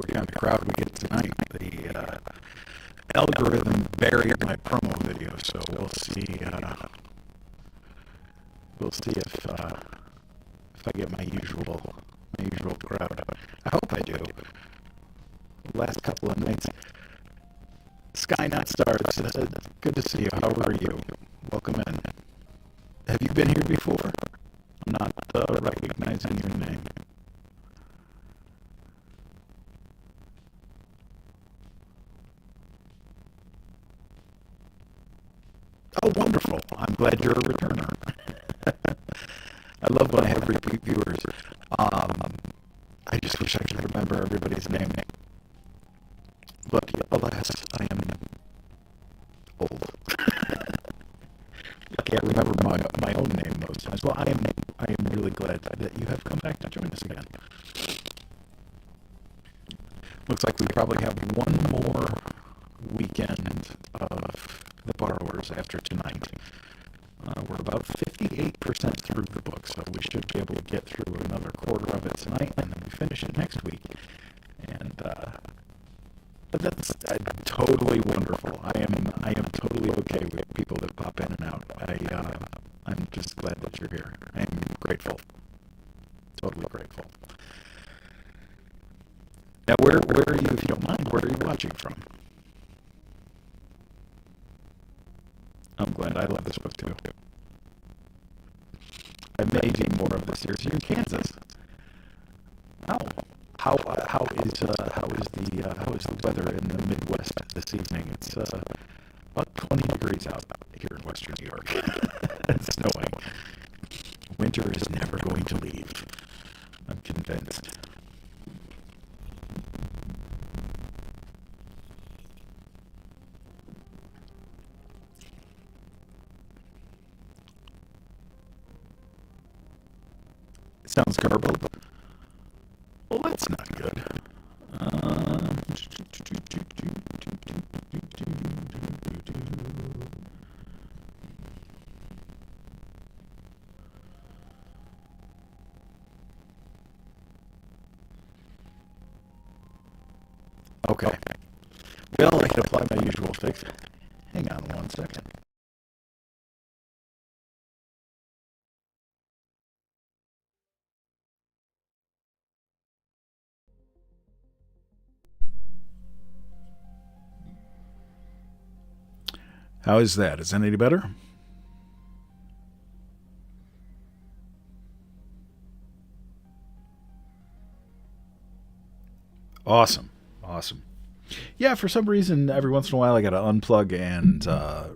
what kind of crowd we get tonight. The algorithm buried my promo video, so we'll see. We'll see if I get my usual crowd. I hope I do. Last couple of nights, Sky Not Stars. Good to see you. How are you? Welcome in. Have you been here before? I'm not recognizing your name. Oh, wonderful. I'm glad you're a returner. I love when I have repeat viewers. I just wish I could remember everybody's name. But alas, I am old. I can't remember my own name most times. Well, I am really glad that you have come back to join us again. Looks like we probably have one more weekend of The Borrowers after tonight. We're about 58% through the book, so we should be able to get through another quarter of it tonight, and then we finish it next week. And but that's totally wonderful. I am totally okay with people that pop in and out. I'm just glad that you're here. I'm grateful. Totally grateful. Now, where are you, if you don't mind? Where are you watching from? I'm glad. I love this book too. I may do more of this series. You're in Kansas. Oh, how is the weather in the Midwest this evening? It's about 20 degrees out here in Western New York. It's snowing. Winter is never going to leave. I'm convinced. Sounds garbled. Well, that's not good. Okay. Well, I can apply my usual fix. Hang on one second. How is that? Is that any better? Awesome. Awesome. Yeah, for some reason, every once in a while, I got to unplug and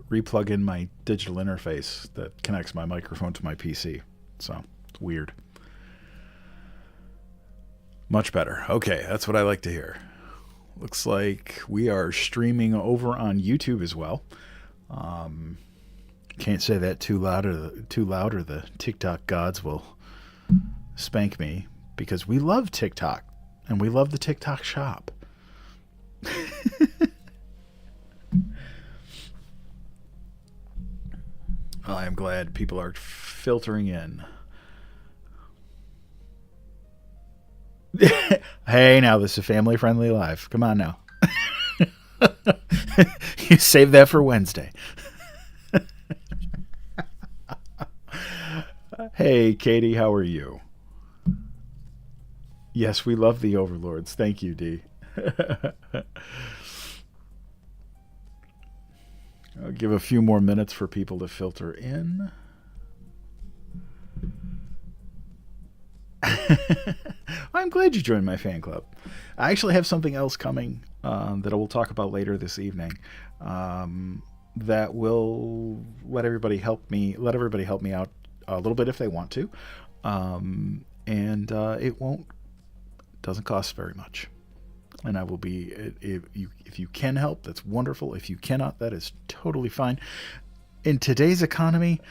replug in my digital interface that connects my microphone to my PC. So, it's weird. Much better. Okay, that's what I like to hear. Looks like we are streaming over on YouTube as well. Um, can't say that too loud, or the TikTok gods will spank me, because we love TikTok and we love the TikTok shop. I am glad people are filtering in. Hey, now this is a family-friendly live. Come on now. You save that for Wednesday. Hey, Katie, how are you? Yes, we love the overlords. Thank you, D. I'll give a few more minutes for people to filter in. I'm glad you joined my fan club. I actually have something else coming that I will talk about later this evening. That will let everybody help me out a little bit if they want to, and it doesn't cost very much. And I will be, if you can help, that's wonderful. If you cannot, that is totally fine. In today's economy,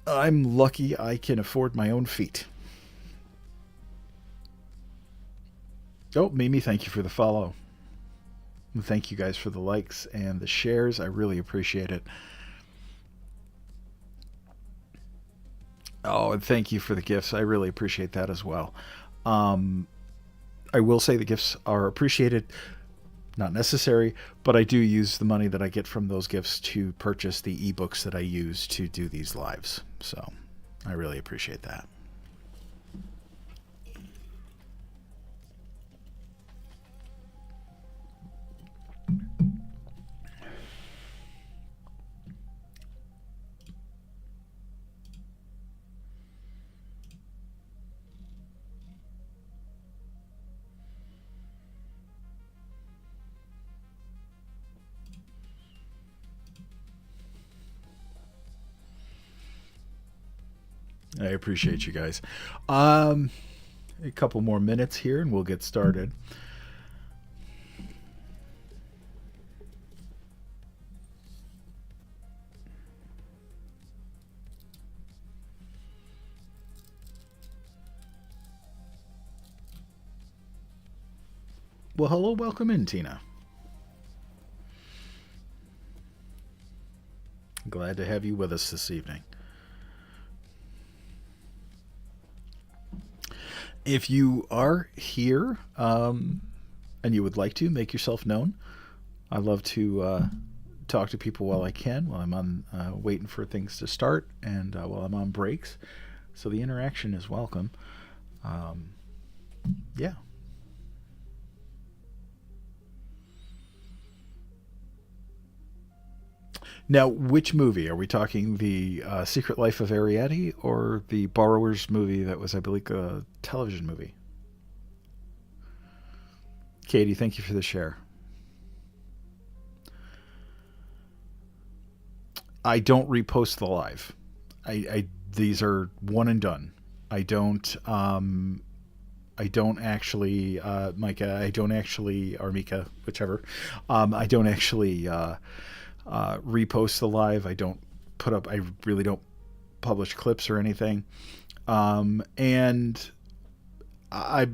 I'm lucky I can afford my own feet. Oh, Mimi, thank you for the follow. Thank you guys for the likes and the shares. I really appreciate it. Oh, and thank you for the gifts. I really appreciate that as well. I will say the gifts are appreciated, not necessary, but I do use the money that I get from those gifts to purchase the ebooks that I use to do these lives. So I really appreciate that. I appreciate you guys. Um, a couple more minutes here and we'll get started. Well, hello, welcome in, Tina. Glad to have you with us this evening. If you are here and you would like to make yourself known, I love to talk to people while I can, while I'm on waiting for things to start, and while I'm on breaks. So the interaction is welcome. Um, yeah. Now, which movie are we talking? The Secret Life of Arietti or the Borrowers movie that was, I believe, a television movie? Katie, thank you for the share. I don't repost the live. I these are one and done. I don't. I don't actually, Micah. I don't actually, or Mika, whichever. I don't actually repost the live. I don't put up. I really don't publish clips or anything. And I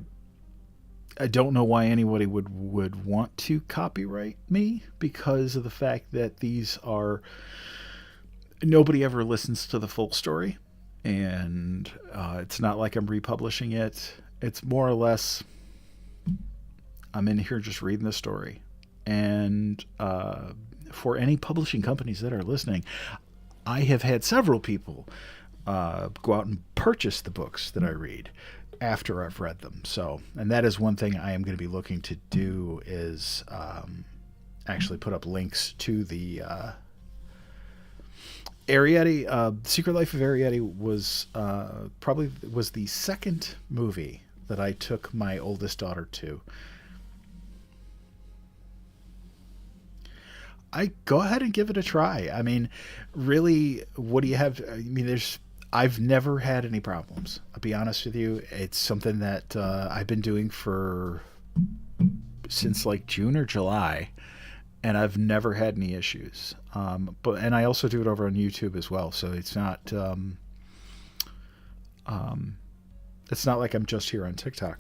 I don't know why anybody would want to copyright me because of the fact that these are nobody ever listens to the full story, and it's not like I'm republishing it. It's more or less I'm in here just reading the story, and for any publishing companies that are listening, I have had several people go out and purchase the books that I read after I've read them. So, and that is one thing I am going to be looking to do is actually put up links to the Arietti. Secret Life of Arietti was probably was the second movie that I took my oldest daughter to. I go ahead and give it a try. I mean, really, what do you have? I mean, I've never had any problems. I'll be honest with you. It's something that I've been doing for since like June or July, and I've never had any issues. And I also do it over on YouTube as well, so um, it's not like I'm just here on TikTok.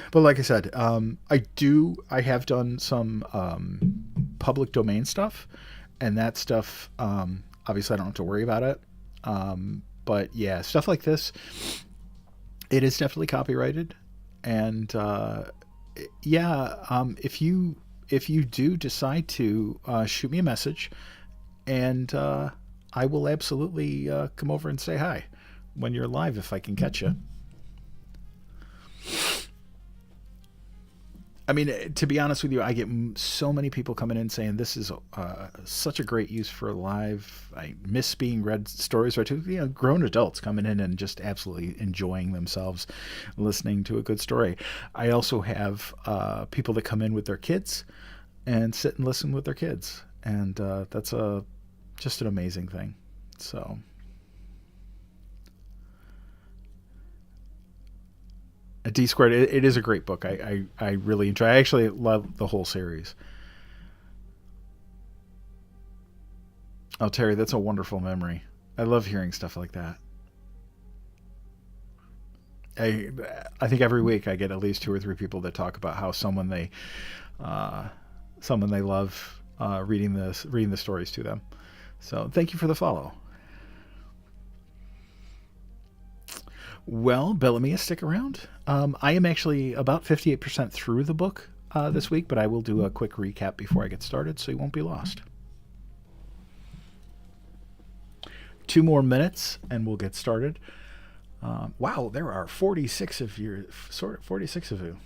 But like I said, I have done some public domain stuff, and that stuff, obviously I don't have to worry about it. But yeah, stuff like this, it is definitely copyrighted. And yeah, if you do decide to shoot me a message, and I will absolutely come over and say hi when you're live if I can catch you. I mean, to be honest with you, I get so many people coming in saying this is such a great use for live. I miss being read stories, or to grown adults coming in and just absolutely enjoying themselves listening to a good story. I also have people that come in with their kids and sit and listen with their kids, and that's just an amazing thing. So. A D squared. It is a great book. I really enjoy. I actually love the whole series. Oh, Terry, that's a wonderful memory. I love hearing stuff like that. I I think every week I get at least two or three people that talk about how uh, someone they love reading the stories to them. So thank you for the follow. Well, Bellamia, stick around. I am actually about 58% through the book this week, but I will do a quick recap before I get started so you won't be lost. 2 more minutes and we'll get started. Wow, there are 46 of you. 46 of you.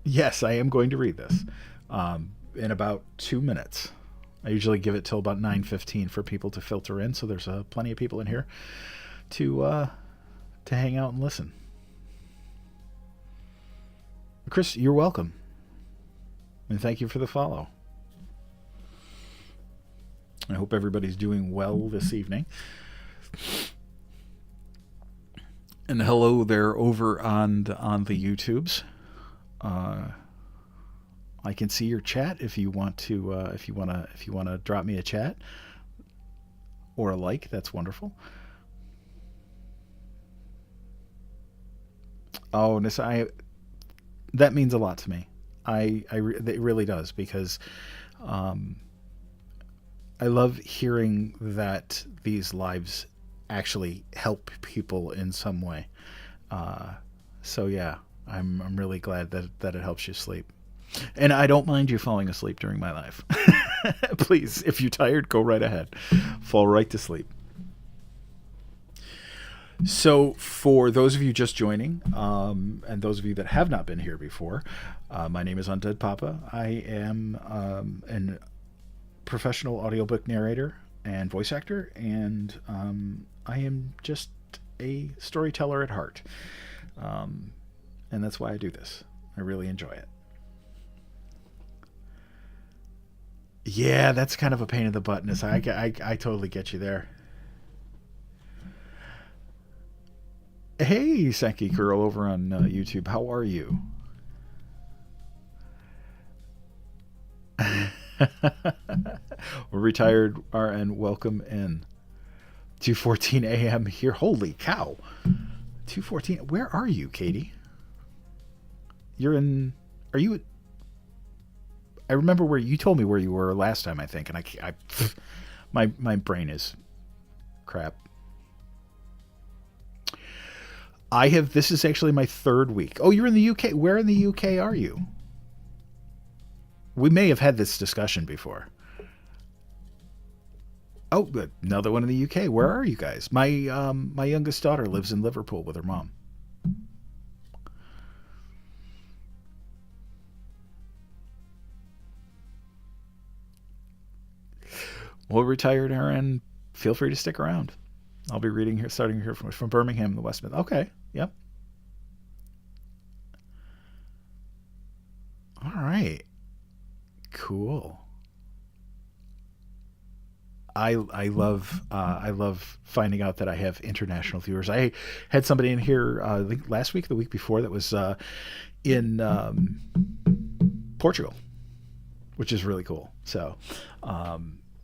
Yes, I am going to read this in about 2 minutes. I usually give it till about 9:15 for people to filter in, so there's plenty of people in here to hang out and listen. Chris, you're welcome, and thank you for the follow. I hope everybody's doing well this evening. And hello there over on the YouTubes. I can see your chat if you want to drop me a chat or a like. That's wonderful. Oh, Nissa, that means a lot to me. It really does, because I love hearing that these lives actually help people in some way. So yeah, I'm really glad that it helps you sleep. And I don't mind you falling asleep during my live. Please, if you're tired, go right ahead. Fall right to sleep. So for those of you just joining, and those of you that have not been here before, my name is Undead Papa. I am an professional audiobook narrator and voice actor, and I am just a storyteller at heart. And that's why I do this. I really enjoy it. Yeah, that's kind of a pain in the butt. I totally get you there. Hey, Sankey Girl over on YouTube. How are you? We're retired and welcome in. 2:14 a.m. here. Holy cow. 2:14. Where are you, Katie? You're in... Are you... I remember where you told me where you were last time, I think, and my brain is crap. This is actually my 3rd week. Oh, you're in the UK. Where in the UK are you? We may have had this discussion before. Oh, another one in the UK. Where are you guys? My youngest daughter lives in Liverpool with her mom. Well, retired Aaron, feel free to stick around. I'll be reading here, starting here from Birmingham, the West Midlands. Okay, yep. All right, cool. I love finding out that I have international viewers. I had somebody in here I think last week, the week before, that was in Portugal, which is really cool. So.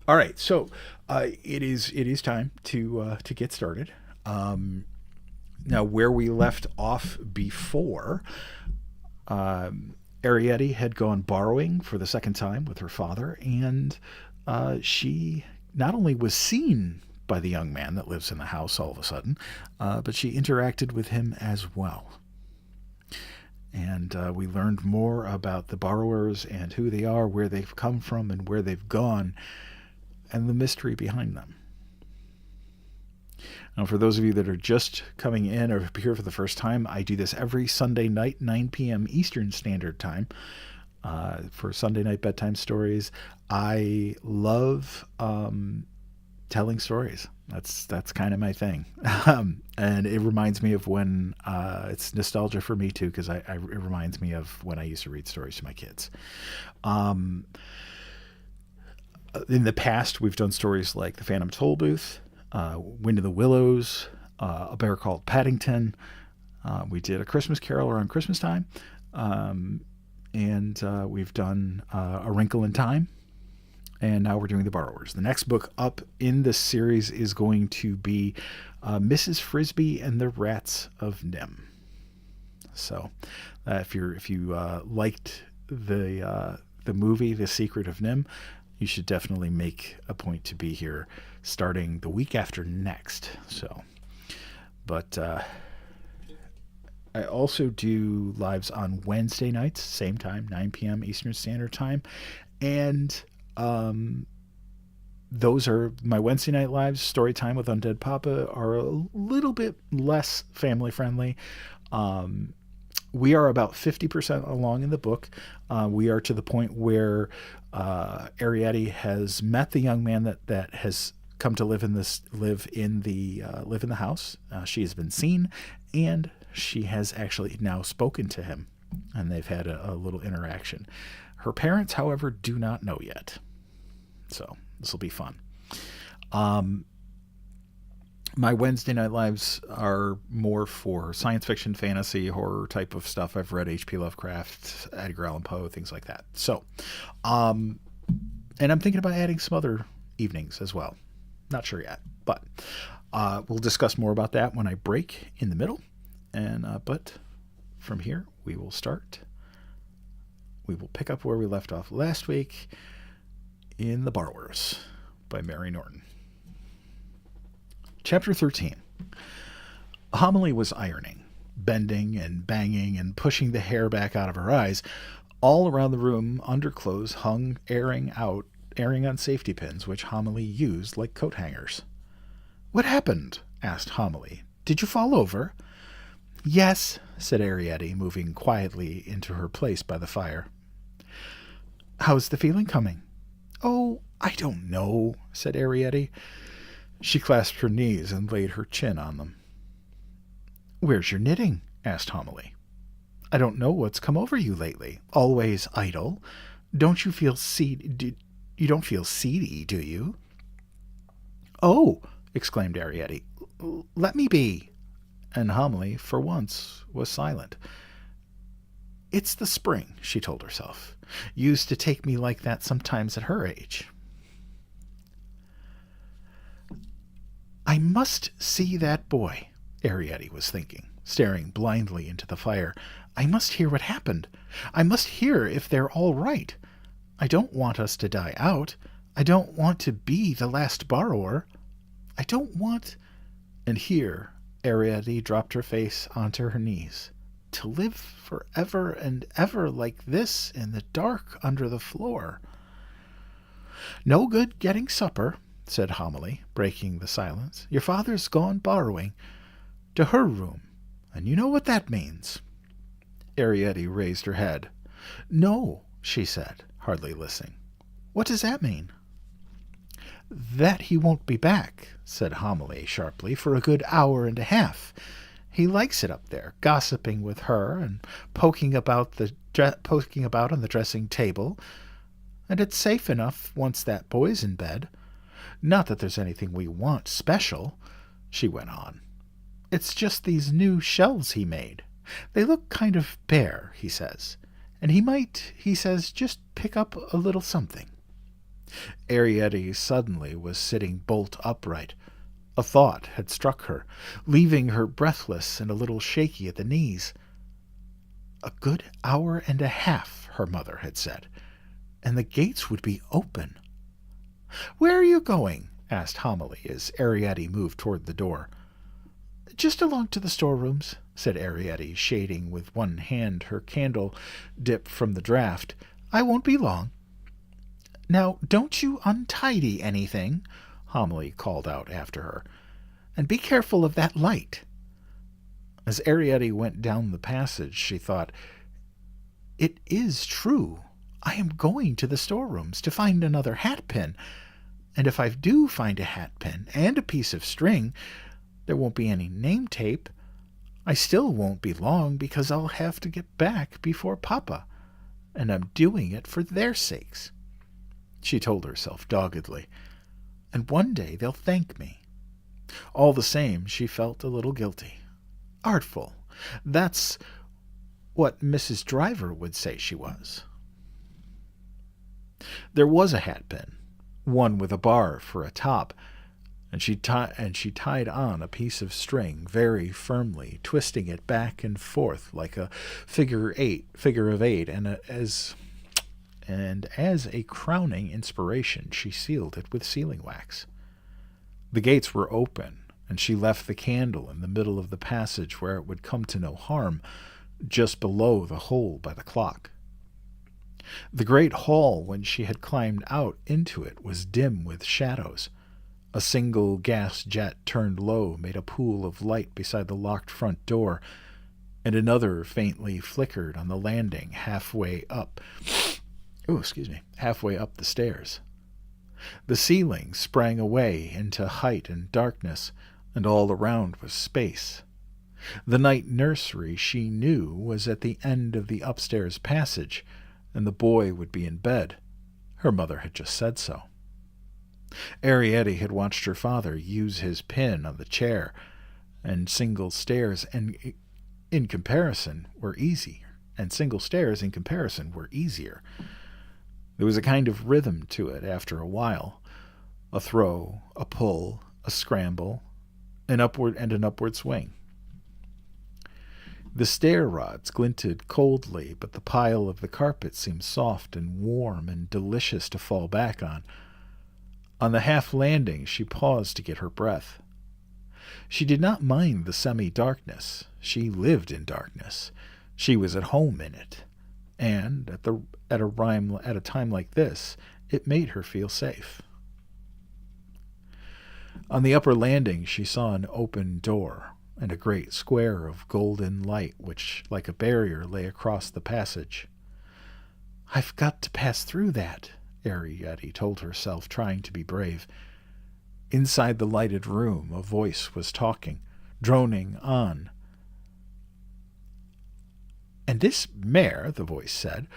All right, so it is time to get started. Now, where we left off before, Arietti had gone borrowing for the 2nd time with her father, and she not only was seen by the young man that lives in the house all of a sudden, but she interacted with him as well. And we learned more about the borrowers and who they are, where they've come from, and where they've gone, and the mystery behind them. Now, for those of you that are just coming in or here for the first time, I do this every Sunday night, 9 p.m. Eastern Standard Time, for Sunday night bedtime stories. I love telling stories. That's kind of my thing, and it reminds me of when it's nostalgia for me too, because it reminds me of when I used to read stories to my kids. In the past, we've done stories like The Phantom Toll Booth, Wind in the Willows, A Bear Called Paddington. We did A Christmas Carol around Christmas time, and we've done A Wrinkle in Time, and now we're doing The Borrowers. The next book up in this series is going to be Mrs. Frisbee and the Rats of Nim. So, if you liked the movie The Secret of Nim, you should definitely make a point to be here starting the week after next. So But I also do lives on Wednesday nights, same time, 9 p.m. Eastern Standard Time. And um, those are my Wednesday night lives. Story time with Undead Papa are a little bit less family friendly. Um, we are about 50% along in the book. We are to the point where Ariadne has met the young man that has come to live in the house. She has been seen, and she has actually now spoken to him, and they've had a little interaction. Her parents, however, do not know yet. So this will be fun. My Wednesday night lives are more for science fiction, fantasy, horror type of stuff. I've read H.P. Lovecraft, Edgar Allan Poe, things like that. So, and I'm thinking about adding some other evenings as well. Not sure yet, but we'll discuss more about that when I break in the middle. And but from here, we will start. We will pick up where we left off last week in The Borrowers by Mary Norton. Chapter 13. Homily was ironing, bending and banging and pushing the hair back out of her eyes. All around the room, underclothes hung airing on safety pins, which Homily used like coat hangers. "What happened?" asked Homily. "Did you fall over?" "Yes," said Ariadne, moving quietly into her place by the fire. "How's the feeling coming?" "Oh, I don't know," said Ariadne. She clasped her knees and laid her chin on them. "Where's your knitting?" asked Homily. "I don't know what's come over you lately. Always idle. Don't you feel seedy? You don't feel seedy, do you?" "Oh!" exclaimed Ariadne. "Let me be." And Homily, for once, was silent. "It's the spring," she told herself. "Used to take me like that sometimes at her age." "I must see that boy," Ariadne was thinking, staring blindly into the fire. "I must hear what happened. I must hear if they're all right. I don't want us to die out. I don't want to be the last borrower. I don't want—" And here Ariadne dropped her face onto her knees. "To live forever and ever like this in the dark under the floor." "No good getting supper," said Homily, breaking the silence. "Your father's gone borrowing. To her room, and you know what that means." Ariadne raised her head. "No," she said, hardly listening. "What does that mean?" "That he won't be back," said Homily sharply, "for a good hour and a half. He likes it up there, gossiping with her and poking about on the dressing table. And it's safe enough once that boy's in bed. Not that there's anything we want special," she went on. "It's just these new shelves he made. They look kind of bare, he says. And he might, he says, just pick up a little something." Ariadne suddenly was sitting bolt upright. A thought had struck her, leaving her breathless and a little shaky at the knees. A good hour and a half, her mother had said, and the gates would be open. "Where are you going?" asked Homily as Ariadne moved toward the door. "Just along to the storerooms," said Ariadne, shading with one hand her candle dip from the draught. "I won't be long." "Now, don't you untidy anything," Homily called out after her. "And be careful of that light." As Ariadne went down the passage, she thought, "It is true. I am going to the storerooms to find another hat pin. And if I do find a hat pin and a piece of string, there won't be any name tape. I still won't be long because I'll have to get back before Papa. And I'm doing it for their sakes," she told herself doggedly. "And one day they'll thank me." All the same, she felt a little guilty. Artful. That's what Mrs. Driver would say she was. There was a hat pin, one with a bar for a top, and she tied on a piece of string very firmly, twisting it back and forth like a figure of eight, and as a crowning inspiration, she sealed it with sealing wax. The gates were open, and she left the candle in the middle of the passage where it would come to no harm, just below the hole by the clock. The great hall, when she had climbed out into it, was dim with shadows. A single gas jet turned low made a pool of light beside the locked front door, and another faintly flickered on the landing halfway up the stairs. The ceiling sprang away into height and darkness, and all around was space. The night nursery, she knew, was at the end of the upstairs passage, and the boy would be in bed. Her mother had just said so. Arrietty had watched her father use his pin on the chair, and single stairs in comparison were easier. There was a kind of rhythm to it after a while. A throw, a pull, a scramble, an upward swing. The stair rods glinted coldly, but the pile of the carpet seemed soft and warm and delicious to fall back on. On the half landing she paused to get her breath. She did not mind the semi-darkness. She lived in darkness. She was at home in it. And at a time like this, it made her feel safe. On the upper landing she saw an open door and a great square of golden light which, like a barrier, lay across the passage. "I've got to pass through that," Arrietty told herself, trying to be brave. Inside the lighted room a voice was talking, droning on. "And this mare," the voice said,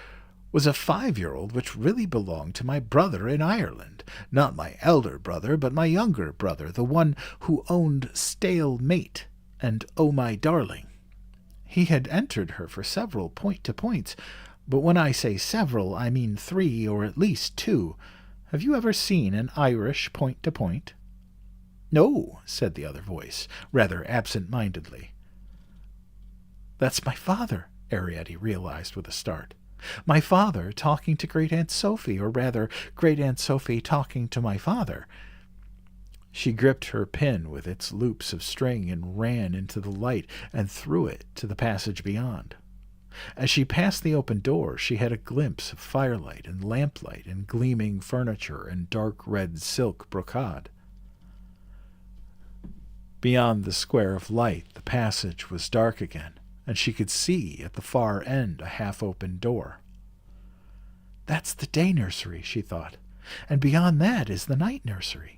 "was a 5-year-old which really belonged to my brother in Ireland. Not my elder brother, but my younger brother, the one who owned Stale Mate and Oh My Darling. He had entered her for several point-to-points, but when I say several, I mean 3 or at least 2. Have you ever seen an Irish point-to-point?" "No," said the other voice, rather absent-mindedly. "That's my father," Arrietty realized with a start. "My father talking to Great-Aunt Sophie, or rather, Great-Aunt Sophie talking to my father." She gripped her pin with its loops of string and ran into the light and through it to the passage beyond. As she passed the open door, she had a glimpse of firelight and lamplight and gleaming furniture and dark red silk brocade. Beyond the square of light, the passage was dark again, and she could see at the far end a half-open door. "That's the day nursery," she thought, "and beyond that is the night nursery."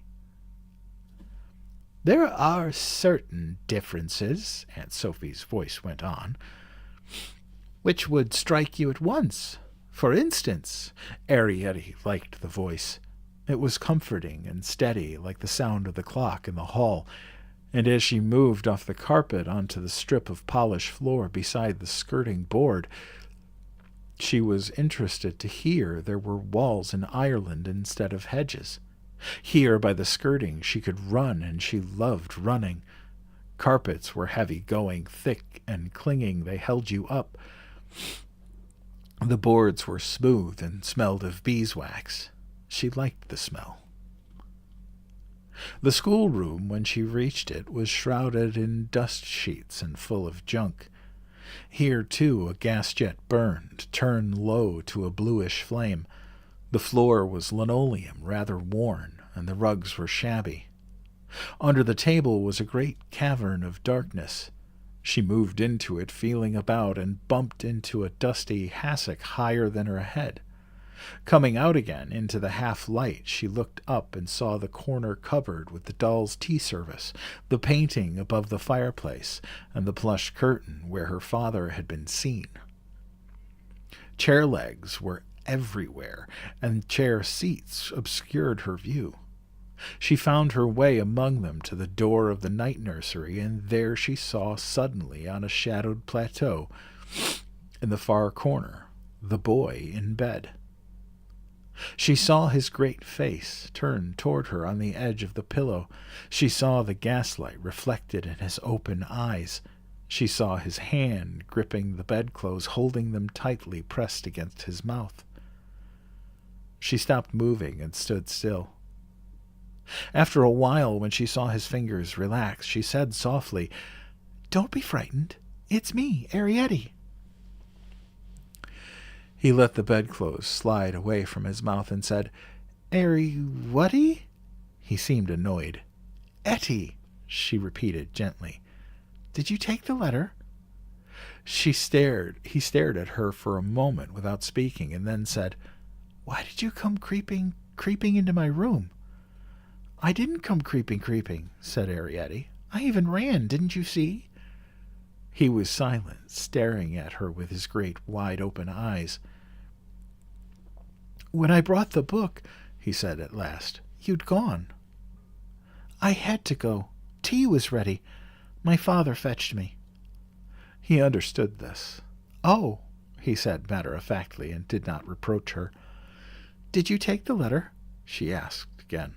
"There are certain differences," Aunt Sophie's voice went on, "which would strike you at once. For instance," Arrietty liked the voice. It was comforting and steady, like the sound of the clock in the hall, and as she moved off the carpet onto the strip of polished floor beside the skirting board, she was interested to hear there were walls in Ireland instead of hedges. Here, by the skirting, she could run, and she loved running. Carpets were heavy-going, thick and clinging. They held you up. The boards were smooth and smelled of beeswax. She liked the smell. The schoolroom, when she reached it, was shrouded in dust sheets and full of junk. Here, too, a gas jet burned, turned low to a bluish flame. The floor was linoleum, rather worn, and the rugs were shabby. Under the table was a great cavern of darkness. She moved into it, feeling about, and bumped into a dusty hassock higher than her head. Coming out again into the half-light, she looked up and saw the corner cupboard with the doll's tea service, the painting above the fireplace, and the plush curtain where her father had been seen. Chair legs were everywhere, and chair seats obscured her view. She found her way among them to the door of the night nursery, and there she saw suddenly on a shadowed plateau, in the far corner, the boy in bed. She saw his great face turned toward her on the edge of the pillow. She saw the gaslight reflected in his open eyes. She saw his hand gripping the bedclothes, holding them tightly pressed against his mouth. She stopped moving and stood still. After a while, when she saw his fingers relax, she said softly, "Don't be frightened. It's me, Arietti." He let the bedclothes slide away from his mouth and said, "Whatty?" He seemed annoyed. "Etty," she repeated gently. "Did you take the letter?" He stared at her for a moment without speaking, and then said, "Why did you come creeping into my room?" "I didn't come creeping," said Arietti. "I even ran, didn't you see?" He was silent, staring at her with his great, wide-open eyes. "When I brought the book," he said at last, "you'd gone." "I had to go. Tea was ready. My father fetched me." He understood this. "Oh," he said matter-of-factly, and did not reproach her. "Did you take the letter?" she asked again.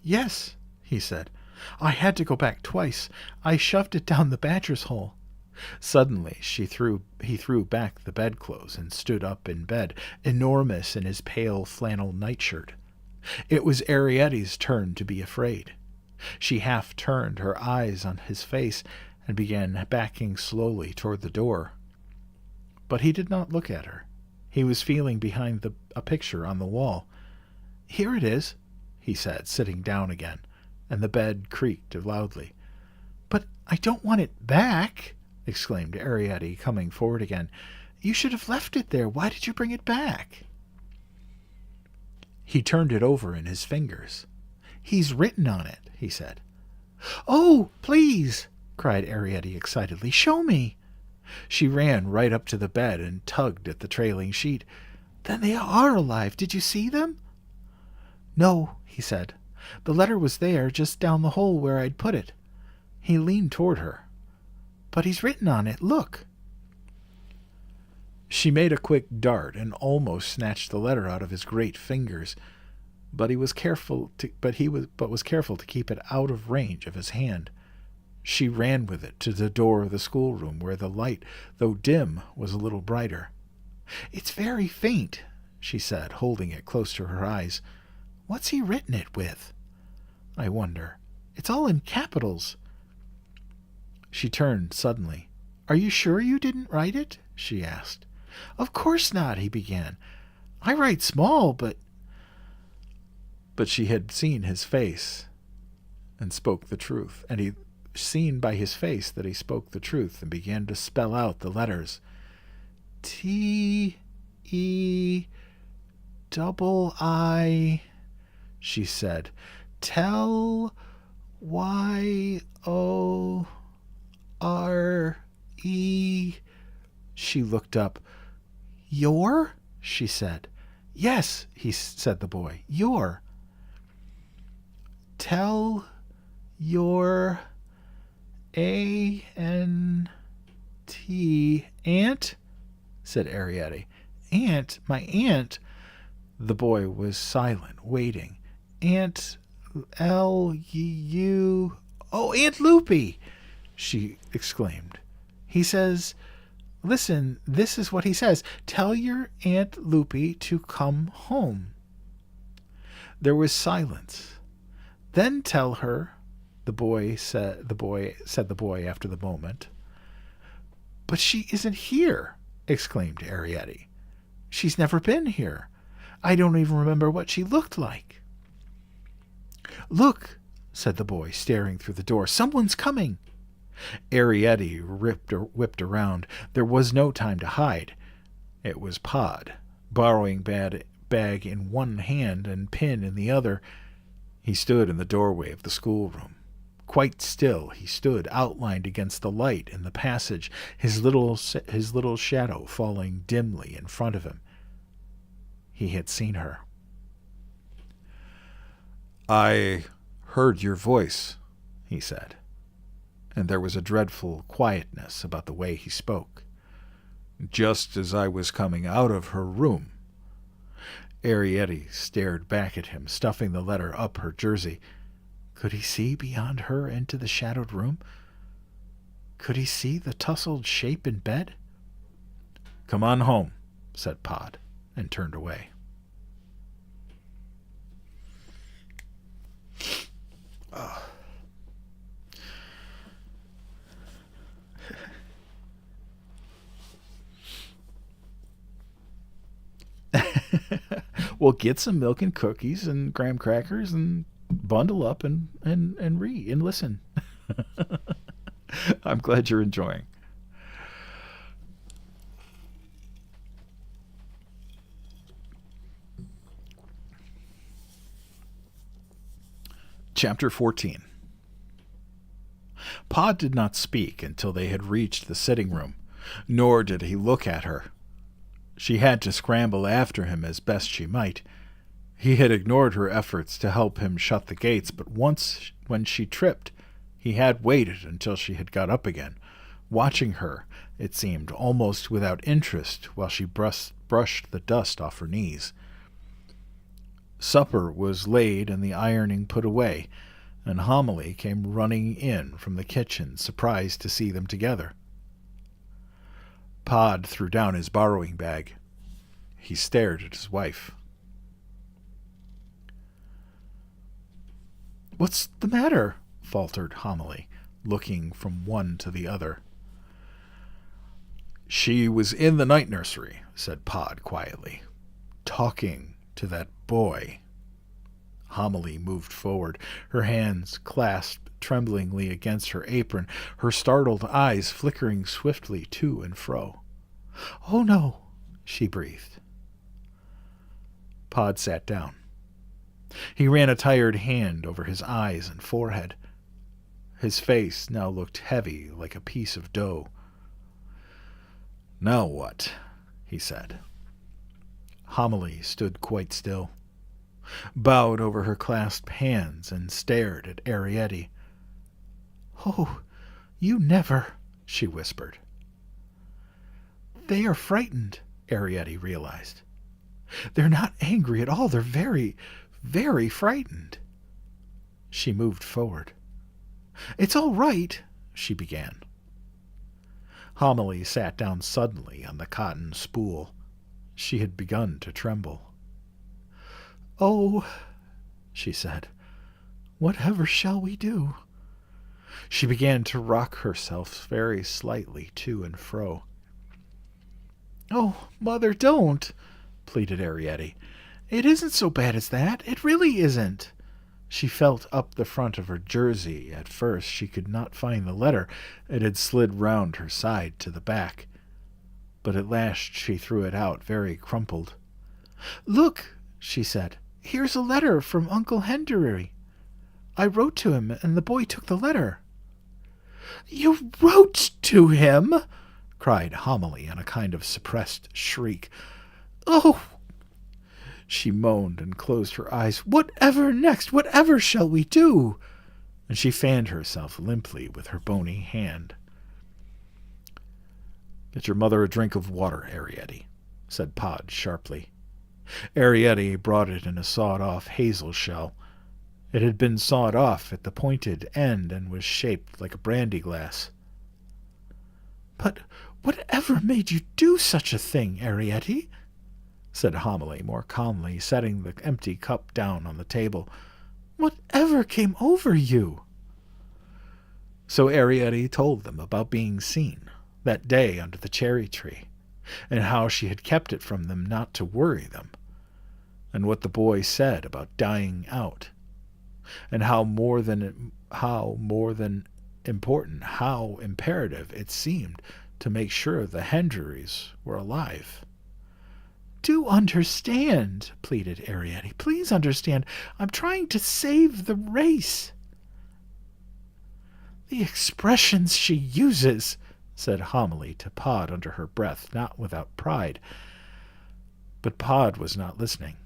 "Yes," he said. "I had to go back twice. I shoved it down the badger's hole." Suddenly he threw back the bedclothes and stood up in bed, enormous in his pale flannel nightshirt. It was Arietti's turn to be afraid. She half turned her eyes on his face and began backing slowly toward the door. But he did not look at her. He was feeling behind a picture on the wall. "Here it is," he said, sitting down again, and the bed creaked loudly. "But I don't want it back," exclaimed Arietti, coming forward again. "You should have left it there. Why did you bring it back?" He turned it over in his fingers. "He's written on it," he said. "Oh, please!" cried Arietti excitedly. "Show me!" She ran right up to the bed and tugged at the trailing sheet. "Then they are alive. Did you see them?" "No," he said. "The letter was there, just down the hole where I'd put it." He leaned toward her. "But he's written on it. Look." She made a quick dart and almost snatched the letter out of his great fingers, but was careful to keep it out of range of his hand. She ran with it to the door of the schoolroom, where the light, though dim, was a little brighter. "It's very faint," she said, holding it close to her eyes. "What's he written it with? I wonder. It's all in capitals." She turned suddenly. "Are you sure you didn't write it?" she asked. "Of course not," he began. "I write small, but—" But she had seen his face and spoke the truth, and he seen by his face that he spoke the truth, and began to spell out the letters. "T-E-double-I," she said. "Tell Y-O-R-E." She looked up. "Your?" she said. "Yes," said the boy. "Your." "Tell your A-N-T, aunt," said Arietti. "Aunt? My aunt?" The boy was silent, waiting. "Aunt L-U... Oh, Aunt Loopy!" she exclaimed. "He says... Listen, this is what he says. Tell your Aunt Loopy to come home." There was silence. "Then tell her," said the boy after the moment. "But she isn't here," exclaimed Arietti. "She's never been here. I don't even remember what she looked like." "Look," said the boy, staring through the door. "Someone's coming." Arietti whipped around. There was no time to hide. It was Pod, borrowing bag in one hand and pin in the other. He stood in the doorway of the schoolroom. Quite still he stood, outlined against the light in the passage, his little shadow falling dimly in front of him. He had seen her. "I heard your voice," he said, and there was a dreadful quietness about the way he spoke. "Just as I was coming out of her room." Arietti stared back at him, stuffing the letter up her jersey. Could he see beyond her into the shadowed room? Could he see the tousled shape in bed? "Come on home," said Pod, and turned away. Well, get some milk and cookies and graham crackers and bundle up and read and listen. I'm glad you're enjoying. Chapter 14. Pod did not speak until they had reached the sitting room, nor did he look at her. She had to scramble after him as best she might. He had ignored her efforts to help him shut the gates, but once, when she tripped, he had waited until she had got up again, watching her, it seemed, almost without interest while she brushed the dust off her knees. Supper was laid and the ironing put away, and Homily came running in from the kitchen, surprised to see them together. Pod threw down his borrowing bag. He stared at his wife. "What's the matter?" faltered Homily, looking from one to the other. "She was in the night nursery," said Pod quietly, "talking to that boy." Homily moved forward, her hands clasped tremblingly against her apron, her startled eyes flickering swiftly to and fro. "Oh, no," she breathed. Pod sat down. He ran a tired hand over his eyes and forehead. His face now looked heavy like a piece of dough. "Now what?" he said. Homily stood quite still, bowed over her clasped hands, and stared at Arrietty. "Oh, you never," she whispered. "They are frightened," Arrietty realized. "They're not angry at all. They're very, very frightened." She moved forward. "It's all right," she began. Homily sat down suddenly on the cotton spool. She had begun to tremble. "Oh," she said, "whatever shall we do?" She began to rock herself very slightly to and fro. "Oh, Mother, don't," pleaded Arrietty. "It isn't so bad as that. It really isn't." She felt up the front of her jersey. At first she could not find the letter. It had slid round her side to the back. But at last she threw it out, very crumpled. "Look," she said, "here's a letter from Uncle Henry. I wrote to him, and the boy took the letter." "You wrote to him?" cried Homily in a kind of suppressed shriek. "Oh!" She moaned and closed her eyes. "Whatever next? Whatever shall we do?" And she fanned herself limply with her bony hand. "Get your mother a drink of water, Arrietty," said Pod sharply. Arrietty brought it in a sawed-off hazel shell. It had been sawed off at the pointed end and was shaped like a brandy glass. "But whatever made you do such a thing, Arrietty?" said Homily more calmly, setting the empty cup down on the table. "Whatever came over you?" So Arrietty told them about being seen that day under the cherry tree, and how she had kept it from them not to worry them, and what the boy said about dying out, and how more than important, how imperative it seemed to make sure the Hendrys were alive. "Do understand," pleaded Arrietty. "Please understand. I'm trying to save the race." "The expressions she uses," said Homily to Pod under her breath, not without pride. But Pod was not listening.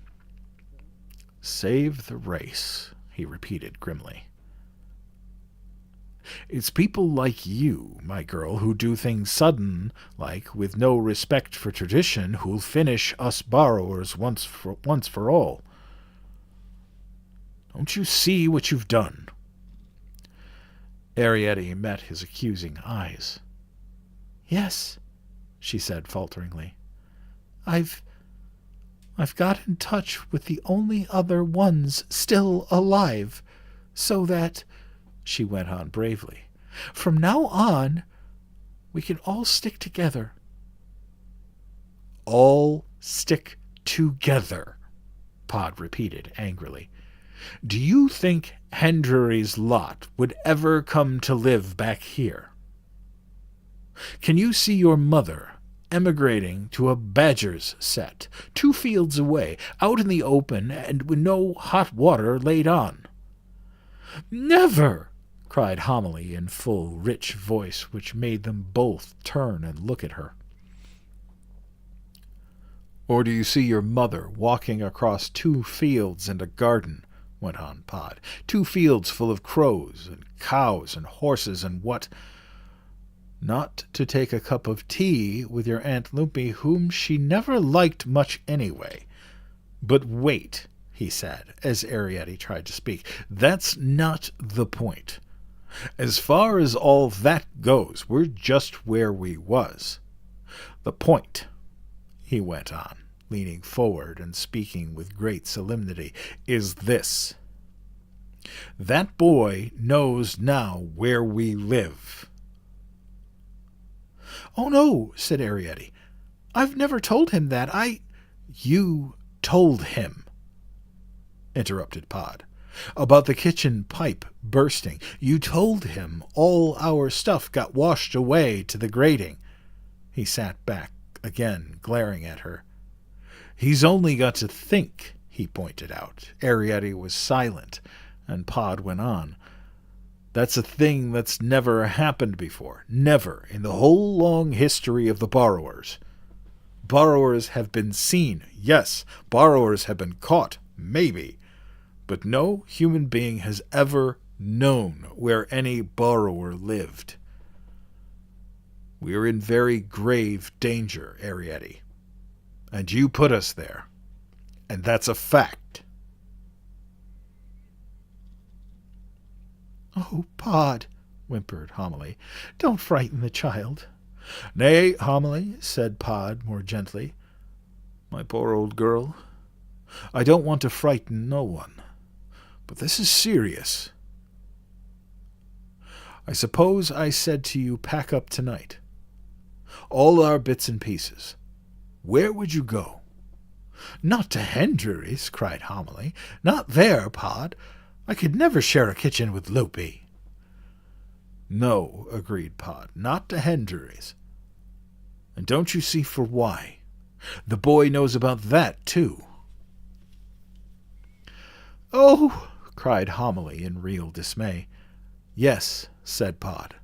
"Save the race," he repeated grimly. "It's people like you, my girl, who do things sudden, like, with no respect for tradition, who'll finish us borrowers once for all. Don't you see what you've done?" Arrietty met his accusing eyes. "Yes," she said falteringly. I've got in touch with the only other ones still alive, so that," she went on bravely, "from now on, we can all stick together." "All stick together, Pod repeated angrily. Do you think Hendry's lot would ever come to live back here? Can you see your mother emigrating to a badger's set, 2 fields away, out in the open, and with no hot water laid on? Never! Cried Homily in full, rich voice, which made them both turn and look at her. Or do you see your mother walking across 2 fields and a garden, went on Pod, 2 fields full of crows and cows and horses and what? Not to take a cup of tea with your Aunt Lumpy, whom she never liked much anyway. But wait, he said, as Arrietty tried to speak, that's not the point. As far as all that goes, we're just where we was. The point, he went on, leaning forward and speaking with great solemnity, is this. That boy knows now where we live. Oh, no, said Arrietty. I've never told him that. You told him, interrupted Pod. About the kitchen pipe bursting. You told him all our stuff got washed away to the grating. He sat back again, glaring at her. He's only got to think, he pointed out. Arrietty was silent, and Pod went on. That's a thing that's never happened before. Never in the whole long history of the borrowers. Borrowers have been seen, yes. Borrowers have been caught, maybe. But no human being has ever known where any borrower lived. We are in very grave danger, Arrietty. And you put us there. And that's a fact. Oh, Pod, whimpered Homily, don't frighten the child. Nay, Homily, said Pod more gently. My poor old girl, I don't want to frighten no one, but this is serious. I suppose I said to you, pack up tonight. All our bits and pieces. Where would you go? Not to Hendry's, cried Homily. Not there, Pod. I could never share a kitchen with Loopy. No, agreed Pod, not to Hendry's. And don't you see for why? The boy knows about that, too. Oh, cried Homily in real dismay. Yes, said Pod.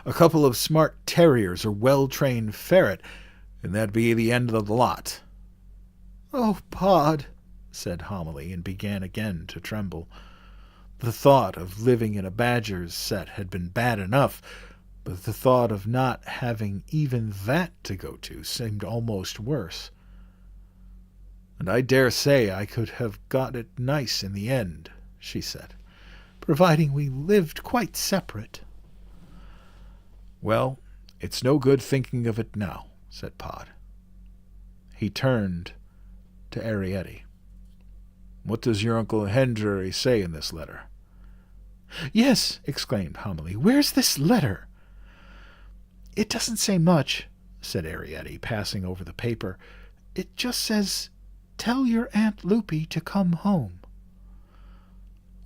A couple of smart terriers or well-trained ferret, and that'd be the end of the lot. Oh, Pod, said Homily, and began again to tremble. The thought of living in a badger's set had been bad enough, but the thought of not having even that to go to seemed almost worse. And I dare say I could have got it nice in the end, she said, providing we lived quite separate. Well, it's no good thinking of it now, said Pod. He turned to Arrietty. What does your Uncle Hendry say in this letter? Yes, exclaimed Homily. Where's this letter? It doesn't say much, said Arrietty, passing over the paper. It just says, tell your Aunt Loopy to come home.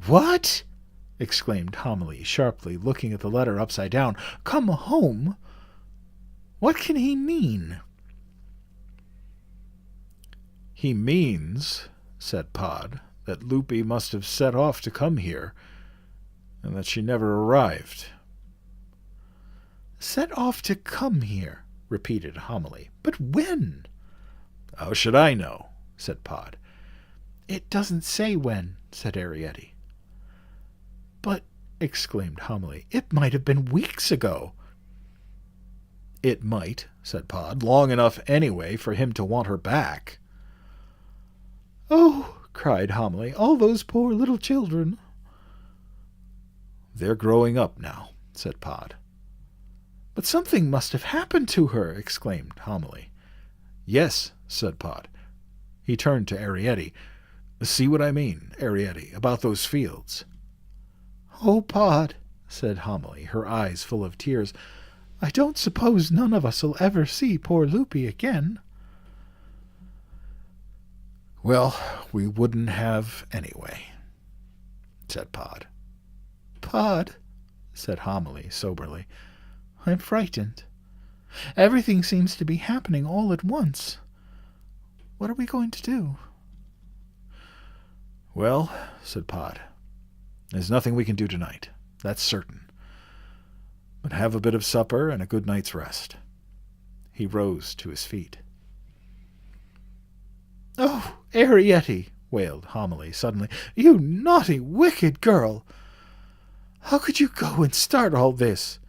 What? Exclaimed Homily sharply, looking at the letter upside down. Come home? What can he mean? He means, said Pod, that Loopy must have set off to come here, and that she never arrived. Set off to come here, repeated Homily. But when? How should I know? Said Pod. It doesn't say when, said Arrietty. But, exclaimed Homily, it might have been weeks ago. It might, said Pod, long enough anyway for him to want her back. Oh, cried Homily, all those poor little children. They're growing up now, said Pod. But something must have happened to her, exclaimed Homily. Yes, said Pod. He turned to Arrietty. See what I mean, Arrietty, about those fields? Oh, Pod, said Homily, her eyes full of tears, I don't suppose none of us'll ever see poor Loopy again. Well, we wouldn't have anyway, said Pod. Pod, said Homily soberly, I'm frightened. Everything seems to be happening all at once. What are we going to do? Well, said Pod, there's nothing we can do tonight. That's certain. But have a bit of supper and a good night's rest. He rose to his feet. Oh, Arrietty, wailed Homily suddenly, you naughty, wicked girl! How could you go and start all this?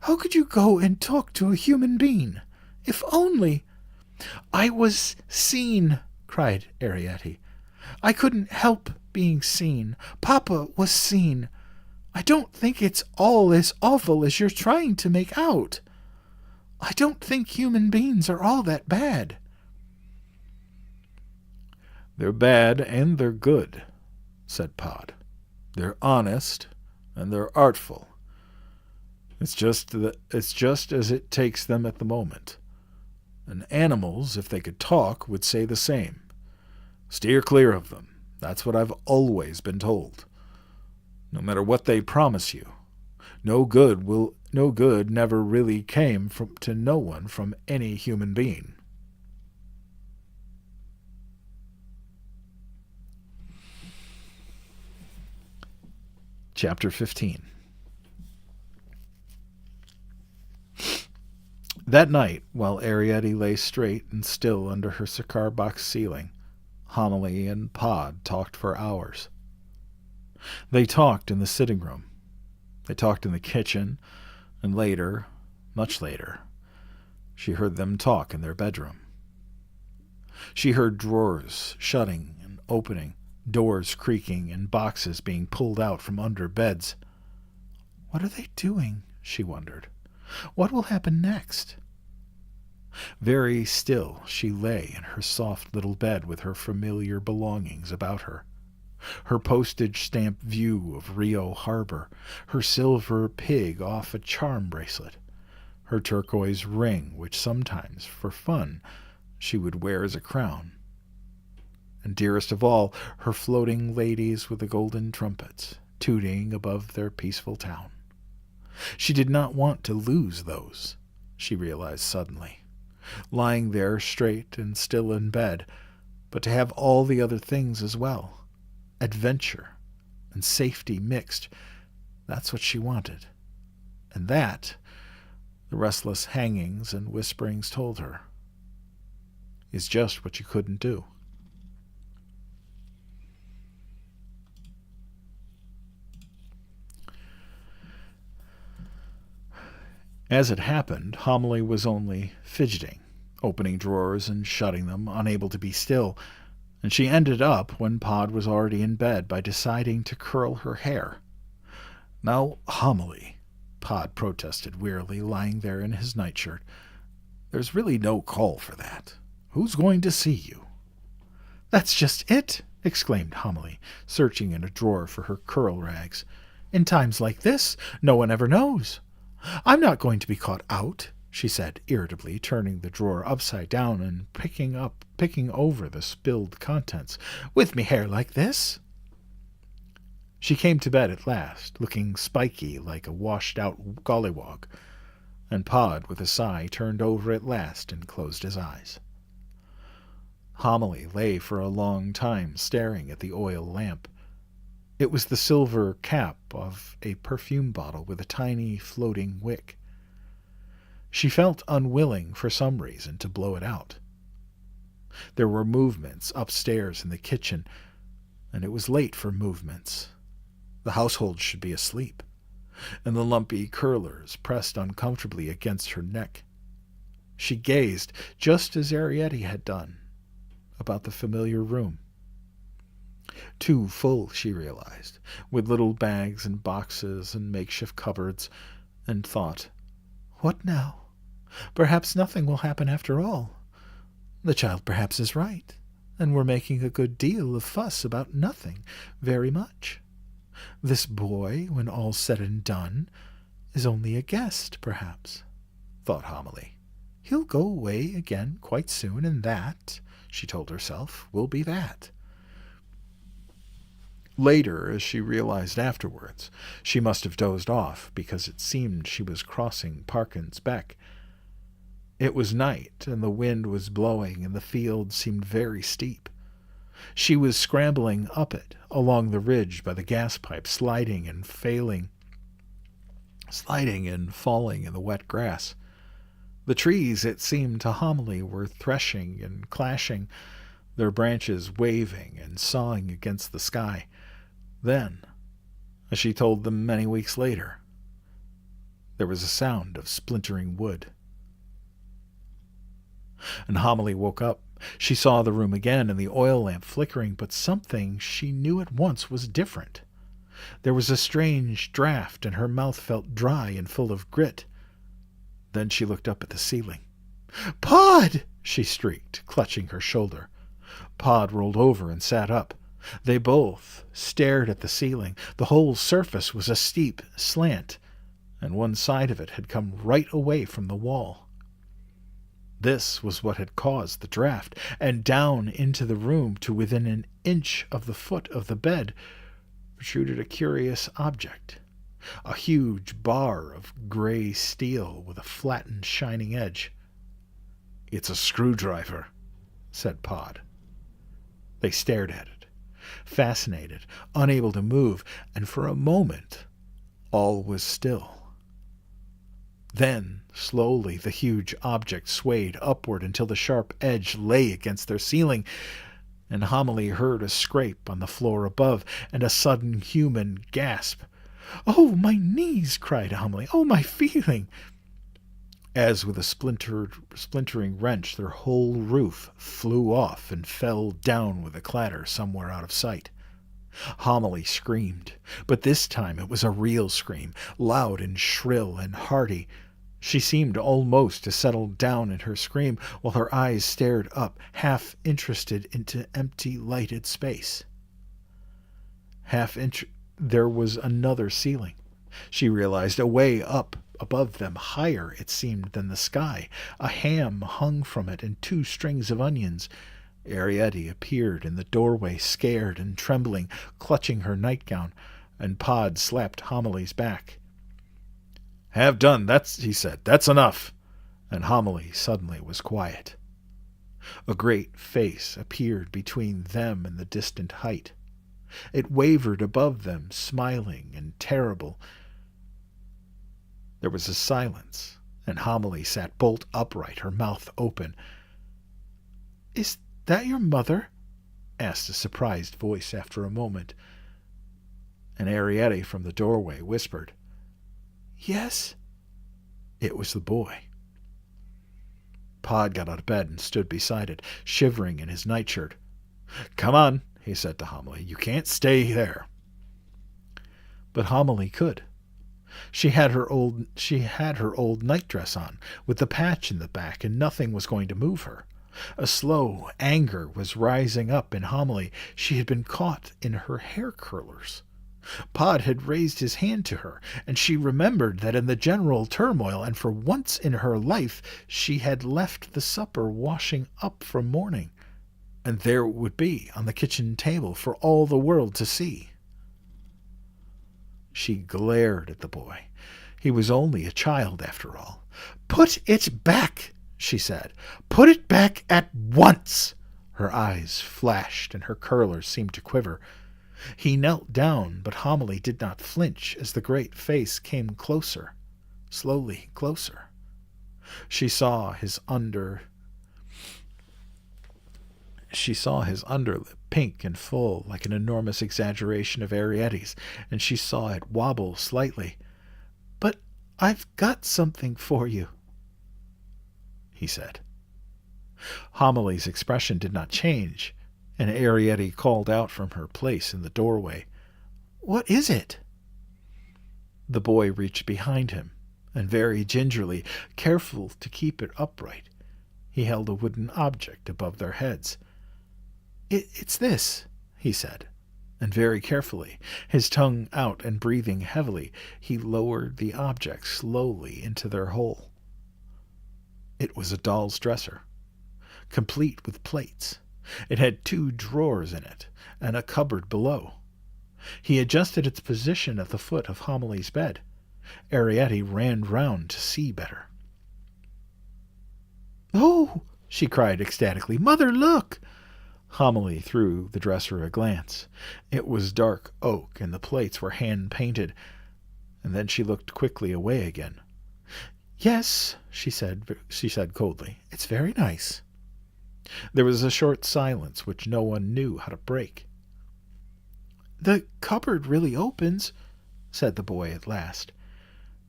How could you go and talk to a human being? If only... I was seen, cried Arrietty. I couldn't help being seen. Papa was seen. I don't think it's all as awful as you're trying to make out. I don't think human beings are all that bad. They're bad and they're good, said Pod. They're honest and they're artful. It's just as it takes them at the moment. And animals, if they could talk, would say the same. Steer clear of them. That's what I've always been told. No matter what they promise you, no good never really came to no one from any human being. Chapter 15. That night, while Arrietty lay straight and still under her cigar box ceiling, Homily and Pod talked for hours. They talked in the sitting room. They talked in the kitchen, and later, much later, she heard them talk in their bedroom. She heard drawers shutting and opening, doors creaking, and boxes being pulled out from under beds. What are they doing? She wondered. What will happen next? Very still she lay in her soft little bed with her familiar belongings about her. Her postage-stamp view of Rio Harbor, her silver pig off a charm bracelet, her turquoise ring, which sometimes, for fun, she would wear as a crown, and dearest of all, her floating ladies with the golden trumpets, tooting above their peaceful town. She did not want to lose those, she realized suddenly, lying there straight and still in bed, but to have all the other things as well. Adventure and safety mixed, that's what she wanted. And that, the restless hangings and whisperings told her, is just what you couldn't do. As it happened, Homily was only fidgeting, opening drawers and shutting them, unable to be still, and she ended up, when Pod was already in bed, by deciding to curl her hair. Now, Homily, Pod protested wearily, lying there in his nightshirt, there's really no call for that. Who's going to see you? That's just it, exclaimed Homily, searching in a drawer for her curl rags. In times like this, no one ever knows. I'm not going to be caught out, she said irritably, turning the drawer upside down and picking over the spilled contents, with me hair like this. She came to bed at last, looking spiky like a washed-out gollywog, and Pod, with a sigh, turned over at last and closed his eyes. Homily lay for a long time staring at the oil lamp. It was the silver cap of a perfume bottle with a tiny floating wick. She felt unwilling for some reason to blow it out. There were movements upstairs in the kitchen, and it was late for movements. The household should be asleep, and the lumpy curlers pressed uncomfortably against her neck. She gazed, just as Arrietty had done, about the familiar room. Too full, she realized, with little bags and boxes and makeshift cupboards, and thought, what now? Perhaps nothing will happen after all. The child perhaps is right, and we're making a good deal of fuss about nothing, very much. This boy, when all's said and done, is only a guest, perhaps, thought Homily. He'll go away again quite soon, and that, she told herself, will be that. Later, as she realized afterwards, she must have dozed off because it seemed she was crossing Parkin's Beck. It was night, and the wind was blowing, and the field seemed very steep. She was scrambling up it, along the ridge by the gas pipe, sliding and falling in the wet grass. The trees, it seemed to Homily, were threshing and clashing, their branches waving and sawing against the sky. Then, as she told them many weeks later, there was a sound of splintering wood. And Homily woke up. She saw the room again and the oil lamp flickering, but something she knew at once was different. There was a strange draught, and her mouth felt dry and full of grit. Then she looked up at the ceiling. "Pod!" she shrieked, clutching her shoulder. Pod rolled over and sat up. They both stared at the ceiling. The whole surface was a steep slant, and one side of it had come right away from the wall. This was what had caused the draught, and down into the room, to within an inch of the foot of the bed, protruded a curious object. A huge bar of gray steel with a flattened, shining edge. "It's a screwdriver," said Pod. They stared at it, fascinated, unable to move, and for a moment all was still. Then, slowly, the huge object swayed upward until the sharp edge lay against their ceiling, and Homily heard a scrape on the floor above, and a sudden human gasp. "Oh, my knees!" cried Homily. "Oh, my feeling!" As with a splintering wrench, their whole roof flew off and fell down with a clatter somewhere out of sight. Homily screamed, but this time it was a real scream, loud and shrill and hearty. She seemed almost to settle down in her scream, while her eyes stared up, half interested, into empty, lighted space. There was another ceiling, she realized, away up above them, higher, it seemed, than the sky. A ham hung from it, and 2 strings of onions. Arrietty appeared in the doorway, scared and trembling, clutching her nightgown, and Pod slapped Homily's back. "Have done, he said. "That's enough." And Homily suddenly was quiet. A great face appeared between them and the distant height. It wavered above them, smiling and terrible. There was a silence, and Homily sat bolt upright, her mouth open. "Is that your mother?" asked a surprised voice after a moment. And Arrietty from the doorway whispered, "Yes." It was the boy. Pod got out of bed and stood beside it, shivering in his nightshirt. "Come on," he said to Homily. "You can't stay there." But Homily could. She had her old nightdress on, with the patch in the back, and nothing was going to move her. A slow anger was rising up in Homily. She had been caught in her hair curlers. Pod had raised his hand to her, and she remembered that in the general turmoil, and for once in her life, she had left the supper washing up from morning, and there it would be on the kitchen table for all the world to see. She glared at the boy. He was only a child, after all. "Put it back," she said. "Put it back at once." Her eyes flashed, and her curlers seemed to quiver. He knelt down, but Homily did not flinch as the great face came closer, slowly closer. She saw his underlip, pink and full, like an enormous exaggeration of Arrietty's, and she saw it wobble slightly. "But I've got something for you," he said. Homily's expression did not change, and Arrietty called out from her place in the doorway, "What is it?" The boy reached behind him, and very gingerly, careful to keep it upright, he held a wooden object above their heads. It's this," he said, and very carefully, his tongue out and breathing heavily, he lowered the object slowly into their hole. It was a doll's dresser, complete with plates. It had 2 drawers in it, and a cupboard below. He adjusted its position at the foot of Homilly's bed. Arrietty ran round to see better. "Oh!" she cried ecstatically. "Mother, look!" Homily threw the dresser a glance. It was dark oak, and the plates were hand-painted, and then she looked quickly away again. "Yes," she said coldly. "It's very nice." There was a short silence which no one knew how to break. "The cupboard really opens," said the boy at last,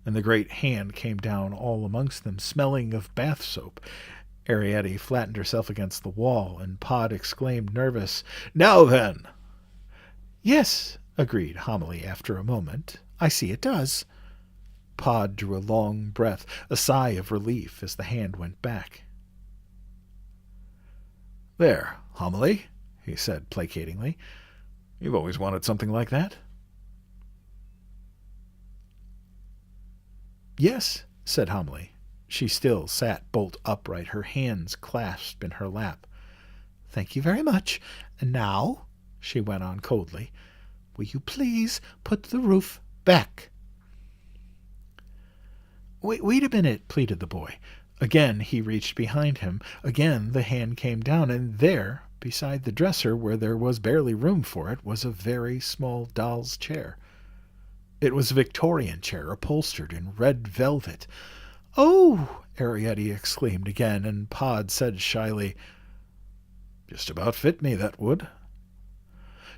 and the great hand came down all amongst them, smelling of bath soap. Arrietty flattened herself against the wall, and Pod exclaimed, nervous, "Now then!" "Yes," agreed Homily after a moment. "I see it does." Pod drew a long breath, a sigh of relief, as the hand went back. "There, Homily," he said placatingly. "You've always wanted something like that." "Yes," said Homily. She still sat bolt upright, her hands clasped in her lap. "Thank you very much. And now," she went on coldly, "will you please put the roof back?" Wait a minute," pleaded the boy. Again he reached behind him. Again the hand came down, and there, beside the dresser, where there was barely room for it, was a very small doll's chair. It was a Victorian chair, upholstered in red velvet. "Oh!" Arrietty exclaimed again, and Pod said shyly, "Just about fit me, that would."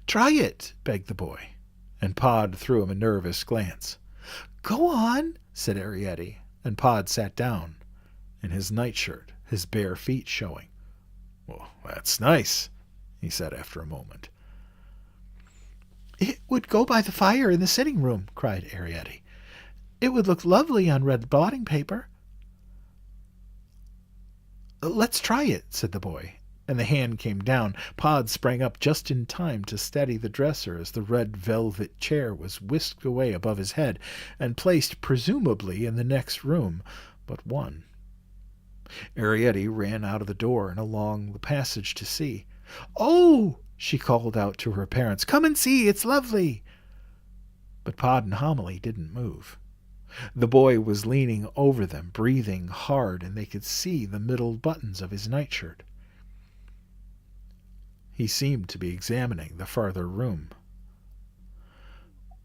"Try it," begged the boy, and Pod threw him a nervous glance. "Go on," said Arrietty, and Pod sat down, in his nightshirt, his bare feet showing. "Well, that's nice," he said after a moment. "It would go by the fire in the sitting room," cried Arrietty. "It would look lovely on red blotting paper." "Let's try it," said the boy, and the hand came down. Pod sprang up just in time to steady the dresser as the red velvet chair was whisked away above his head and placed presumably in the next room but one. Arrietty ran out of the door and along the passage to see. "Oh!" she called out to her parents. "Come and see, it's lovely." But Pod and Homily didn't move. The boy was leaning over them, breathing hard, and they could see the middle buttons of his nightshirt. He seemed to be examining the farther room.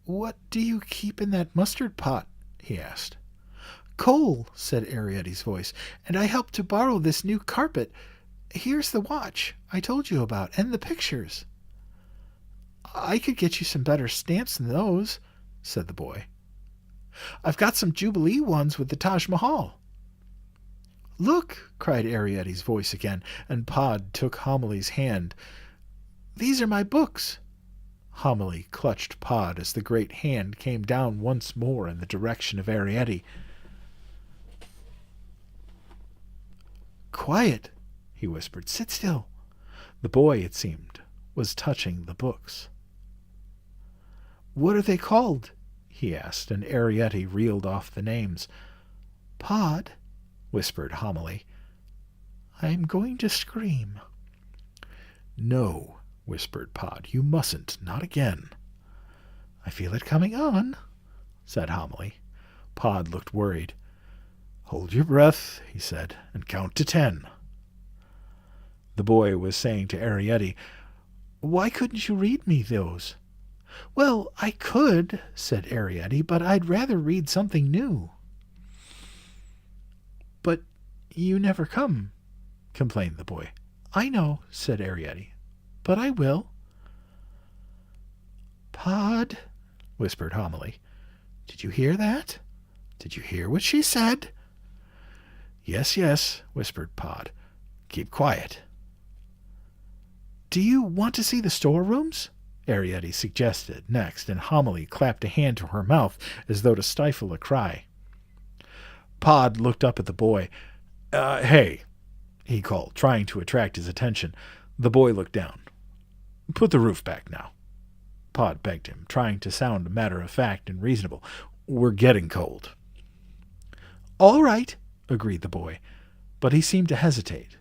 "What do you keep in that mustard pot?" he asked. "Coal," said Arrietty's voice, "and I helped to borrow this new carpet. Here's the watch I told you about, and the pictures." "I could get you some better stamps than those," said the boy. "I've got some Jubilee ones with the Taj Mahal." "Look," cried Arrietty's voice again, and Pod took Homily's hand. "These are my books." Homily clutched Pod as the great hand came down once more in the direction of Arrietty. "Quiet," he whispered. "Sit still." The boy, it seemed, was touching the books. "What are they called?" he asked, and Arrietty reeled off the names. "Pod," whispered Homily, "I'm going to scream." "No," whispered Pod, "you mustn't, not again." "I feel it coming on," said Homily. Pod looked worried. "Hold your breath," he said, "and count to 10. The boy was saying to Arrietty, "Why couldn't you read me those?" "Well, I could," said Arrietty, "but I'd rather read something new." "But you never come," complained the boy. "I know," said Arrietty, "but I will." "Pod," whispered Homily, "did you hear that? Did you hear what she said?" "Yes, yes," whispered Pod. "Keep quiet." "Do you want to see the storerooms?" Arrietty suggested next, and Homily clapped a hand to her mouth as though to stifle a cry. Pod looked up at the boy. Hey," he called, trying to attract his attention. The boy looked down. "Put the roof back now," Pod begged him, trying to sound matter-of-fact and reasonable. "We're getting cold." "All right," agreed the boy, but he seemed to hesitate.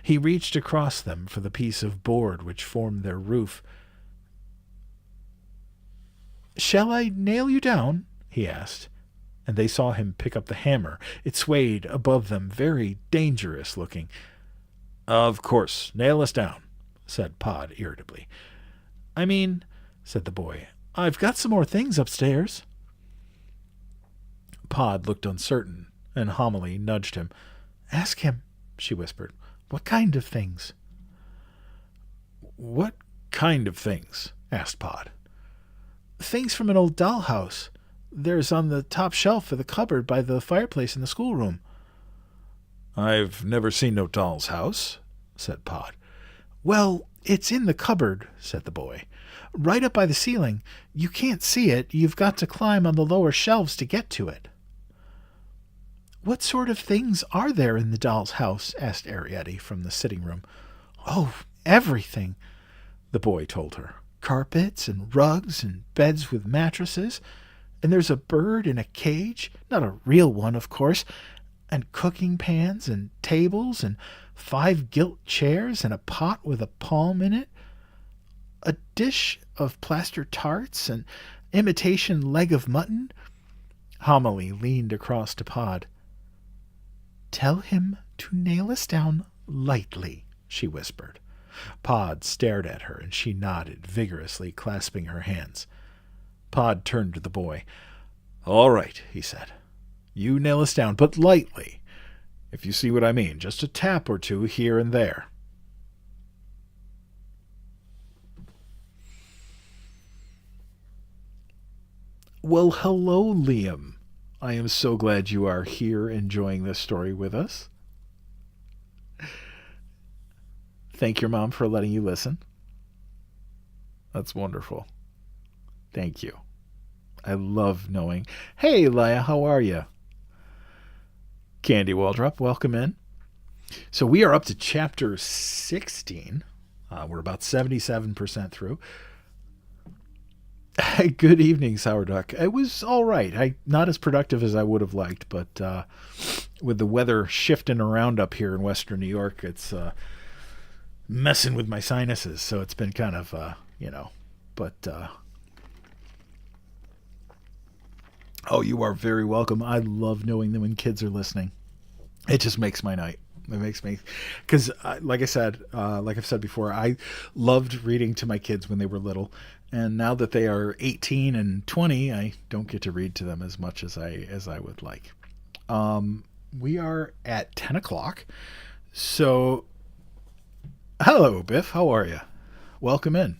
He reached across them for the piece of board which formed their roof. "Shall I nail you down?" he asked, and they saw him pick up the hammer. It swayed above them, very dangerous looking. "Of course, nail us down," said Pod irritably. "I mean," said the boy, "I've got some more things upstairs." Pod looked uncertain, and Homily nudged him. "Ask him," she whispered. "What kind of things?" "What kind of things?" asked Pod. "Things from an old dollhouse. There's on the top shelf of the cupboard by the fireplace in the schoolroom." "I've never seen no doll's house," said Pod. "Well, it's in the cupboard," said the boy. "Right up by the ceiling. You can't see it. You've got to climb on the lower shelves to get to it." "What sort of things are there in the doll's house?" asked Arietti from the sitting room. "Oh, everything," the boy told her. "Carpets and rugs and beds with mattresses. And there's a bird in a cage, not a real one, of course, and cooking pans and tables and 5 gilt chairs and a pot with a palm in it. A dish of plaster tarts and imitation leg of mutton." Homily leaned across to Pod. "Tell him to nail us down lightly," she whispered. Pod stared at her, and she nodded vigorously, clasping her hands. Pod turned to the boy. "All right," he said. "You nail us down, but lightly, if you see what I mean. Just a tap or two here and there." Well, hello, Liam. I am so glad you are here enjoying this story with us. Thank your mom for letting you listen. That's wonderful. Thank you. I love knowing. Hey, Leia, how are you? Candy Waldrop, welcome in. So we are up to chapter 16. We're about 77% through. Good evening, Sourduck. It was all right. Not as productive as I would have liked, but with the weather shifting around up here in Western New York, it's messing with my sinuses. So it's been kind of, but... Oh, you are very welcome. I love knowing that when kids are listening. It just makes my night. It makes me, because like I've said before, I loved reading to my kids when they were little, and now that they are 18 and 20, I don't get to read to them as much as I would like. We are at 10 o'clock, so hello, Biff. How are you? Welcome in.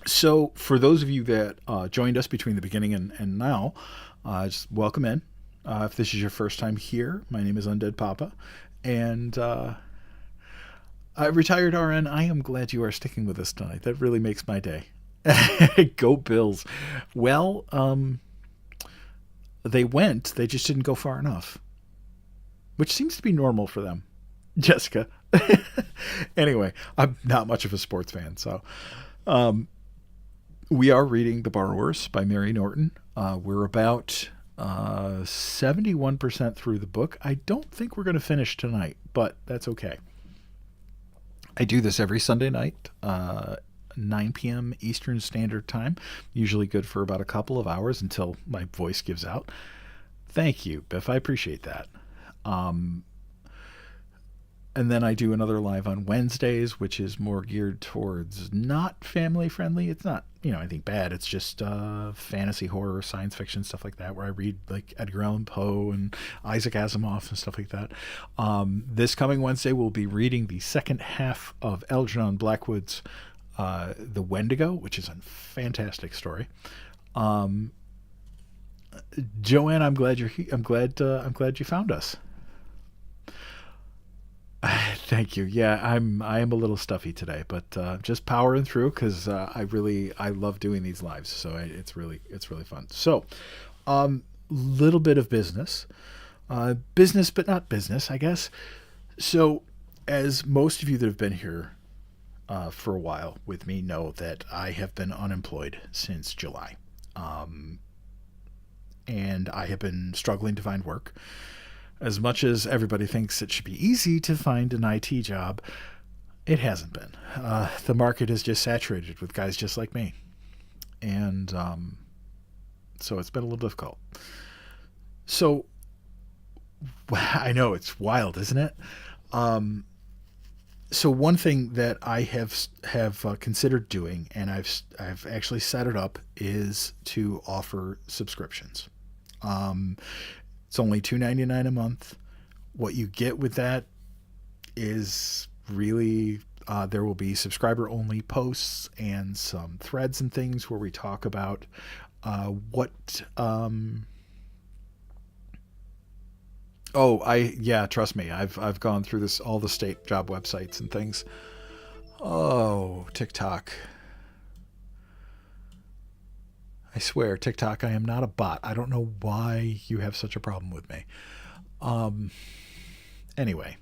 So for those of you that joined us between the beginning and now, just welcome in. If this is your first time here, my name is Undead Papa, and retired RN. I am glad you are sticking with us tonight. That really makes my day. Go Bills. Well, they went. They just didn't go far enough, which seems to be normal for them. Jessica. Anyway, I'm not much of a sports fan, so we are reading The Borrowers by Mary Norton. We're about 71% through the book. I don't think we're going to finish tonight, but that's okay. I do this every Sunday night, 9 p.m. Eastern Standard Time. Usually good for about a couple of hours until my voice gives out. Thank you, Biff. I appreciate that. And then I do another live on Wednesdays, which is more geared towards not family friendly. It's not, anything bad. It's just fantasy, horror, science fiction, stuff like that, where I read like Edgar Allan Poe and Isaac Asimov and stuff like that. This coming Wednesday, we'll be reading the second half of Algernon Blackwood's The Wendigo, which is a fantastic story. Joanne, I'm glad you're here. I'm glad you found us. Thank you. Yeah, I am a little stuffy today, but just powering through because I love doing these lives. So it's really fun. So, little bit of business, but not business, I guess. So, as most of you that have been here for a while with me know, that I have been unemployed since July, and I have been struggling to find work. As much as everybody thinks it should be easy to find an IT job, it hasn't been. The market is just saturated with guys just like me. And so it's been a little difficult. So I know it's wild, isn't it? So one thing that I have considered doing, and I've actually set it up, is to offer subscriptions. It's only $2.99 a month. What you get with that is really there will be subscriber only posts and some threads and things where we talk about what. Trust me, I've gone through this, all the state job websites and things. Oh, TikTok. I swear, TikTok, I am not a bot. I don't know why you have such a problem with me. Anyway,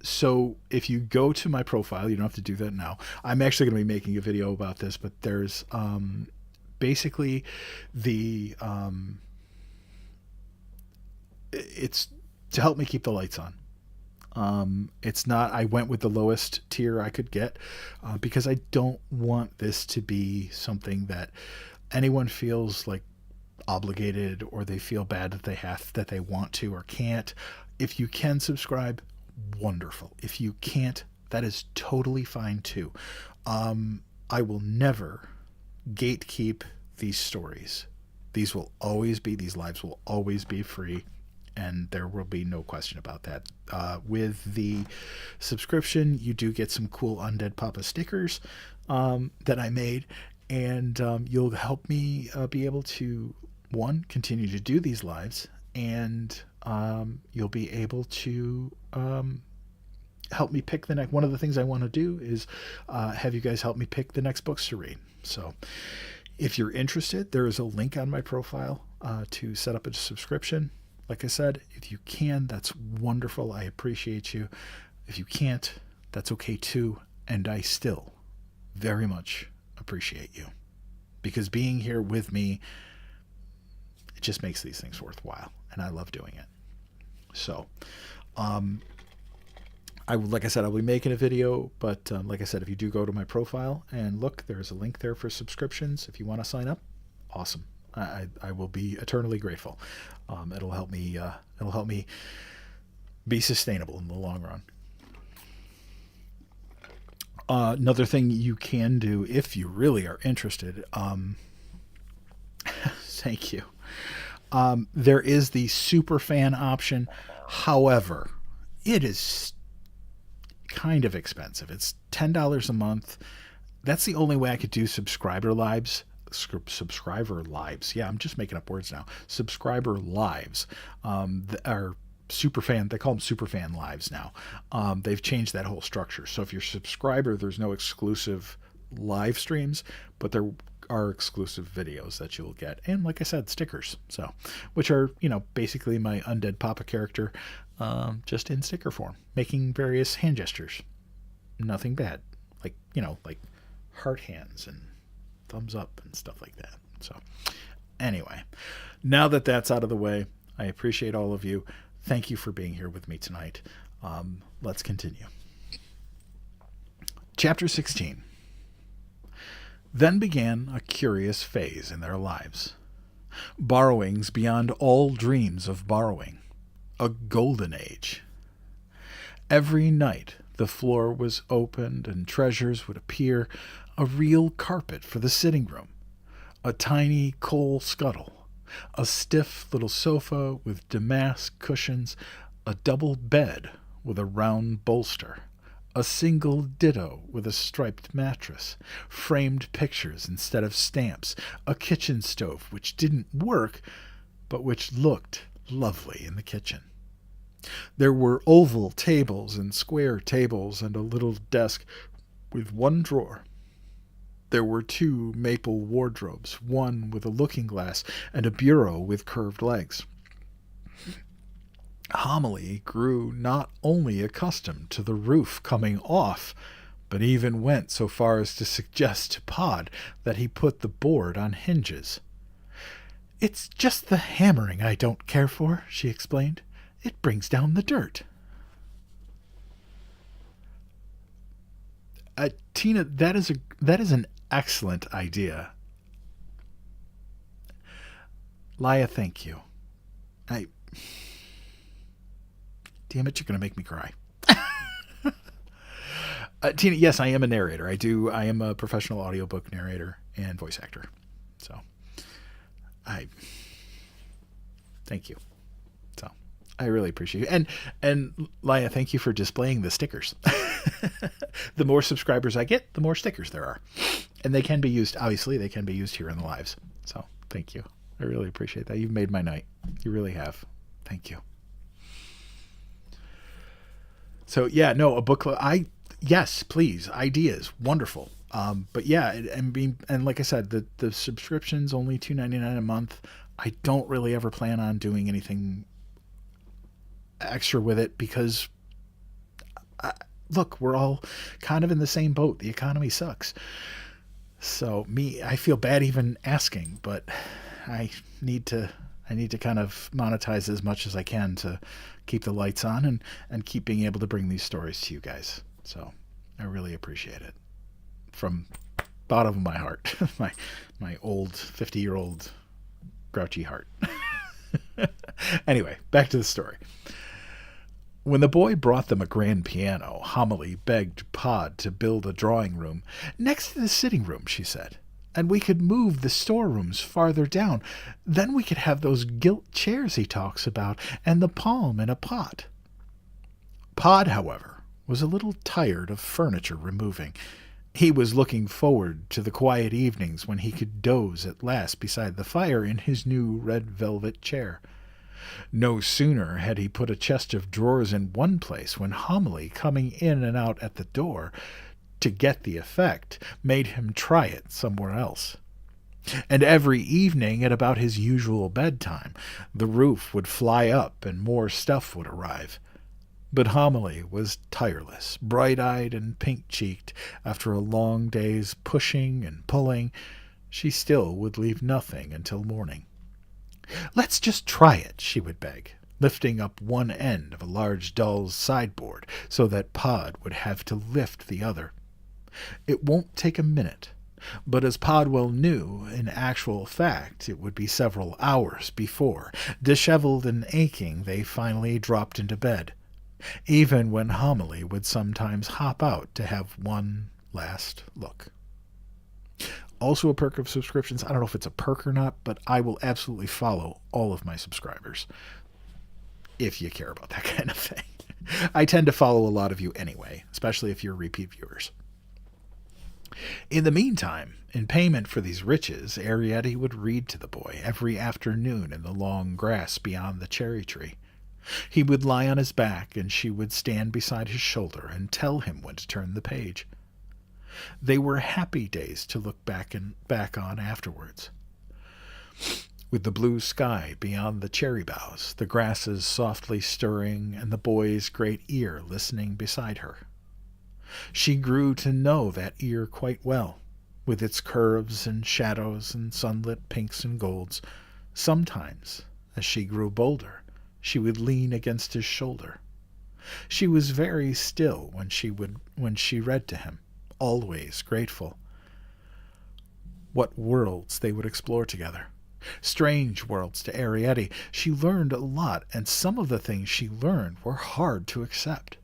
so if you go to my profile, you don't have to do that now. I'm actually going to be making a video about this, but there's basically the it's to help me keep the lights on. It's not, I went with the lowest tier I could get because I don't want this to be something that anyone feels like obligated or they feel bad that they want to or can't. If you can subscribe, wonderful. If you can't, that is totally fine too. I will never gatekeep these stories. These lives will always be free. And there will be no question about that. With the subscription, you do get some cool Undead Papa stickers that I made, and you'll help me be able to, one, continue to do these lives, and you'll be able to help me pick the next. One of the things I want to do is have you guys help me pick the next books to read. So if you're interested, there is a link on my profile to set up a subscription. Like I said, if you can, that's wonderful. I appreciate you. If you can't, that's okay too. And I still very much appreciate you. Because being here with me, it just makes these things worthwhile. And I love doing it. So, like I said, I'll be making a video. But like I said, if you do go to my profile and look, there's a link there for subscriptions. If you want to sign up, awesome. I will be eternally grateful. It'll help me be sustainable in the long run. Another thing you can do if you really are interested, thank you. There is the super fan option. However, it is kind of expensive. It's $10 a month. That's the only way I could do subscriber lives. Yeah, I'm just making up words now. Subscriber lives are super fan. They call them super fan lives now. They've changed that whole structure. So if you're a subscriber, there's no exclusive live streams, but there are exclusive videos that you'll get. And like I said, stickers. So, which are, basically my Undead Papa character, just in sticker form, making various hand gestures. Nothing bad. Like heart hands and thumbs up and stuff like that. So anyway, now that that's out of the way, I appreciate all of you. Thank you for being here with me tonight. Let's continue. Chapter 16. Then began a curious phase in their lives. Borrowings beyond all dreams of borrowing. A golden age. Every night the floor was opened and treasures would appear. A real carpet for the sitting room, a tiny coal scuttle, a stiff little sofa with damask cushions, a double bed with a round bolster, a single ditto with a striped mattress, framed pictures instead of stamps, a kitchen stove which didn't work, but which looked lovely in the kitchen. There were oval tables and square tables and a little desk with one drawer. There were 2 maple wardrobes, one with a looking glass and a bureau with curved legs. Homily grew not only accustomed to the roof coming off, but even went so far as to suggest to Pod that he put the board on hinges. It's just the hammering I don't care for, she explained. It brings down the dirt. Tina, that is an excellent idea. Laia, thank you. Damn it, you're going to make me cry. Tina, yes, I am a narrator. I am a professional audiobook narrator and voice actor. So, thank you. So, I really appreciate it. And Laia, thank you for displaying the stickers. The more subscribers I get, the more stickers there are. And they can be used, obviously, they can be used here in the lives. So, thank you. I really appreciate that. You've made my night. You really have. Thank you. So, yeah, no, a book club. Yes, please. Ideas. Wonderful. But yeah, and like I said, the subscription's only $2.99 a month. I don't really ever plan on doing anything extra with it because, look, we're all kind of in the same boat. The economy sucks. So I feel bad even asking, but I need to kind of monetize as much as I can to keep the lights on and keep being able to bring these stories to you guys. So I really appreciate it from bottom of my heart, my old 50-year-old grouchy heart. Anyway, back to the story. When the boy brought them a grand piano, Homily begged Pod to build a drawing room next to the sitting room, she said, and we could move the storerooms farther down. Then we could have those gilt chairs he talks about and the palm in a pot. Pod, however, was a little tired of furniture removing. He was looking forward to the quiet evenings when he could doze at last beside the fire in his new red velvet chair. No sooner had he put a chest of drawers in one place when Homily, coming in and out at the door to get the effect, made him try it somewhere else. And every evening at about his usual bedtime, the roof would fly up and more stuff would arrive. But Homily was tireless, bright-eyed and pink-cheeked. After a long day's pushing and pulling, she still would leave nothing until morning. "Let's just try it," she would beg, lifting up one end of a large doll's sideboard so that Pod would have to lift the other. It won't take a minute, but as Pod well knew, in actual fact, it would be several hours before, disheveled and aching, they finally dropped into bed, even when Homily would sometimes hop out to have one last look. Also a perk of subscriptions, I don't know if it's a perk or not, but I will absolutely follow all of my subscribers if you care about that kind of thing. I tend to follow a lot of you anyway, especially if you're repeat viewers. In the meantime, in payment for these riches, Arrietty would read to the boy every afternoon in the long grass beyond the cherry tree. He would lie on his back, and she would stand beside his shoulder and tell him when to turn the page. They were happy days to look back on afterwards. With the blue sky beyond the cherry boughs, the grasses softly stirring, and the boy's great ear listening beside her. She grew to know that ear quite well, with its curves and shadows and sunlit pinks and golds. Sometimes, as she grew bolder, she would lean against his shoulder. She was very still when she read to him, always grateful. What worlds they would explore together. Strange worlds to Arrietty. She learned a lot, and some of the things she learned were hard to accept.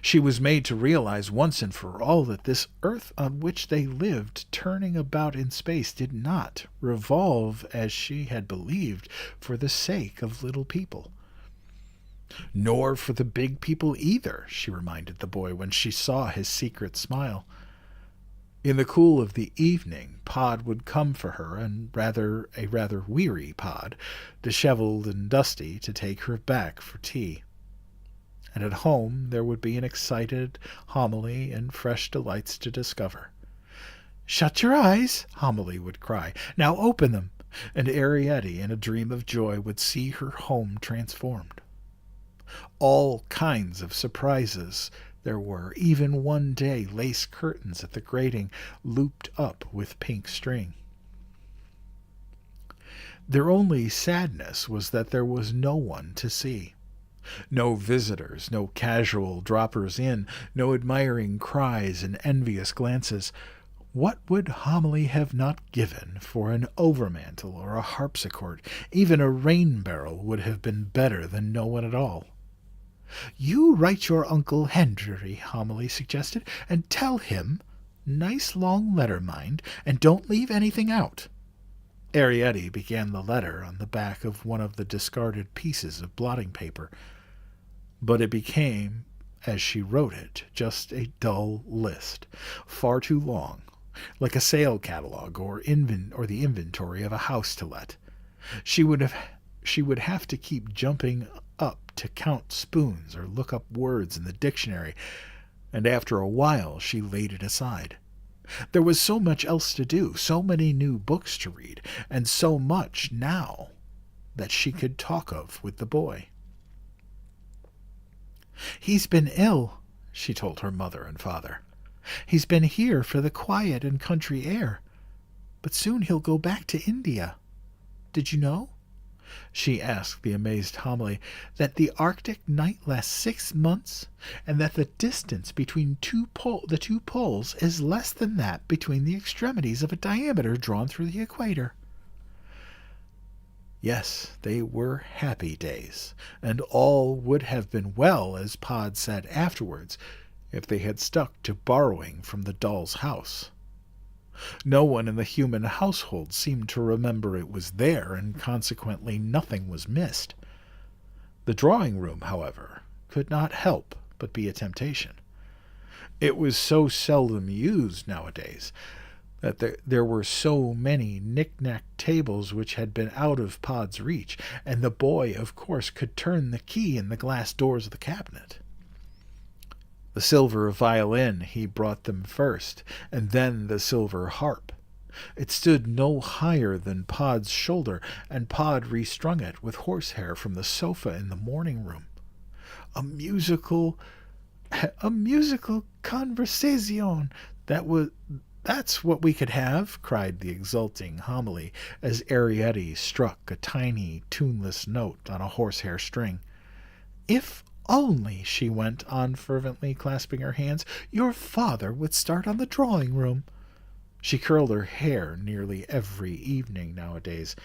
She was made to realize once and for all that this earth on which they lived, turning about in space, did not revolve, as she had believed, for the sake of little people. Nor for the big people either, she reminded the boy when she saw his secret smile. In the cool of the evening, Pod would come for her, and a rather weary Pod, disheveled and dusty, to take her back for tea. And at home there would be an excited Homily and fresh delights to discover. "Shut your eyes," Homily would cry. "Now open them." And Arrietty, in a dream of joy, would see her home transformed. All kinds of surprises there were, even one day lace curtains at the grating looped up with pink string. Their only sadness was that there was no one to see. No visitors, no casual droppers in, no admiring cries and envious glances. What would Homily have not given for an overmantel or a harpsichord? Even a rain barrel would have been better than no one at all. "You write your Uncle Henry," Homily suggested, "and tell him. Nice long letter, mind, and don't leave anything out." Arrietty began the letter on the back of one of the discarded pieces of blotting paper, but it became, as she wrote it, just a dull list, far too long, like a sale catalogue or the inventory of a house to let. She would have to keep jumping up to count spoons or look up words in the dictionary, and after a while she laid it aside. There was so much else to do, so many new books to read, and so much now that she could talk of with the boy. "He's been ill," she told her mother and father. "He's been here for the quiet and country air, but soon he'll go back to India. Did you know," she asked the amazed Homily, "that the Arctic night lasts 6 months, and that the distance between the two poles is less than that between the extremities of a diameter drawn through the equator?" Yes, they were happy days, and all would have been well, as Pod said afterwards, if they had stuck to borrowing from the doll's house. No one in the human household seemed to remember it was there, and consequently nothing was missed. The drawing-room, however, could not help but be a temptation. It was so seldom used nowadays that there were so many knick-knack tables which had been out of Pod's reach, and the boy, of course, could turn the key in the glass doors of the cabinet. The silver violin he brought them first, and then the silver harp. It stood no higher than Pod's shoulder, and Pod restrung it with horsehair from the sofa in the morning-room. A musical conversation, that's what we could have," cried the exulting Homily, as Arrietty struck a tiny, tuneless note on a horsehair string. "If only," she went on fervently, clasping her hands, "your father would start on the drawing-room." She curled her hair nearly every evening nowadays.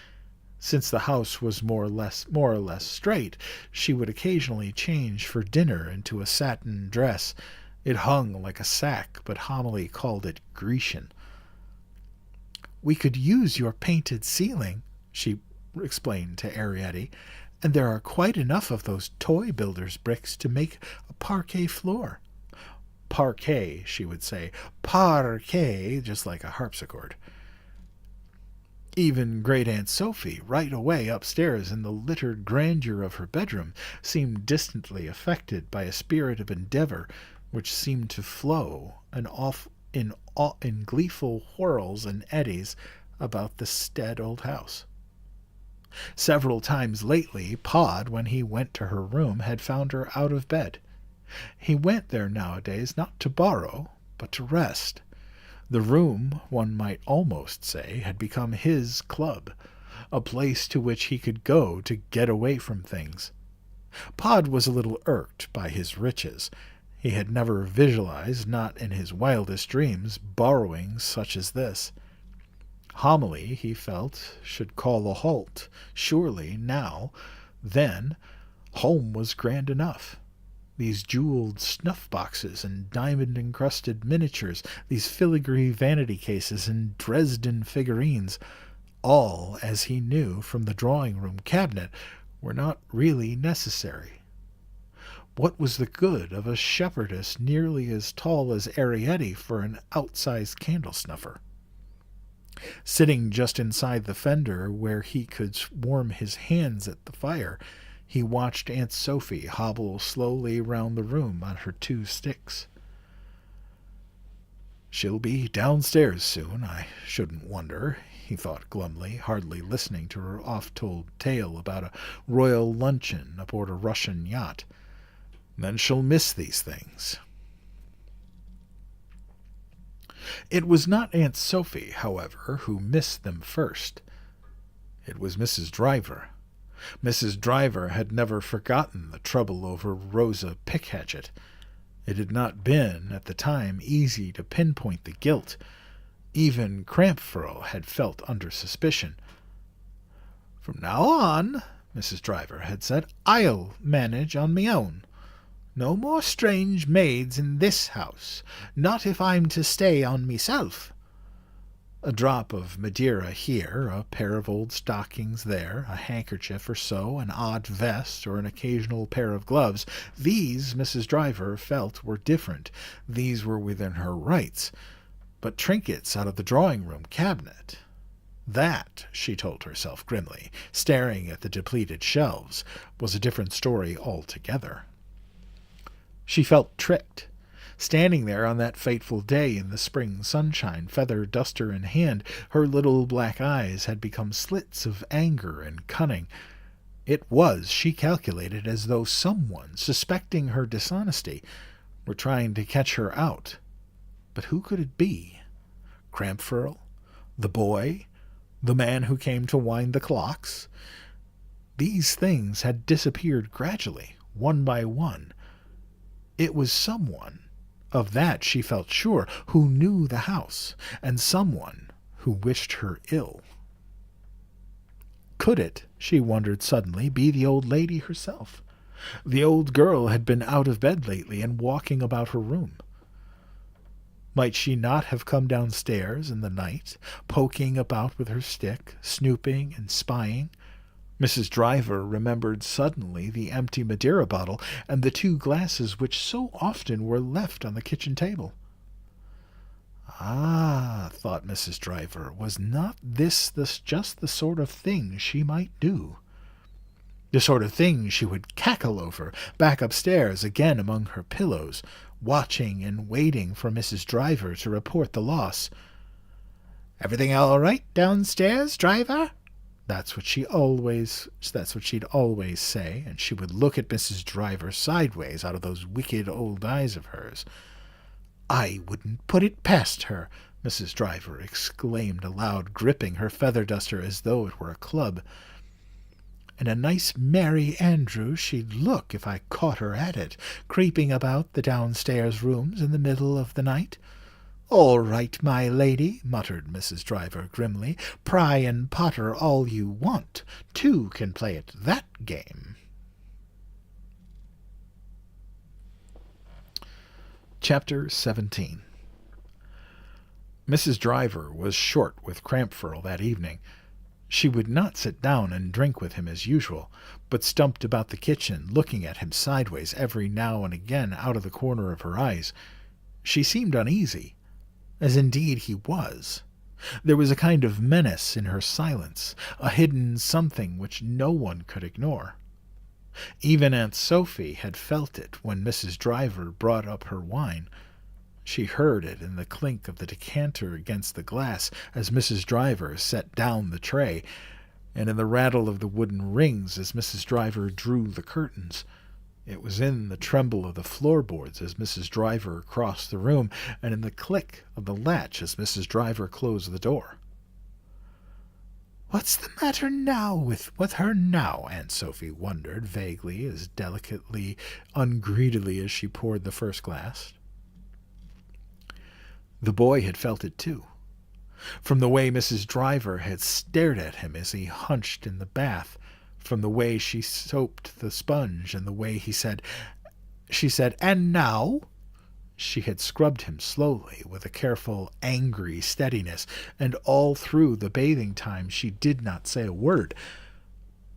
Since the house was more or less straight, she would occasionally change for dinner into a satin dress. It hung like a sack, but Homily called it Grecian. "We could use your painted ceiling," she explained to Arrietty, "and there are quite enough of those toy builders' bricks to make a parquet floor." "Parquet," she would say. "Parquet," just like a harpsichord. Even Great Aunt Sophie, right away upstairs in the littered grandeur of her bedroom, seemed distantly affected by a spirit of endeavor which seemed to flow in gleeful whirls and eddies about the staid old house. Several times lately, Pod, when he went to her room, had found her out of bed. He went there nowadays not to borrow, but to rest. The room, one might almost say, had become his club, a place to which he could go to get away from things. Pod was a little irked by his riches. He had never visualized, not in his wildest dreams, borrowing such as this. Homily, he felt, should call a halt. Surely, now, then, home was grand enough. These jeweled snuff-boxes and diamond-encrusted miniatures, these filigree vanity cases and Dresden figurines, all, as he knew from the drawing-room cabinet, were not really necessary. What was the good of a shepherdess nearly as tall as Arrietty for an outsized candle-snuffer? Sitting just inside the fender where he could warm his hands at the fire, he watched Aunt Sophie hobble slowly round the room on her 2 sticks. "She'll be downstairs soon, I shouldn't wonder," he thought glumly, hardly listening to her oft-told tale about a royal luncheon aboard a Russian yacht. "Then she'll miss these things." It was not Aunt Sophie, however, who missed them first. It was Mrs. Driver. Mrs. Driver had never forgotten the trouble over Rosa Pickhatchet. It had not been, at the time, easy to pinpoint the guilt. Even Crampfurl had felt under suspicion. "From now on," Mrs. Driver had said, "I'll manage on me own. No more strange maids in this house, not if I'm to stay on meself. A drop of Madeira here, a pair of old stockings there, a handkerchief or so, an odd vest, or an occasional pair of gloves, these Mrs. Driver felt were different. These were within her rights. But trinkets out of the drawing-room cabinet, that, she told herself grimly, staring at the depleted shelves, was a different story altogether. She felt tricked. Standing there on that fateful day in the spring sunshine, feather duster in hand, her little black eyes had become slits of anger and cunning. It was, she calculated, as though someone, suspecting her dishonesty, were trying to catch her out. But who could it be? Crampfurl? The boy? The man who came to wind the clocks? These things had disappeared gradually, one by one. It was someone, of that she felt sure, who knew the house, and someone who wished her ill. Could it, she wondered suddenly, be the old lady herself? The old girl had been out of bed lately and walking about her room. Might she not have come downstairs in the night, poking about with her stick, snooping and spying? Mrs. Driver remembered suddenly the empty Madeira bottle and the 2 glasses which so often were left on the kitchen table. Ah, thought Mrs. Driver, was not this just the sort of thing she might do? The sort of thing she would cackle over, back upstairs again among her pillows, watching and waiting for Mrs. Driver to report the loss. "Everything all right downstairs, Driver?" That's what she'd always say, and she would look at Mrs. Driver sideways out of those wicked old eyes of hers. "I wouldn't put it past her," Mrs. Driver exclaimed aloud, gripping her feather duster as though it were a club. "And a nice merry andrew she'd look if I caught her at it, creeping about the downstairs rooms in the middle of the night." "All right, my lady," muttered Mrs. Driver grimly. "Pry and potter all you want. 2 can play at that game." Chapter 17. Mrs. Driver was short with Crampfurl that evening. She would not sit down and drink with him as usual, but stumped about the kitchen, looking at him sideways every now and again out of the corner of her eyes. She seemed uneasy, as indeed he was. There was a kind of menace in her silence, a hidden something which no one could ignore. Even Aunt Sophie had felt it when Mrs. Driver brought up her wine. She heard it in the clink of the decanter against the glass as Mrs. Driver set down the tray, and in the rattle of the wooden rings as Mrs. Driver drew the curtains. It was in the tremble of the floorboards as Mrs. Driver crossed the room, and in the click of the latch as Mrs. Driver closed the door. "What's the matter now with her now?" Aunt Sophie wondered vaguely, as delicately, ungreedily as she poured the first glass. The boy had felt it too. From the way Mrs. Driver had stared at him as he hunched in the bath, from the way she soaped the sponge, and the way she said, "And now?" She had scrubbed him slowly, with a careful, angry steadiness, and all through the bathing time she did not say a word.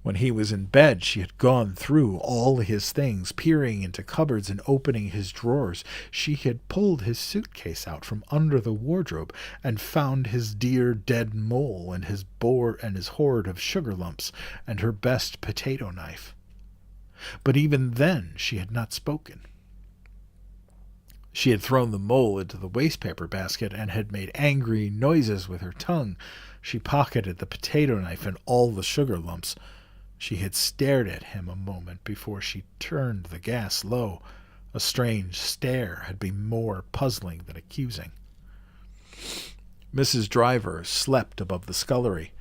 When he was in bed, she had gone through all his things, peering into cupboards and opening his drawers. She had pulled his suitcase out from under the wardrobe and found his dear dead mole and his hoard of sugar lumps and her best potato knife. But even then she had not spoken. She had thrown the mole into the wastepaper basket and had made angry noises with her tongue. She pocketed the potato knife and all the sugar lumps. She had stared at him a moment before she turned the gas low. A strange stare had been more puzzling than accusing. Mrs. Driver slept above the scullery.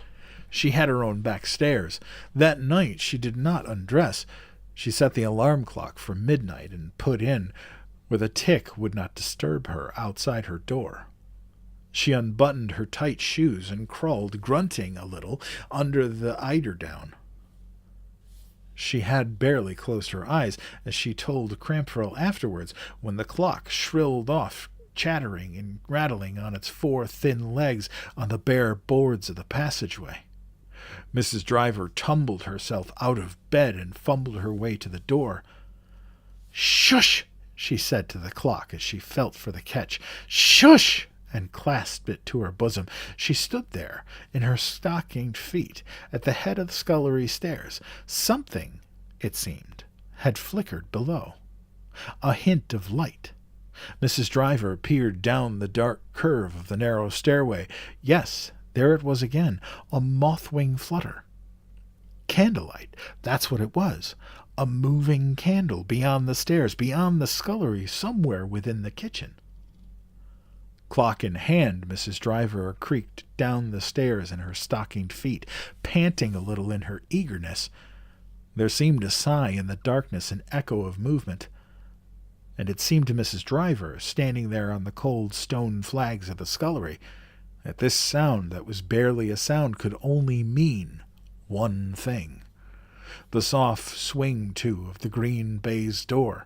She had her own back stairs. That night she did not undress. She set the alarm clock for midnight and put in where the tick would not disturb her outside her door. She unbuttoned her tight shoes and crawled, grunting a little, under the eiderdown. She had barely closed her eyes, as she told Crampfurl afterwards, when the clock shrilled off, chattering and rattling on its 4 thin legs on the bare boards of the passageway. Mrs. Driver tumbled herself out of bed and fumbled her way to the door. "Shush!" she said to the clock as she felt for the catch. "Shush!" and clasped it to her bosom. She stood there, in her stockinged feet, at the head of the scullery stairs. Something, it seemed, had flickered below. A hint of light. Mrs. Driver peered down the dark curve of the narrow stairway. Yes, there it was again, a moth-wing flutter. Candlelight, that's what it was. A moving candle beyond the stairs, beyond the scullery, somewhere within the kitchen. Clock in hand, Mrs. Driver creaked down the stairs in her stockinged feet, panting a little in her eagerness. There seemed a sigh in the darkness, an echo of movement. And it seemed to Mrs. Driver, standing there on the cold stone flags of the scullery, that this sound that was barely a sound could only mean one thing. The soft swing to of the green baize door,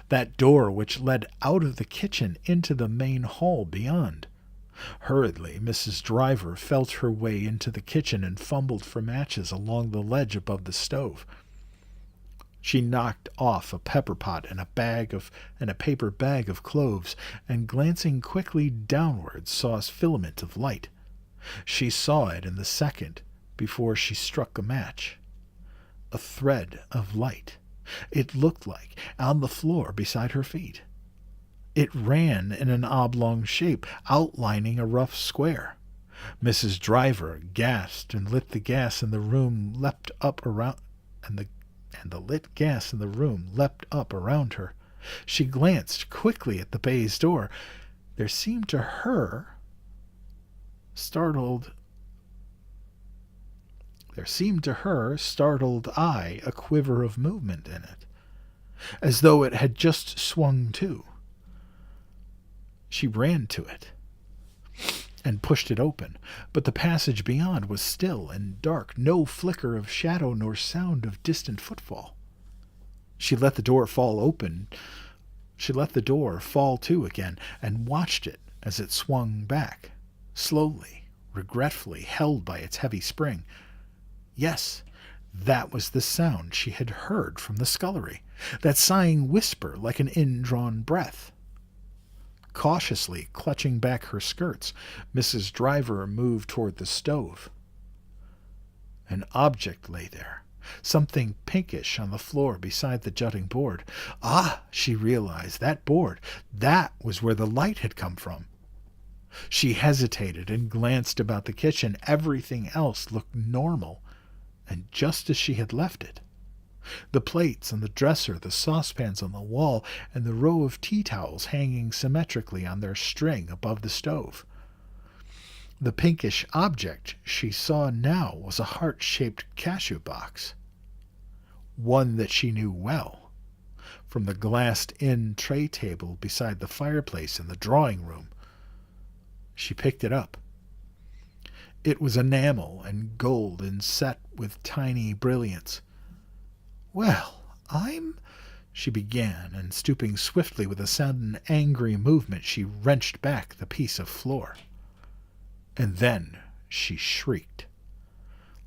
that door which led out of the kitchen into the main hall beyond. Hurriedly, Mrs. Driver felt her way into the kitchen and fumbled for matches along the ledge above the stove. She knocked off a pepper pot and a paper bag of cloves, and glancing quickly downwards saw a filament of light. She saw it in the second before she struck a match. A thread of light, it looked like, on the floor beside her feet. It ran in an oblong shape, outlining a rough square. Mrs. Driver gasped, and lit gas in the room leapt up around, and the lit gas in the room leapt up around her. She glanced quickly at the baize door. There seemed to her startled eye a quiver of movement in it, as though it had just swung to. She ran to it and pushed it open, but the passage beyond was still and dark, no flicker of shadow nor sound of distant footfall. She let the door fall to again, and watched it as it swung back, slowly, regretfully, held by its heavy spring. Yes, that was the sound she had heard from the scullery, that sighing whisper like an indrawn breath. Cautiously clutching back her skirts, Mrs. Driver moved toward the stove. An object lay there, something pinkish on the floor beside the jutting board. Ah, she realized, that board, that was where the light had come from. She hesitated and glanced about the kitchen. Everything else looked normal, and just as she had left it. The plates on the dresser, the saucepans on the wall, and the row of tea towels hanging symmetrically on their string above the stove. The pinkish object she saw now was a heart-shaped cashew box, one that she knew well, from the glassed-in tray table beside the fireplace in the drawing-room. She picked it up. It was enamel and gold and set with tiny brilliants. "Well, she began, and stooping swiftly with a sudden angry movement, she wrenched back the piece of floor. And then she shrieked.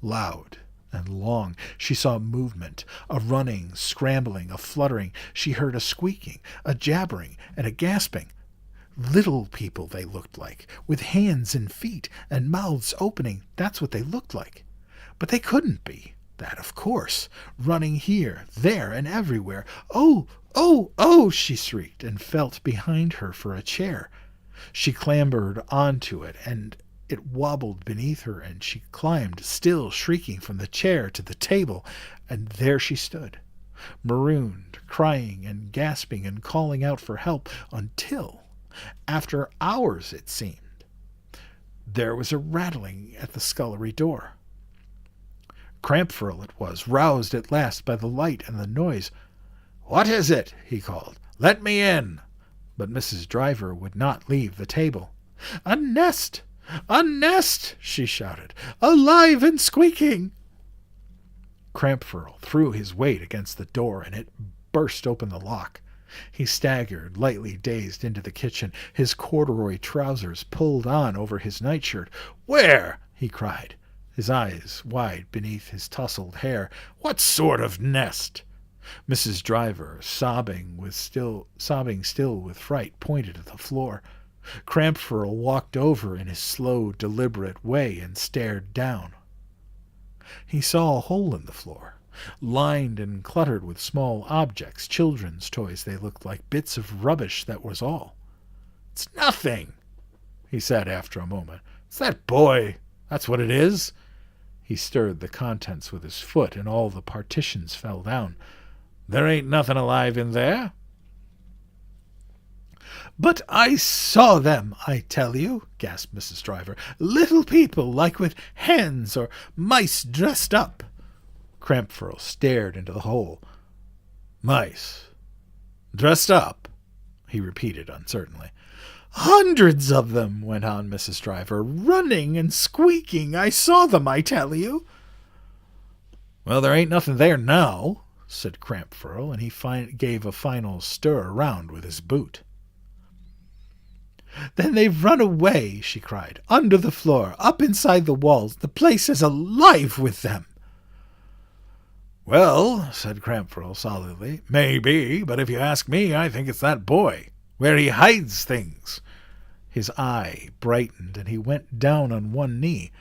Loud and long, she saw movement, a running, scrambling, a fluttering. She heard a squeaking, a jabbering, and a gasping. Little people they looked like, with hands and feet and mouths opening. That's what they looked like. But they couldn't be that, of course, running here, there, and everywhere. "Oh, oh, oh!" she shrieked, and felt behind her for a chair. She clambered onto it, and it wobbled beneath her, and she climbed, still shrieking, from the chair to the table, and there she stood, marooned, crying and gasping and calling out for help, until, after hours it seemed, there was a rattling at the scullery door. Crampfurl it was, roused at last by the light and the noise. "What is it?" he called. "Let me in." But Mrs. Driver would not leave the table. "A nest! A nest!" she shouted. "Alive and squeaking!" Crampfurl threw his weight against the door, and it burst open the lock. He staggered, lightly dazed, into the kitchen, his corduroy trousers pulled on over his nightshirt. "Where?" he cried, his eyes wide beneath his tousled hair. "What sort of nest?" Mrs. Driver, sobbing still with fright, pointed at the floor. Crampfurl walked over in his slow, deliberate way and stared down. He saw a hole in the floor, lined and cluttered with small objects, children's toys. They looked like bits of rubbish, that was all. "It's nothing," he said after a moment. "It's that boy. That's what it is." He stirred the contents with his foot, and all the partitions fell down. "There ain't nothing alive in there." "But I saw them, I tell you," gasped Mrs. Driver. "Little people, like with hands, or mice dressed up." Crampfurl stared into the hole. "Mice? Dressed up?" he repeated uncertainly. "Hundreds of them," went on Mrs. Driver, "running and squeaking. I saw them, I tell you." "Well, there ain't nothing there now," said Crampfurl, and he gave a final stir around with his boot. "Then they've run away," she cried, "under the floor, up inside the walls. The place is alive with them." "Well," said Crampfurl solidly, "maybe, but if you ask me, I think it's that boy, where he hides things." His eye brightened, and he went down on one knee.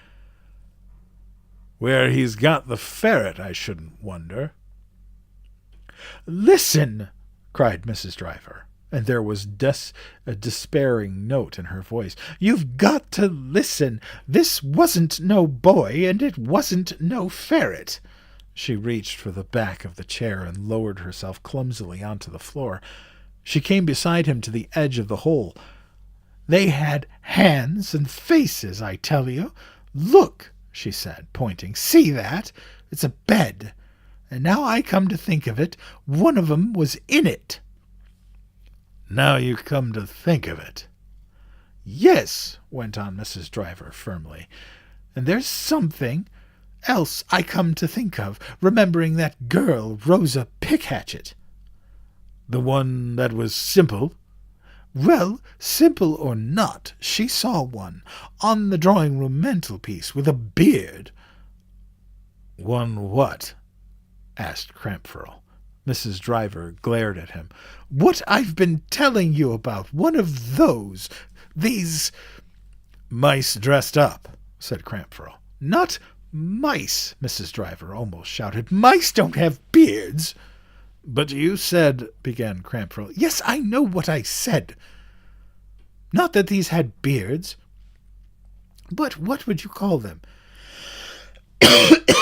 "Where he's got the ferret, I shouldn't wonder." "Listen!" cried Mrs. Driver, and there was a despairing note in her voice. "You've got to listen. This wasn't no boy, and it wasn't no ferret." She reached for the back of the chair and lowered herself clumsily onto the floor. She came beside him to the edge of the hole. "They had hands and faces, I tell you. Look," she said, pointing. "See that? It's a bed. And now I come to think of it, one of 'em was in it." "Now you come to think of it." "Yes," went on Mrs. Driver firmly. "And there's something else I come to think of, remembering that girl, Rosa Pickhatchet." "The one that was simple?" "Well, simple or not, she saw one on the drawing-room mantelpiece with a beard." "One what?" asked Crampfurl. Mrs. Driver glared at him. "What I've been telling you about. One of these—" "Mice dressed up," said Crampfurl. "Not mice," Mrs. Driver almost shouted. "Mice don't have beards." "But you said—" began Crampfurl. "Yes, I know what I said. Not that these had beards. But what would you call them?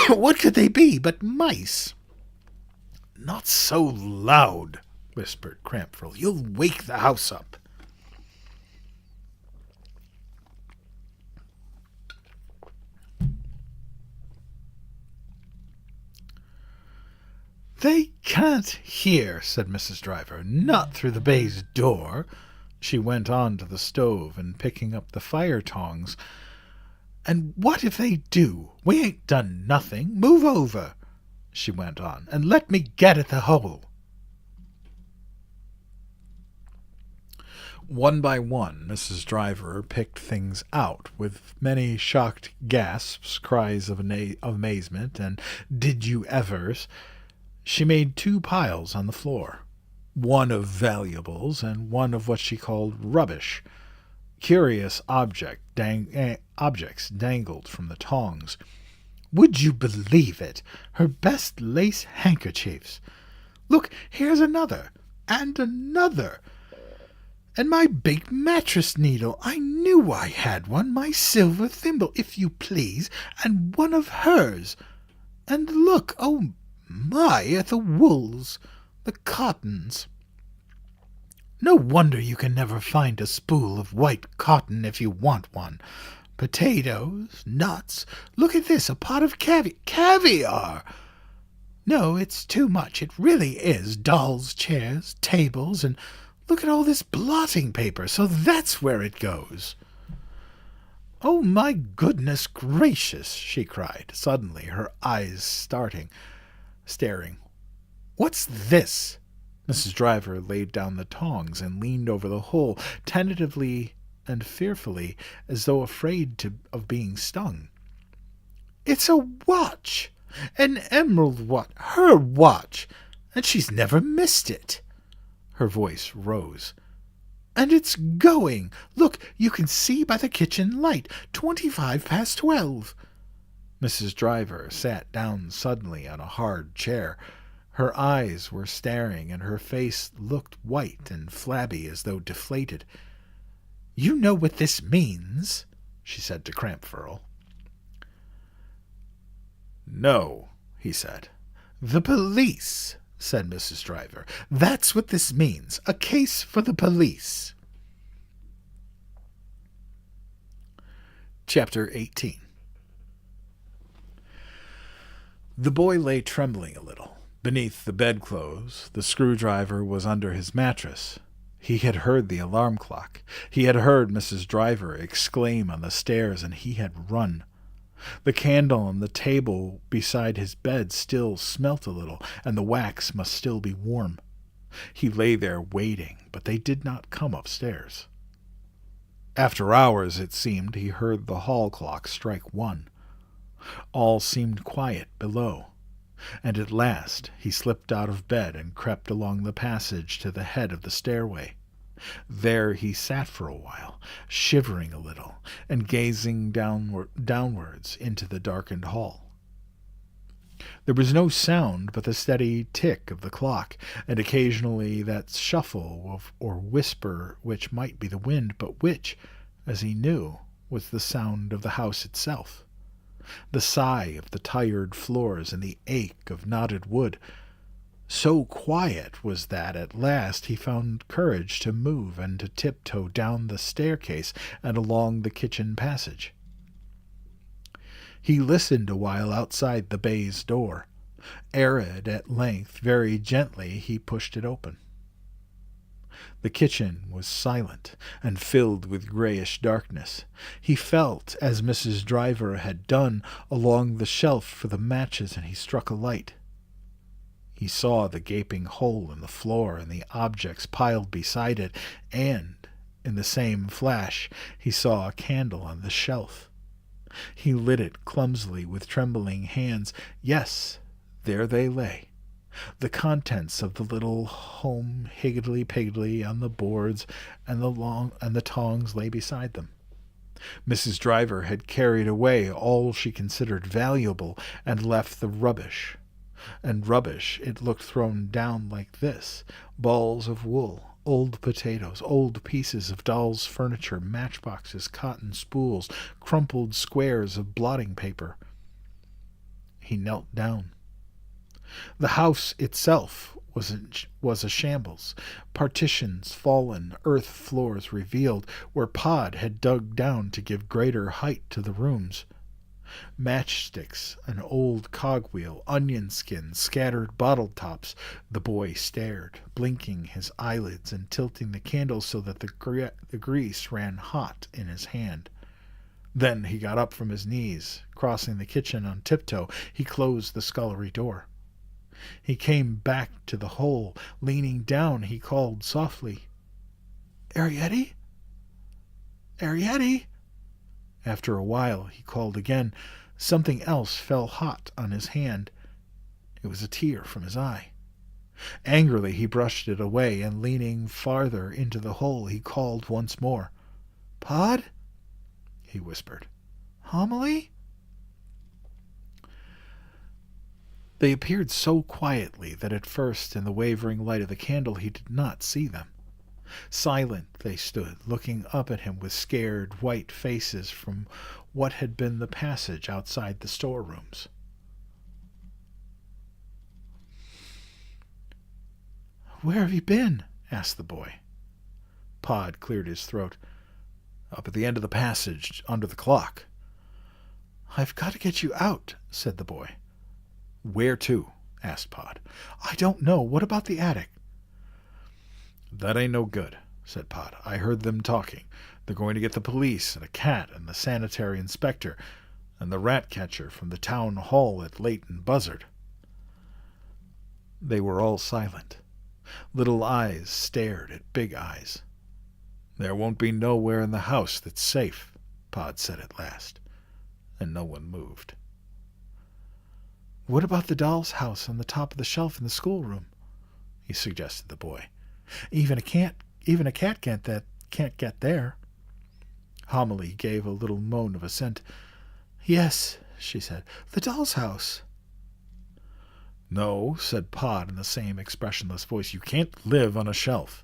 What could they be but mice?" "Not so loud," whispered Crampfurl. "You'll wake the house up." "They can't hear," said Mrs. Driver. "Not through the baize door." She went on to the stove and picking up the fire tongs. "And what if they do? We ain't done nothing. Move over," she went on, "and let me get at the hole." One by one, Mrs. Driver picked things out, with many shocked gasps, cries of amazement, and "Did you evers?" She made 2 piles on the floor, one of valuables and one of what she called rubbish. Curious objects dangled from the tongs. Would you believe it? Her best lace handkerchiefs. Look, here's another, and another. And my big mattress needle. I knew I had one. My silver thimble, if you please, and one of hers. And look, oh my, at the wools, the cottons. No wonder you can never find a spool of white cotton if you want one. Potatoes, nuts. Look at this, a pot of caviar. No, it's too much. It really is. Dolls, chairs, tables, and look at all this blotting paper. So that's where it goes. Oh, my goodness gracious, she cried, suddenly, her eyes staring. What's this? Mrs. Driver laid down the tongs and leaned over the hole, tentatively and fearfully, as though afraid of being stung. It's a watch! An emerald watch! Her watch! And she's never missed it! Her voice rose. And it's going! Look, you can see by the kitchen light. 12:25. Mrs. Driver sat down suddenly on a hard chair. Her eyes were staring, and her face looked white and flabby as though deflated. You know what this means, she said to Crampfurl. No, he said. The police, said Mrs. Driver. That's what this means. A case for the police. Chapter 18. The boy lay trembling a little. Beneath the bedclothes, the screwdriver was under his mattress. He had heard the alarm clock. He had heard Mrs. Driver exclaim on the stairs, and he had run. The candle on the table beside his bed still smelt a little, and the wax must still be warm. He lay there waiting, but they did not come upstairs. After hours, it seemed, he heard the hall clock strike 1. All seemed quiet below, and at last he slipped out of bed and crept along the passage to the head of the stairway. There he sat for a while, shivering a little, and gazing downwards into the darkened hall. There was no sound but the steady tick of the clock, and occasionally that shuffle or whisper which might be the wind, but which, as he knew, was the sound of the house itself. The sigh of the tired floors and the ache of knotted wood. So quiet was that at last he found courage to move and to tiptoe down the staircase and along the kitchen passage. He listened a while outside the baize door. Arid at length, very gently, he pushed it open. The kitchen was silent and filled with grayish darkness. He felt, as Mrs. Driver had done, along the shelf for the matches, and he struck a light. He saw the gaping hole in the floor and the objects piled beside it, and, in the same flash, he saw a candle on the shelf. He lit it clumsily with trembling hands. Yes, there they lay, the contents of the little home higgledy-piggledy on the boards, and the tongs lay beside them. Mrs. Driver had carried away all she considered valuable and left the rubbish. And rubbish, it looked, thrown down like this: balls of wool, old potatoes, old pieces of dolls' furniture, matchboxes, cotton spools, crumpled squares of blotting paper. He knelt down. The house itself was a shambles, partitions fallen, earth floors revealed, where Pod had dug down to give greater height to the rooms. Matchsticks, an old cogwheel, onion skins, scattered bottle tops. The boy stared, blinking his eyelids and tilting the candle so that the grease ran hot in his hand. Then he got up from his knees. Crossing the kitchen on tiptoe, he closed the scullery door. He came back to the hole. Leaning down, he called softly, "Arrietty? Arrietty?" After a while he called again. Something else fell hot on his hand. It was a tear from his eye. Angrily he brushed it away, and leaning farther into the hole, he called once more. "Pod?" he whispered. "Homily?" They appeared so quietly that at first, in the wavering light of the candle, he did not see them. Silent they stood, looking up at him with scared, white faces from what had been the passage outside the storerooms. "Where have you been?" asked the boy. Pod cleared his throat. Up at the end of the passage, under the clock. I've got to get you out, said the boy. Where to? Asked Pod. I don't know. What about the attic? That ain't no good, said Pod. I heard them talking. They're going to get the police and a cat and the sanitary inspector and the rat catcher from the town hall at Leighton Buzzard. They were all silent. Little eyes stared at big eyes. There won't be nowhere in the house that's safe, Pod said at last, and no one moved. What about the doll's house on the top of the shelf in the schoolroom? He suggested the boy. Even a cat can't get there. Homily gave a little moan of assent. Yes, she said, the doll's house. No, said Pod in the same expressionless voice, you can't live on a shelf.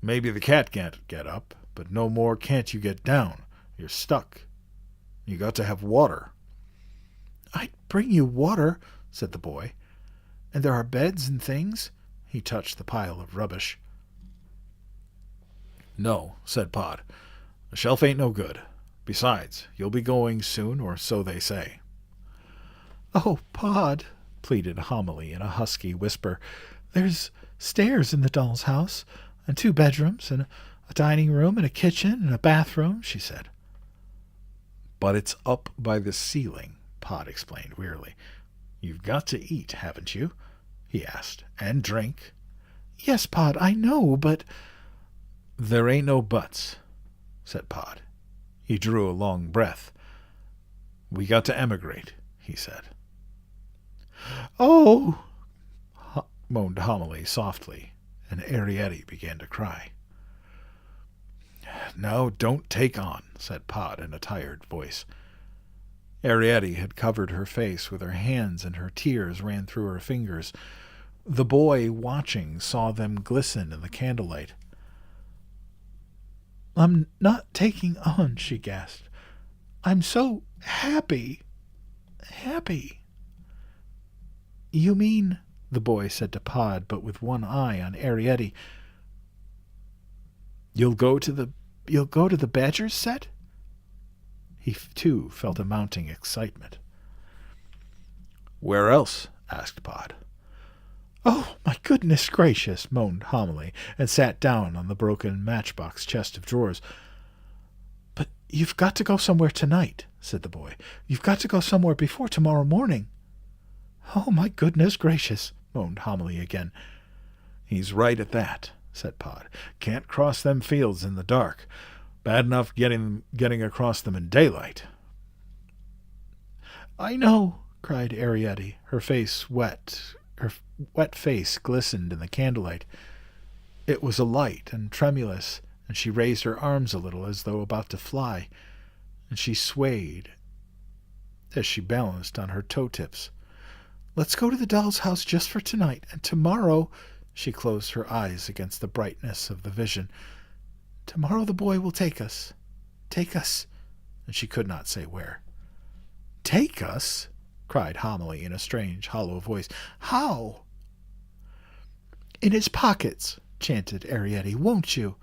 Maybe the cat can't get up, but no more can't you get down. You're stuck. You got to have water. I'd bring you water, said the boy. And there are beds and things. He touched the pile of rubbish. No, said Pod. The shelf ain't no good. Besides, you'll be going soon, or so they say. Oh, Pod, pleaded Homily in a husky whisper. There's stairs in the doll's house, and 2 bedrooms, and a dining room, and a kitchen, and a bathroom, she said. But it's up by the ceiling, Pod explained wearily. You've got to eat, haven't you? He asked. And drink. Yes, Pod, I know, but... There ain't no buts, said Pod. He drew a long breath. We got to emigrate, he said. Oh, moaned Homily softly, and Arrietty began to cry. Now, don't take on, said Pod in a tired voice. Arrietty had covered her face with her hands, and her tears ran through her fingers. The boy, watching, saw them glisten in the candlelight. I'm not taking on, she gasped. I'm so happy. Happy. You mean, the boy said to Pod, but with one eye on Arrietty, You'll go to the Badgers set? He, too, felt a mounting excitement. Where else? Asked Pod. Oh, my goodness gracious, moaned Homily, and sat down on the broken matchbox chest of drawers. But you've got to go somewhere tonight, said the boy. You've got to go somewhere before tomorrow morning. Oh, my goodness gracious, moaned Homily again. He's right at that, said Pod. Can't cross them fields in the dark. Bad enough getting across them in daylight. I know, cried Arrietty, her face wet. Her wet face glistened in the candlelight. It was alight and tremulous, and she raised her arms a little as though about to fly, and she swayed as she balanced on her toe-tips. Let's go to the doll's house just for tonight, and tomorrow... She closed her eyes against the brightness of the vision. Tomorrow the boy will take us. Take us. And she could not say where. Take us? Cried Homily in a strange, hollow voice. How? In his pockets, chanted Arrietty. Won't you?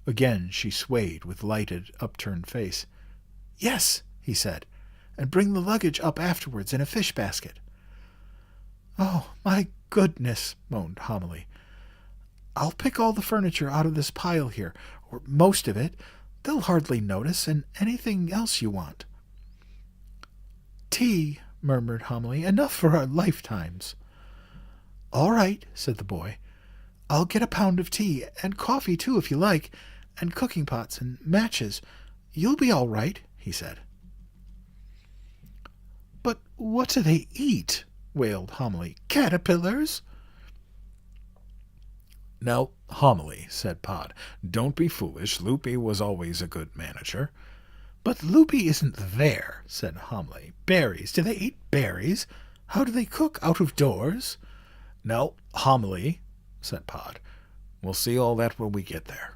Again she swayed with lighted, upturned face. Yes, he said, and bring the luggage up afterwards in a fish basket. Oh, my goodness, moaned Homily. I'll pick all the furniture out of this pile here, or most of it. They'll hardly notice, and anything else you want. Tea, murmured Homily. Enough for our lifetimes. All right, said the boy. I'll get a pound of tea, and coffee, too, if you like, and cooking pots and matches. You'll be all right, he said. But what do they eat? Wailed Homily. Caterpillars? Now, Homily, said Pod, don't be foolish. Loopy was always a good manager. But Loopy isn't there, said Homily. Berries. Do they eat berries? How do they cook? Out of doors? No, Homily, said Pod. We'll see all that when we get there.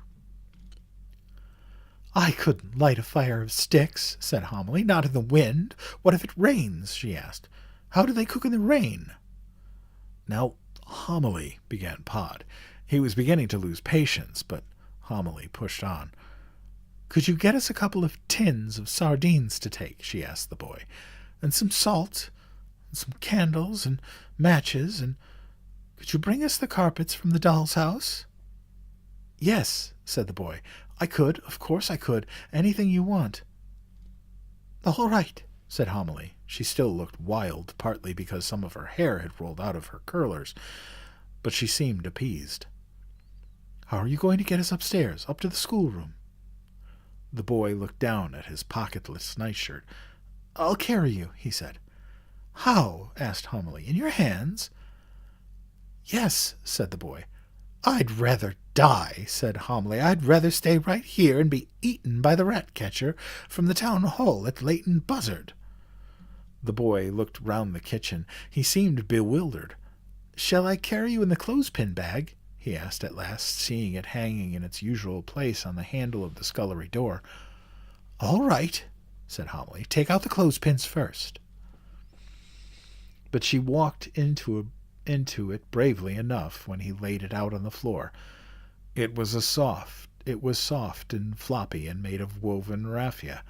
I couldn't light a fire of sticks, said Homily. Not in the wind. What if it rains? She asked. How do they cook in the rain? Now, Homily, began Pod. He was beginning to lose patience, but Homily pushed on. Could you get us a couple of tins of sardines to take, she asked the boy, and some salt, and some candles, and matches, and could you bring us the carpets from the doll's house? Yes, said the boy. I could, of course I could. Anything you want. All right, said Homily. She still looked wild, partly because some of her hair had rolled out of her curlers, but she seemed appeased. How are you going to get us upstairs, up to the schoolroom? The boy looked down at his pocketless nightshirt. I'll carry you, he said. How? Asked Homily. In your hands? Yes, said the boy. I'd rather die, said Homily. I'd rather stay right here and be eaten by the rat-catcher from the town hall at Leighton Buzzard. The boy looked round the kitchen. He seemed bewildered. Shall I carry you in the clothespin bag? He asked at last, seeing it hanging in its usual place on the handle of the scullery door. All right, said Homily. Take out the clothespins first. But she walked into it bravely enough when he laid it out on the floor. It was soft and floppy and made of woven raffia.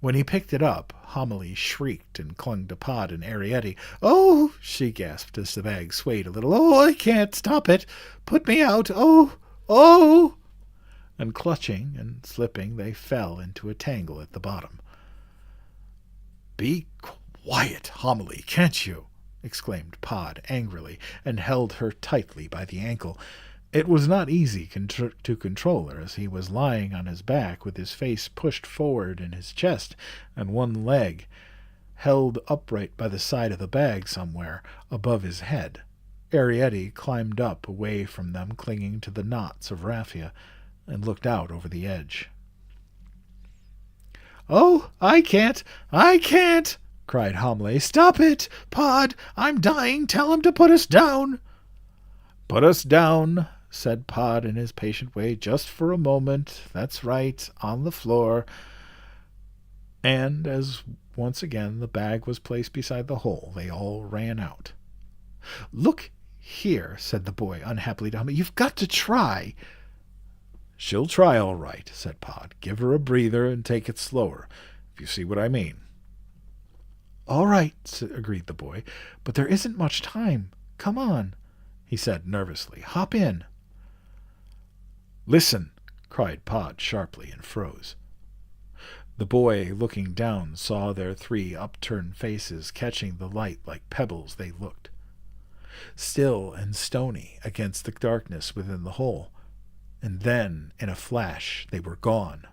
When he picked it up, Homily shrieked and clung to Pod and Arrietty. Oh, she gasped as the bag swayed a little. Oh, I can't stop it. Put me out. Oh, oh. And clutching and slipping, they fell into a tangle at the bottom. Be quiet, Homily, can't you? Exclaimed Pod angrily, and held her tightly by the ankle. It was not easy to control her, as he was lying on his back with his face pushed forward in his chest and one leg held upright by the side of the bag somewhere above his head. Arrietty climbed up away from them, clinging to the knots of raffia, and looked out over the edge. Oh, I can't, cried Homily. Stop it, Pod! I'm dying! Tell him to put us down! Put us down, said Pod in his patient way, just for a moment. That's right, on the floor. And as once again the bag was placed beside the hole, they all ran out. Look here, said the boy unhappily to Homily. You've got to try. She'll try all right, said Pod. Give her a breather and take it slower, if you see what I mean. All right, agreed the boy, but there isn't much time. Come on, he said nervously. Hop in. Listen, cried Pod sharply, and froze. The boy, looking down, saw their three upturned faces catching the light like pebbles they looked. Still and stony against the darkness within the hole. And then, in a flash, they were gone.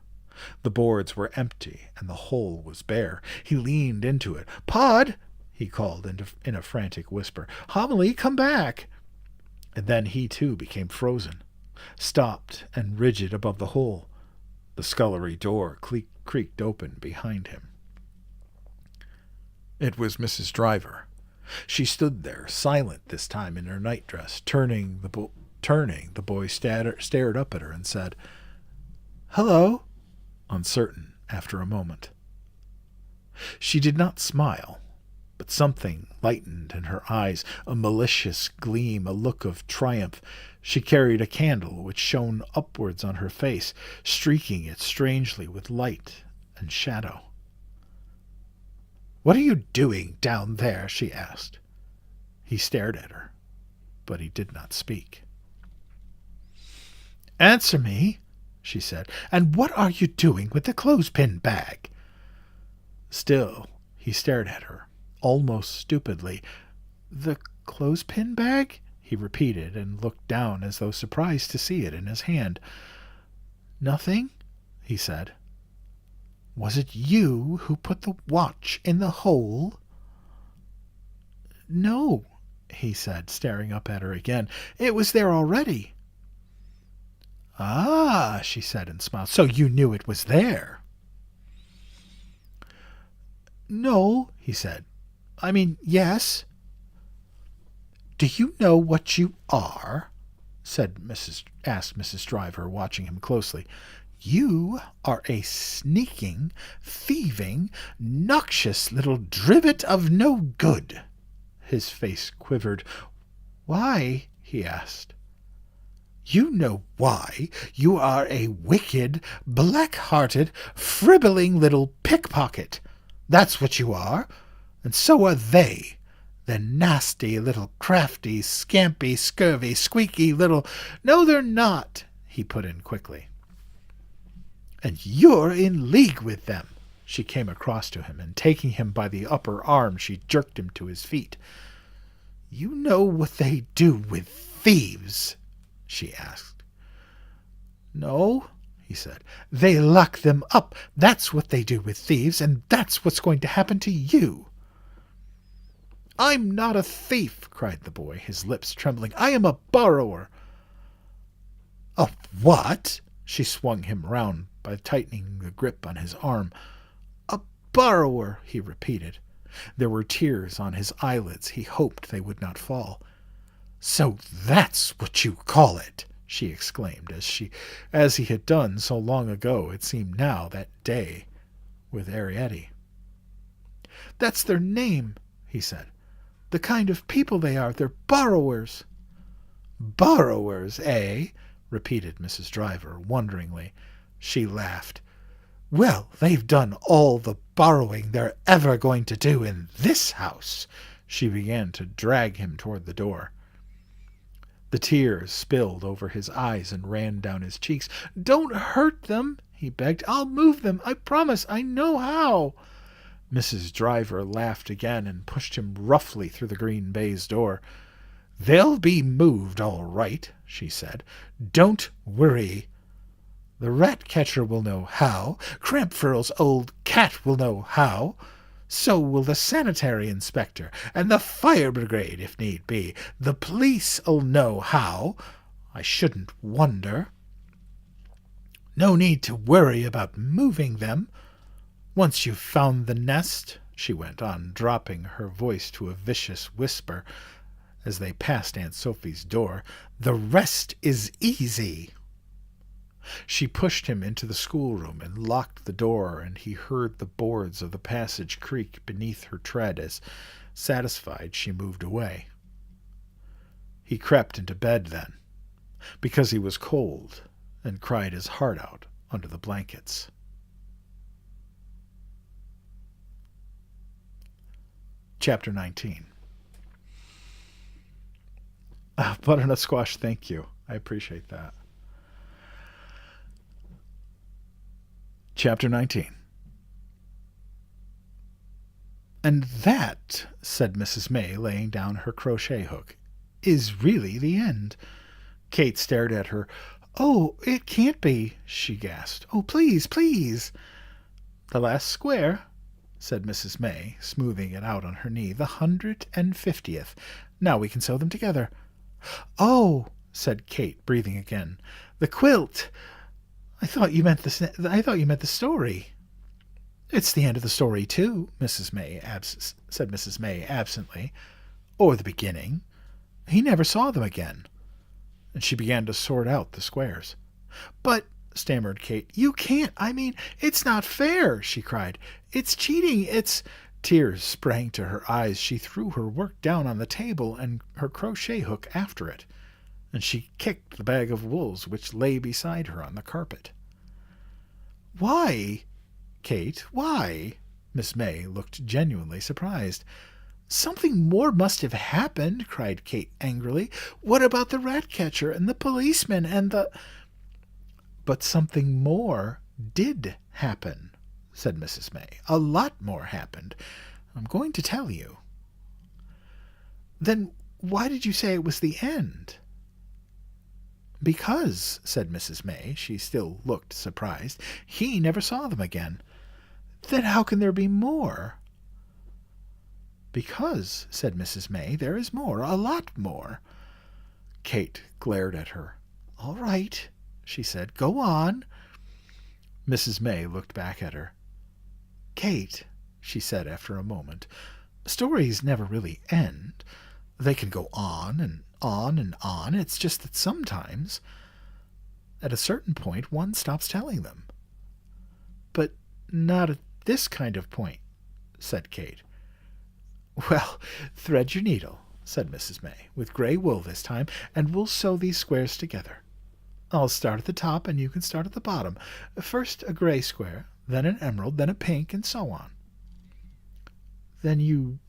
The boards were empty, and the hole was bare. He leaned into it. Pod, he called in a frantic whisper. Homily, come back! And then he too became frozen, stopped and rigid above the hole. The scullery door creaked open behind him. It was Mrs. Driver. She stood there, silent this time in her nightdress. Turning, the boy stared up at her and said, Hello, uncertain after a moment. She did not smile, but something lightened in her eyes, a malicious gleam, a look of triumph. She carried a candle which shone upwards on her face, streaking it strangely with light and shadow. What are you doing down there? She asked. He stared at her, but he did not speak. Answer me, she said. And what are you doing with the clothespin bag? Still, he stared at her, almost stupidly. The clothespin bag? He repeated, and looked down as though surprised to see it in his hand. Nothing, he said. Was it you who put the watch in the hole? No, he said, staring up at her again. It was there already. Ah, she said and smiled. So you knew it was there? No, he said. I mean, yes. Do you know what you are? asked Mrs. Driver, watching him closely. You are a sneaking, thieving, noxious little drivet of no good. His face quivered. Why? He asked. You know why. You are a wicked, black-hearted, fribbling little pickpocket. That's what you are, and so are they. The nasty little crafty, scampy, scurvy, squeaky little... No, they're not, he put in quickly. And you're in league with them. She came across to him, and taking him by the upper arm, she jerked him to his feet. You know what they do with thieves? She asked. No, he said. They lock them up. That's what they do with thieves, and that's what's going to happen to you. I'm not a thief, cried the boy, his lips trembling. I am a borrower. A what? She swung him round by tightening the grip on his arm. A borrower, he repeated. There were tears on his eyelids. He hoped they would not fall. So that's what you call it, she exclaimed, as he had done so long ago, it seemed now, that day with Arrietty. That's their name, he said. The kind of people they are. They're borrowers. Borrowers, eh? Repeated Mrs. Driver wonderingly. She laughed. Well, they've done all the borrowing they're ever going to do in this house. She began to drag him toward the door. The tears spilled over his eyes and ran down his cheeks. Don't hurt them, he begged. I'll move them. I promise. I know how. Mrs. Driver laughed again and pushed him roughly through the green baize door. They'll be moved all right, she said. Don't worry. The rat-catcher will know how. Crampfurl's old cat will know how. So will the sanitary inspector, and the fire brigade, if need be. The police'll know how. I shouldn't wonder. No need to worry about moving them. Once you've found the nest, she went on, dropping her voice to a vicious whisper as they passed Aunt Sophie's door, the rest is easy. She pushed him into the schoolroom and locked the door, and he heard the boards of the passage creak beneath her tread as, satisfied, she moved away. He crept into bed then, because he was cold, and cried his heart out under the blankets. Chapter 19. Butternut squash, thank you. I appreciate that. Chapter 19. And that, said Mrs. May, laying down her crochet hook, is really the end. Kate stared at her. Oh, it can't be, she gasped. Oh, please, please. The last square, said Mrs. May, smoothing it out on her knee. The 150th. Now we can sew them together. Oh, said Kate, breathing again. The quilt. I thought you meant the story. It's the end of the story, too, said Mrs. May absently. Or the beginning. He never saw them again. And she began to sort out the squares. But, stammered Kate, you can't. I mean, it's not fair, she cried. It's cheating. It's... Tears sprang to her eyes. She threw her work down on the table and her crochet hook after it, and she kicked the bag of wools which lay beside her on the carpet. Why, Kate, why? Miss May looked genuinely surprised. Something more must have happened, cried Kate angrily. What about the rat-catcher and the policeman and the... But something more did happen, said Mrs. May. A lot more happened. I'm going to tell you. Then why did you say it was the end? Because, said Mrs. May, she still looked surprised, he never saw them again. Then how can there be more? Because, said Mrs. May, there is more, a lot more. Kate glared at her. All right, she said, go on. Mrs. May looked back at her. Kate, she said after a moment, stories never really end. They can go on and on and on. It's just that sometimes, at a certain point, one stops telling them. But not at this kind of point, said Kate. Well, thread your needle, said Mrs. May, with gray wool this time, and we'll sew these squares together. I'll start at the top, and you can start at the bottom. First a gray square, then an emerald, then a pink, and so on." "Then you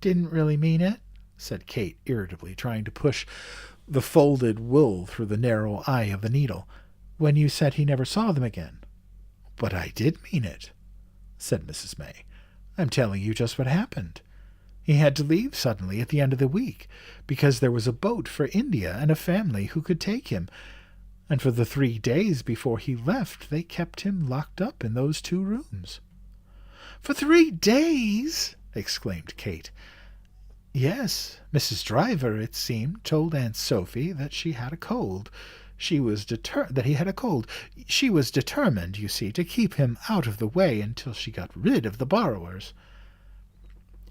didn't really mean it?" said Kate irritably, trying to push the folded wool through the narrow eye of the needle, "when you said he never saw them again." "But I did mean it," said Mrs. May. "I'm telling you just what happened. He had to leave suddenly at the end of the week, because there was a boat for India and a family who could take him, and for the 3 days before he left they kept him locked up in those 2 rooms." "For 3 days!" exclaimed Kate. "Yes. Mrs. Driver, it seemed, told Aunt Sophie that she had a cold. That he had a cold. She was determined, you see, to keep him out of the way until she got rid of the borrowers."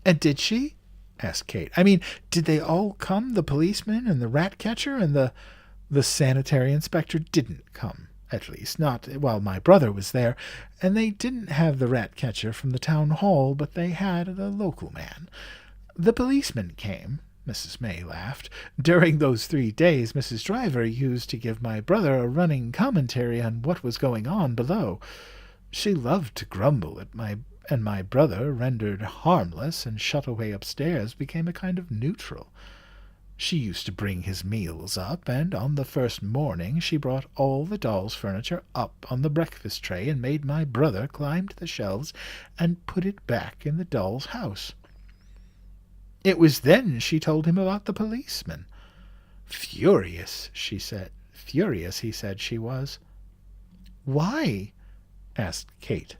"And did she?" asked Kate. "I mean, did they all come? The policeman and the rat-catcher and the sanitary inspector didn't come, at least, not while my brother was there, and they didn't have the rat-catcher from the town hall, but they had the local man. The policeman came." Mrs. May laughed. "During those 3 days Mrs. Driver used to give my brother a running commentary on what was going on below. She loved to grumble at my brother, rendered harmless and shut away upstairs, became a kind of neutral. She used to bring his meals up, and on the first morning she brought all the doll's furniture up on the breakfast tray and made my brother climb to the shelves and put it back in the doll's house. It was then she told him about the policeman. Furious, he said she was." "Why?" asked Kate.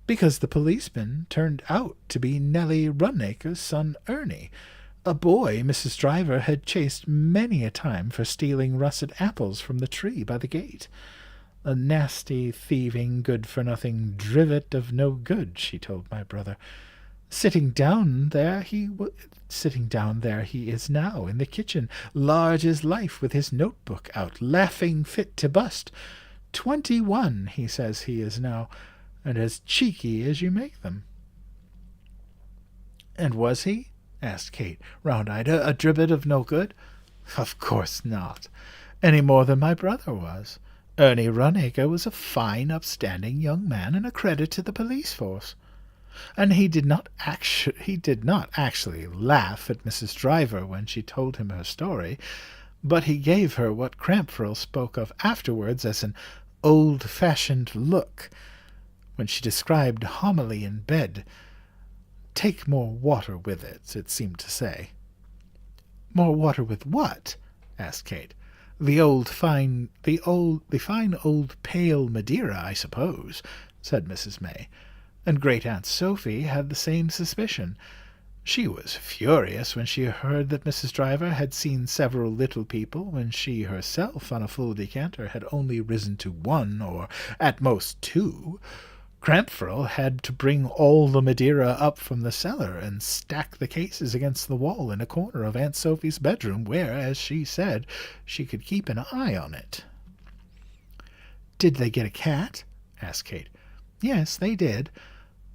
"Because the policeman turned out to be Nellie Runacre's son Ernie, a boy Mrs. Driver had chased many a time for stealing russet apples from the tree by the gate. A nasty, thieving, good-for-nothing drivet of no good, she told my brother. Sitting down there he is now in the kitchen, large as life, with his notebook out, laughing fit to bust. 21, he says he is now, and as cheeky as you make them." "And was he?" asked Kate, round-eyed, "a drivet of no good?" "Of course not, any more than my brother was. Ernie Runacre was a fine, upstanding young man, and a credit to the police force. And he did not actually laugh at Mrs. Driver when she told him her story, but he gave her what Crampfurl spoke of afterwards as an old-fashioned look, when she described homily in bed. 'Take more water with it seemed to say." "More water with what?" asked Kate. The fine old pale Madeira, I suppose," said Mrs. May. And Great-Aunt Sophie had the same suspicion. She was furious when she heard that Mrs. Driver had seen several little people, when she herself, on a full decanter, had only risen to 1, or at most 2. Crampfurl had to bring all the Madeira up from the cellar and stack the cases against the wall in a corner of Aunt Sophie's bedroom, where, as she said, she could keep an eye on it. "Did they get a cat?" asked Kate. "Yes, they did.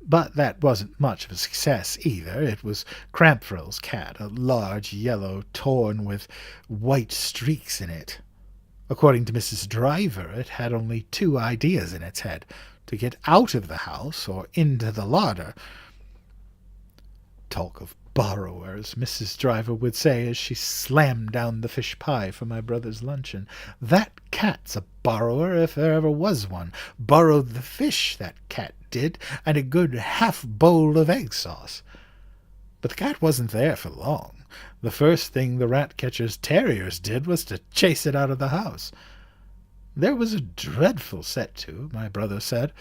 But that wasn't much of a success, either. It was Crampfurl's cat, a large yellow, torn with white streaks in it. According to Mrs. Driver, it had only 2 ideas in its head: to get out of the house or into the larder. Talk of borrowers, Mrs. Driver would say as she slammed down the fish pie for my brother's luncheon. That cat's a borrower if there ever was one. Borrowed the fish, that cat did, and a good half-bowl of egg sauce. But the cat wasn't there for long. The first thing the rat-catcher's terriers did was to chase it out of the house. There was a dreadful set to, my brother said.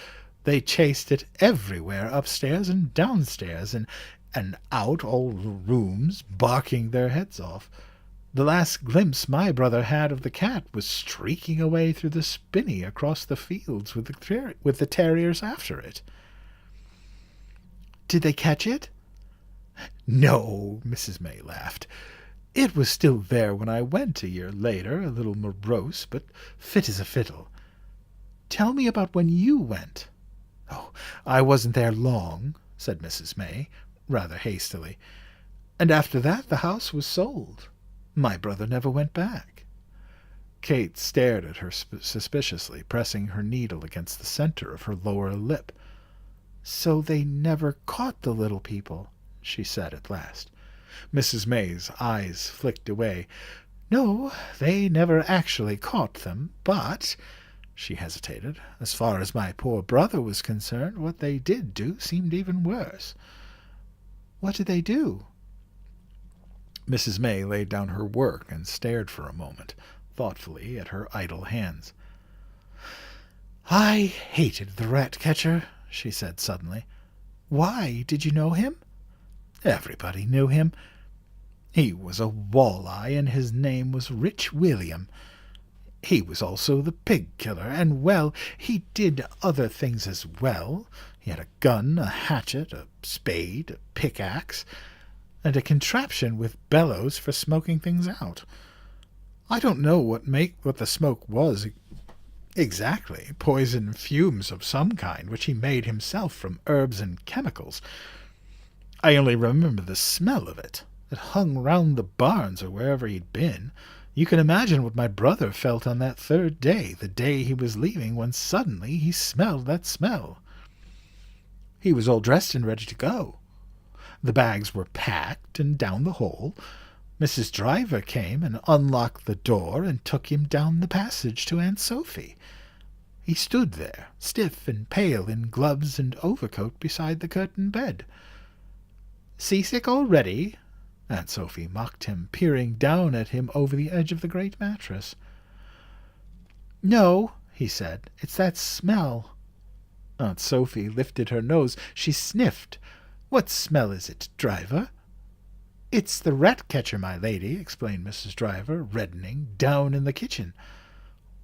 They chased it everywhere, upstairs and downstairs, and out all the rooms, barking their heads off. The last glimpse my brother had of the cat was streaking away through the spinney across the fields with the terriers after it." "Did they catch it?" "No," Mrs. May laughed. "It was still there when I went a year later, a little morose, but fit as a fiddle." "Tell me about when you went." "Oh, I wasn't there long," said Mrs. May, rather hastily. "And after that the house was sold. My brother never went back." Kate stared at her suspiciously, pressing her needle against the center of her lower lip. "So they never caught the little people," she said at last. Mrs. May's eyes flicked away. "No, they never actually caught them, but," she hesitated, "as far as my poor brother was concerned, what they did do seemed even worse." "What did they do?" Mrs. May laid down her work and stared for a moment, thoughtfully, at her idle hands. "I hated the rat-catcher," she said suddenly. "Why? Did you know him?" "Everybody knew him. He was a walleye, and his name was Rich William. He was also the pig-killer, and, well, he did other things as well. He had a gun, a hatchet, a spade, a pickaxe, and a contraption with bellows for smoking things out. I don't know what the smoke was exactly, poison fumes of some kind, which he made himself from herbs and chemicals. I only remember the smell of it. It hung round the barns or wherever he'd been. You can imagine what my brother felt on that third day, the day he was leaving, when suddenly he smelled that smell. He was all dressed and ready to go. The bags were packed and down the hole. Mrs. Driver came and unlocked the door and took him down the passage to Aunt Sophie. He stood there, stiff and pale, in gloves and overcoat beside the curtained bed. "Seasick already?" Aunt Sophie mocked him, peering down at him over the edge of the great mattress. "No," he said, "it's that smell." Aunt Sophie lifted her nose. She sniffed. "What smell is it, Driver?" "It's the rat-catcher, my lady," explained Mrs. Driver, reddening, "down in the kitchen."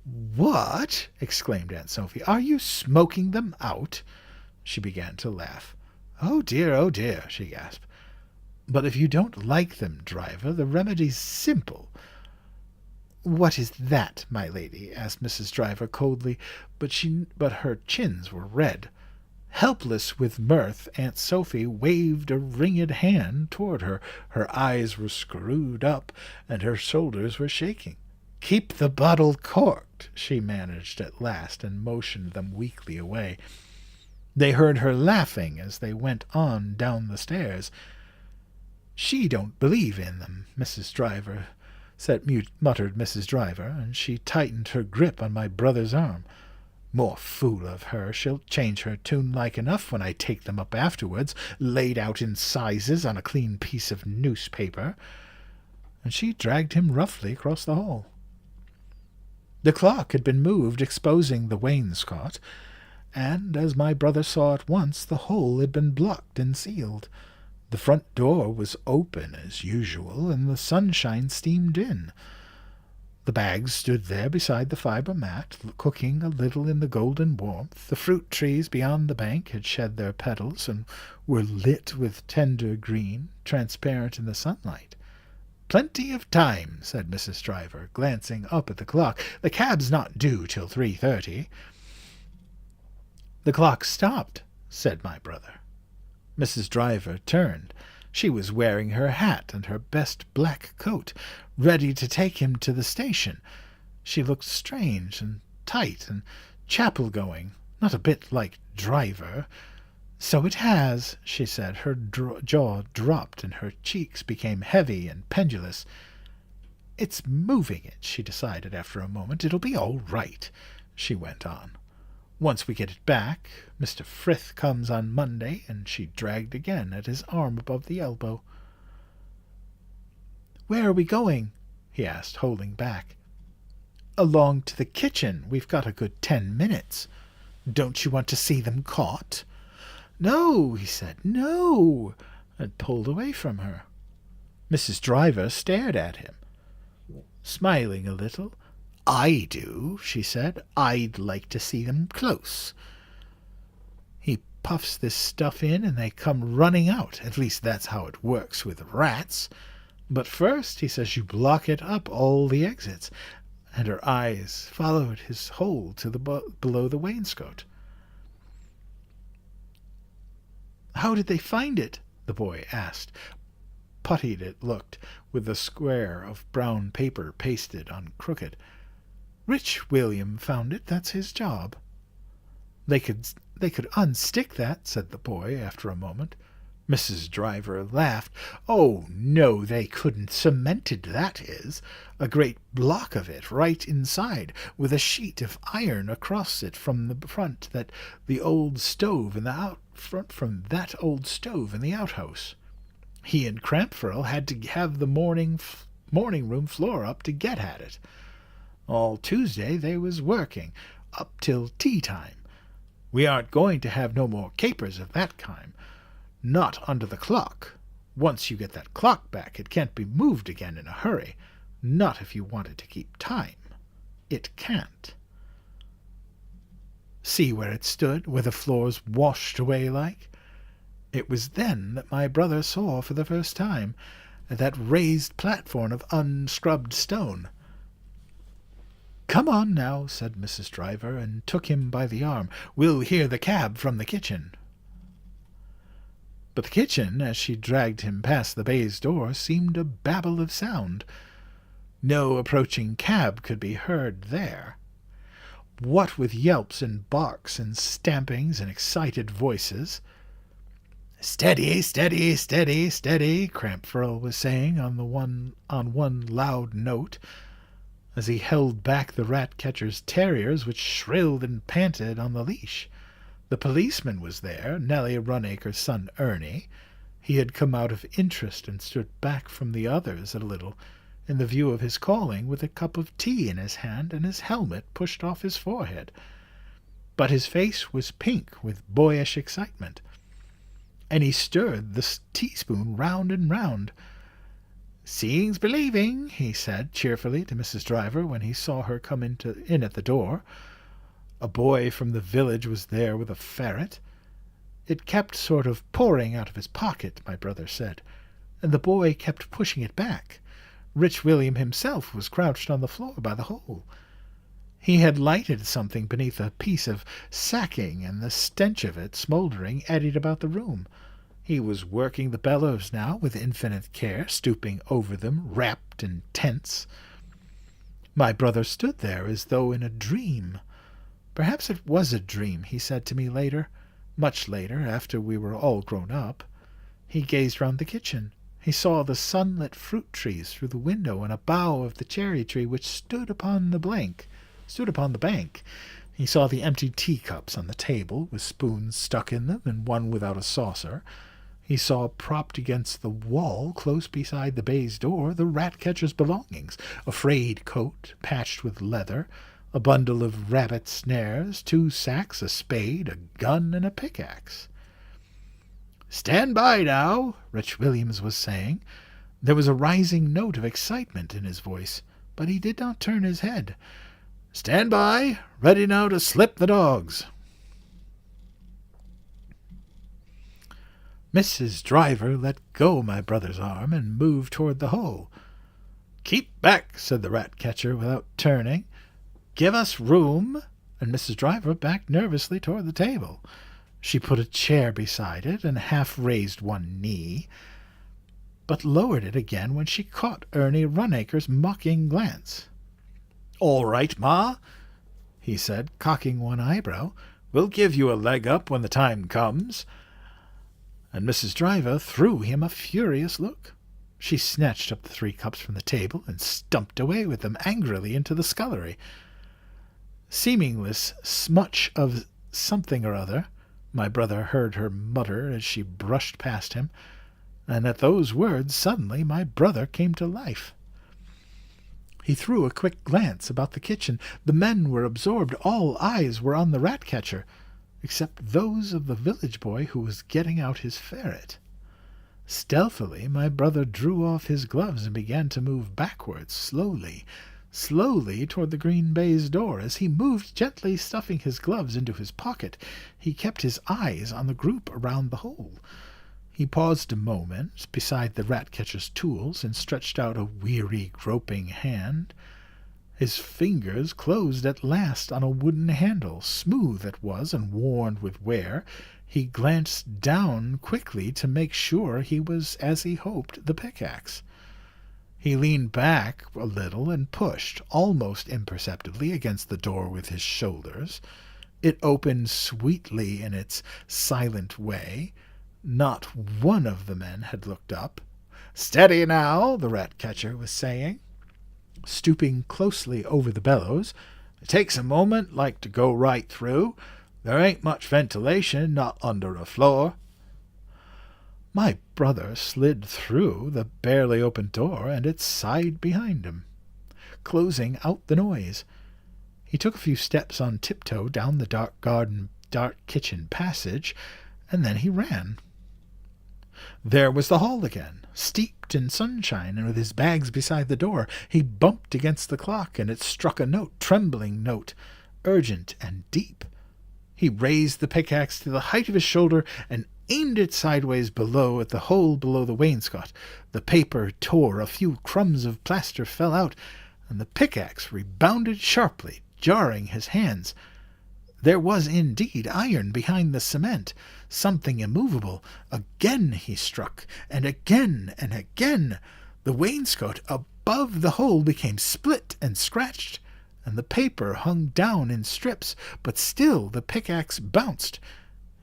"What?" exclaimed Aunt Sophie. "Are you smoking them out?" She began to laugh. Oh, dear," she gasped. "But if you don't like them, Driver, the remedy's simple." "What is that, my lady?" asked Mrs. Driver coldly, but her chins were red. Helpless with mirth, Aunt Sophie waved a ringed hand toward her. Her eyes were screwed up, and her shoulders were shaking. "Keep the bottle corked," she managed at last, and motioned them weakly away. They heard her laughing as they went on down the stairs. "She don't believe in them, Mrs. Driver," muttered Mrs. Driver, and she tightened her grip on my brother's arm. "More fool of her. She'll change her tune like enough when I take them up afterwards, laid out in sizes on a clean piece of newspaper." And she dragged him roughly across the hall. The clock had been moved, exposing the wainscot, and, as my brother saw at once, the hole had been blocked and sealed. The front door was open as usual, and the sunshine steamed in. The bags stood there beside the fibre mat, cooking a little in the golden warmth. The fruit trees beyond the bank had shed their petals and were lit with tender green, transparent in the sunlight. "Plenty of time," said Mrs. Driver, glancing up at the clock. "The cab's not due till 3:30. "The clock stopped," said my brother. Mrs. Driver turned. She was wearing her hat and her best black coat, ready to take him to the station. She looked strange and tight and chapel-going, not a bit like Driver. "So it has," she said. Her jaw dropped and her cheeks became heavy and pendulous. "It's moving it," she decided after a moment. "It'll be all right," she went on. "Once we get it back, Mr. Frith comes on Monday," and she dragged again at his arm above the elbow. "Where are we going?" he asked, holding back. "Along to the kitchen. We've got a good 10 minutes. Don't you want to see them caught?" "No," he said, "no," and pulled away from her. Mrs. Driver stared at him, smiling a little. "I do," she said. "I'd like to see them close. He puffs this stuff in and they come running out. At least that's how it works with rats. But first, he says, you block it up, all the exits." And her eyes followed his hold to below the wainscot. "How did they find it?" the boy asked. Puttied it looked, with the square of brown paper pasted on crooked. Rich William found it. That's his job." They could unstick that," said the boy after a moment. Mrs. Driver laughed. "Oh, no, they couldn't. Cemented, that is. A great block of it right inside, with a sheet of iron across it from the front that the old stove in the outhouse. He and Crampfurl had to have the morning room floor up to get at it. All Tuesday they was working, up till tea time. We aren't going to have no more capers of that kind. Not under the clock. Once you get that clock back, it can't be moved again in a hurry. Not if you wanted to keep time. It can't. See where it stood, where the floor's washed away like? It was then that my brother saw for the first time that raised platform of unscrubbed stone. "Come on now," said Mrs. Driver, and took him by the arm. "We'll hear the cab from the kitchen." But the kitchen, as she dragged him past the baize door, seemed a babel of sound. No approaching cab could be heard there. What with yelps and barks and stampings and excited voices. "Steady, steady, steady, steady," Crampfurl was saying on one loud note, as he held back the rat-catcher's terriers, which shrilled and panted on the leash. The policeman was there, Nellie Runacre's son Ernie. He had come out of interest and stood back from the others a little, in the view of his calling, with a cup of tea in his hand and his helmet pushed off his forehead. But his face was pink with boyish excitement, and he stirred the teaspoon round and round. "Seeing's believing," he said cheerfully to Mrs. Driver when he saw her come in at the door. A boy from the village was there with a ferret. It kept sort of pouring out of his pocket, my brother said, and the boy kept pushing it back. Rich William himself was crouched on the floor by the hole. He had lighted something beneath a piece of sacking, and the stench of it, smouldering, eddied about the room. He was working the bellows now with infinite care, stooping over them, rapt and tense. My brother stood there as though in a dream. Perhaps it was a dream, he said to me later, much later, after we were all grown up. He gazed round the kitchen. He saw the sunlit fruit trees through the window and a bough of the cherry tree which stood upon the bank. He saw the empty teacups on the table, with spoons stuck in them and one without a saucer. He saw, propped against the wall close beside the baize door, the rat-catcher's belongings, a frayed coat patched with leather, a bundle of rabbit snares, 2 sacks, a spade, a gun, and a pickaxe. "Stand by now," Rich Williams was saying. There was a rising note of excitement in his voice, but he did not turn his head. "Stand by, ready now to slip the dogs." Mrs. Driver let go my brother's arm and moved toward the hole. "Keep back," said the rat-catcher without turning. "Give us room," and Mrs. Driver backed nervously toward the table. She put a chair beside it and half raised one knee, but lowered it again when she caught Ernie Runacre's mocking glance. "All right, Ma," he said, cocking one eyebrow. "We'll give you a leg up when the time comes." And Mrs. Driver threw him a furious look. She snatched up the 3 cups from the table and stumped away with them angrily into the scullery. Seemingless smutch of something or other, my brother heard her mutter as she brushed past him, and at those words suddenly my brother came to life. He threw a quick glance about the kitchen. The men were absorbed. All eyes were on the rat-catcher, except those of the village boy who was getting out his ferret. Stealthily my brother drew off his gloves and began to move backwards, slowly toward the green baize door. As he moved, gently stuffing his gloves into his pocket, he kept his eyes on the group around the hole. He paused a moment beside the rat-catcher's tools and stretched out a weary, groping hand. His fingers closed at last on a wooden handle. Smooth it was and worn with wear. He glanced down quickly to make sure he was, as he hoped, the pickaxe. He leaned back a little and pushed, almost imperceptibly, against the door with his shoulders. It opened sweetly in its silent way. Not one of the men had looked up. "Steady now," the rat-catcher was saying, stooping closely over the bellows. "It takes a moment like to go right through. There ain't much ventilation, not under a floor." My brother slid through the barely opened door, and it sighed behind him, closing out the noise. He took a few steps on tiptoe down the dark kitchen passage, and then he ran. There was the hall again, steeped in sunshine, and with his bags beside the door, he bumped against the clock, and it struck a note, trembling note, urgent and deep. He raised the pickaxe to the height of his shoulder and aimed it sideways below at the hole below the wainscot. The paper tore, a few crumbs of plaster fell out, and the pickaxe rebounded sharply, jarring his hands. There was indeed iron behind the cement, something immovable. Again he struck, and again and again. The wainscot above the hole became split and scratched, and the paper hung down in strips, but still the pickaxe bounced.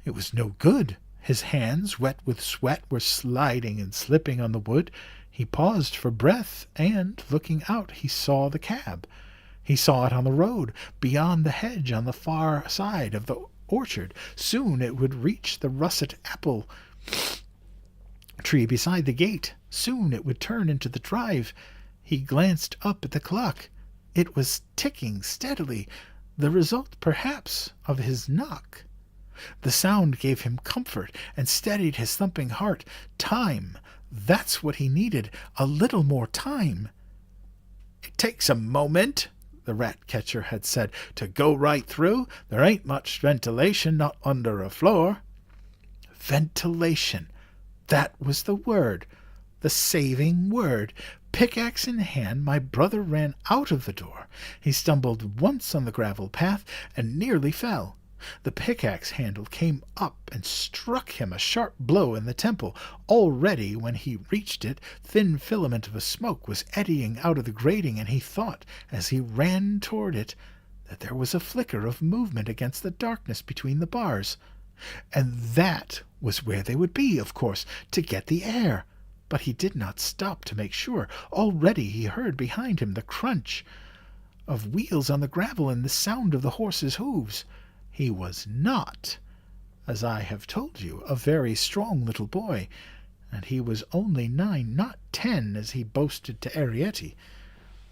It was no good. His hands, wet with sweat, were sliding and slipping on the wood. He paused for breath, and, looking out, he saw the cab. He saw it on the road, beyond the hedge on the far side of the orchard. Soon it would reach the russet apple tree beside the gate. Soon it would turn into the drive. He glanced up at the clock. It was ticking steadily, the result, perhaps, of his knock. The sound gave him comfort and steadied his thumping heart. Time, that's what he needed, a little more time. "It takes a moment," the rat-catcher had said, "to go right through. There ain't much ventilation, not under a floor." Ventilation. That was the word, the saving word. Pickaxe in hand, my brother ran out of the door. He stumbled once on the gravel path and nearly fell. The pickaxe handle came up and struck him a sharp blow in the temple. Already, when he reached it, thin filament of smoke was eddying out of the grating, and he thought, as he ran toward it, that there was a flicker of movement against the darkness between the bars. And that was where they would be, of course, to get the air. But he did not stop to make sure. Already he heard behind him the crunch of wheels on the gravel and the sound of the horse's hooves. He was not, as I have told you, a very strong little boy, and he was only 9, not 10, as he boasted to Arietti.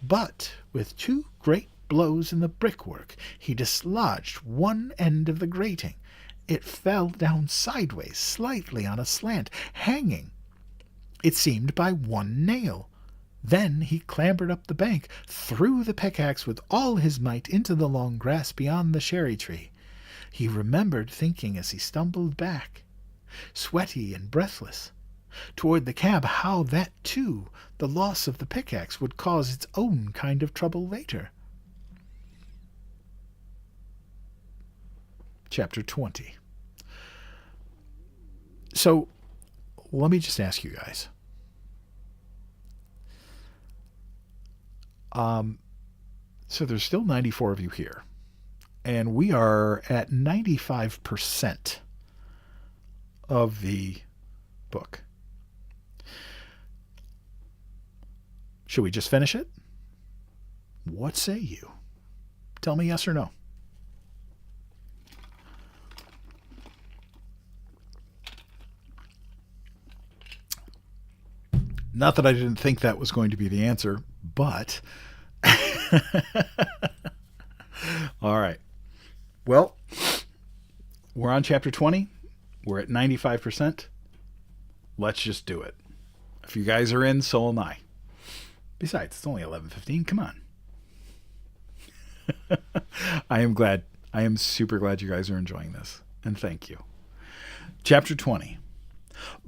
But with 2 great blows in the brickwork, he dislodged one end of the grating. It fell down sideways, slightly on a slant, hanging, it seemed, by one nail. Then he clambered up the bank, threw the pickaxe with all his might into the long grass beyond the cherry tree. He remembered thinking as he stumbled back, sweaty and breathless, toward the cab, how that, too, the loss of the pickaxe, would cause its own kind of trouble later. Chapter 20. So, let me just ask you guys. So there's still 94 of you here. And we are at 95% of the book. Should we just finish it? What say you? Tell me yes or no. Not that I didn't think that was going to be the answer, but... All right. Well, we're on chapter 20. We're at 95%. Let's just do it. If you guys are in, so am I. Besides, it's only 11:15. Come on. I am glad. I am super glad you guys are enjoying this. And thank you. Chapter 20.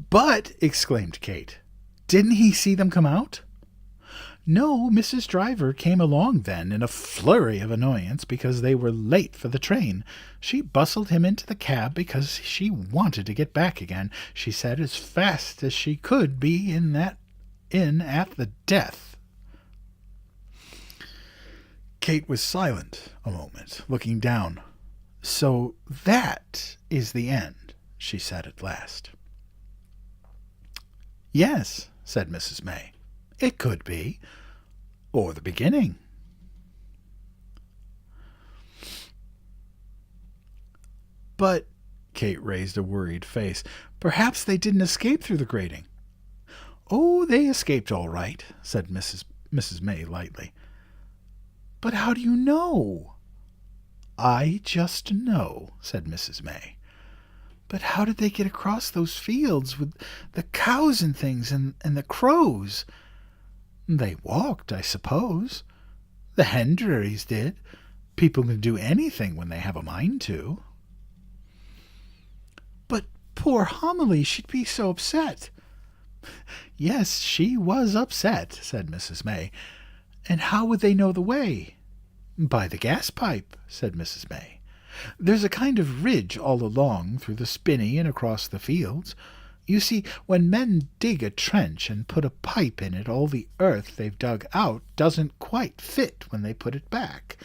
"But," exclaimed Kate, "didn't he see them come out?" "No, Mrs. Driver came along then in a flurry of annoyance because they were late for the train. She bustled him into the cab because she wanted to get back again, she said, as fast as she could be in at the death Kate was silent a moment, looking down. "So that is the end," she said at last. "Yes," said Mrs. May. "It could be. Or the beginning." "But," Kate raised a worried face, "perhaps they didn't escape through the grating." "Oh, they escaped all right," said Mrs. May lightly. "But how do you know?" "I just know," said Mrs. May. "But how did they get across those fields with the cows and things and the crows?" "They walked, I suppose. The Hendrys did. People can do anything when they have a mind to." "But poor Homily, she'd be so upset." "Yes, she was upset," said Mrs. May. "And how would they know the way?" "By the gas pipe," said Mrs. May. "There's a kind of ridge all along through the spinney and across the fields. You see, when men dig a trench and put a pipe in it, all the earth they've dug out doesn't quite fit when they put it back.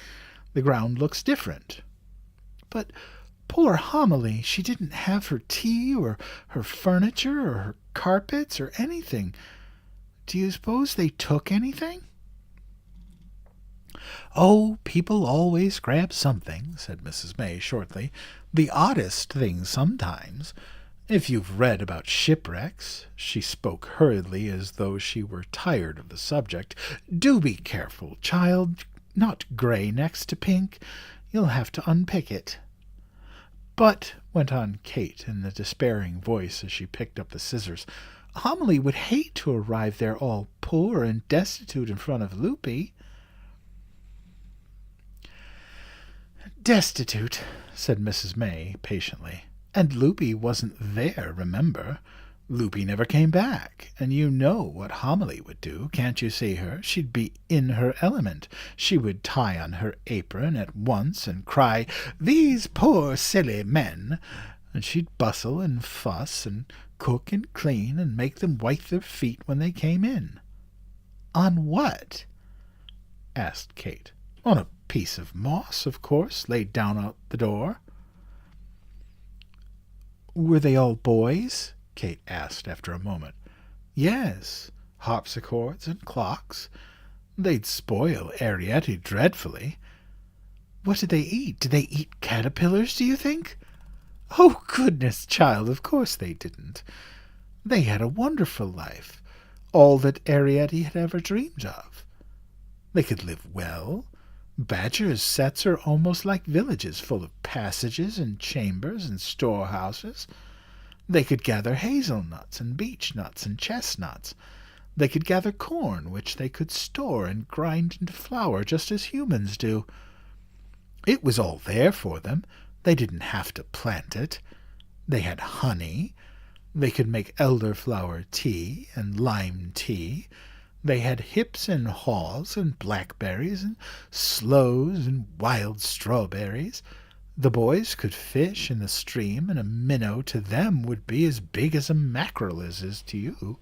The ground looks different." "But poor Homily, she didn't have her tea or her furniture or her carpets or anything. Do you suppose they took anything?" "Oh, people always grab something," said Mrs. May shortly. "The oddest things sometimes. If you've read about shipwrecks," she spoke hurriedly as though she were tired of the subject, "do be careful, child. Not grey next to pink. You'll have to unpick it." "But," went on Kate in a despairing voice as she picked up the scissors, "Homily would hate to arrive there all poor and destitute in front of Loopy." "Destitute," said Mrs. May patiently. "And Loopy wasn't there, remember. Loopy never came back, and you know what Homily would do. Can't you see her? She'd be in her element. She would tie on her apron at once and cry, 'These poor silly men!' And she'd bustle and fuss and cook and clean and make them wipe their feet when they came in." "On what?" asked Kate. "On a piece of moss, of course, laid down out the door." "Were they all boys?" Kate asked after a moment. "Yes, harpsichords and clocks. They'd spoil Arrietty dreadfully." "What did they eat? Did they eat caterpillars, do you think?" "Oh, goodness, child, of course they didn't. They had a wonderful life, all that Arrietty had ever dreamed of. They could live well. Badger's sets are almost like villages, full of passages and chambers and storehouses. They could gather hazelnuts and beechnuts and chestnuts. They could gather corn, which they could store and grind into flour just as humans do. It was all there for them. They didn't have to plant it. They had honey. They could make elderflower tea and lime tea. They had hips and haws and blackberries and sloes and wild strawberries. The boys could fish in the stream, and a minnow to them would be as big as a mackerel is to you.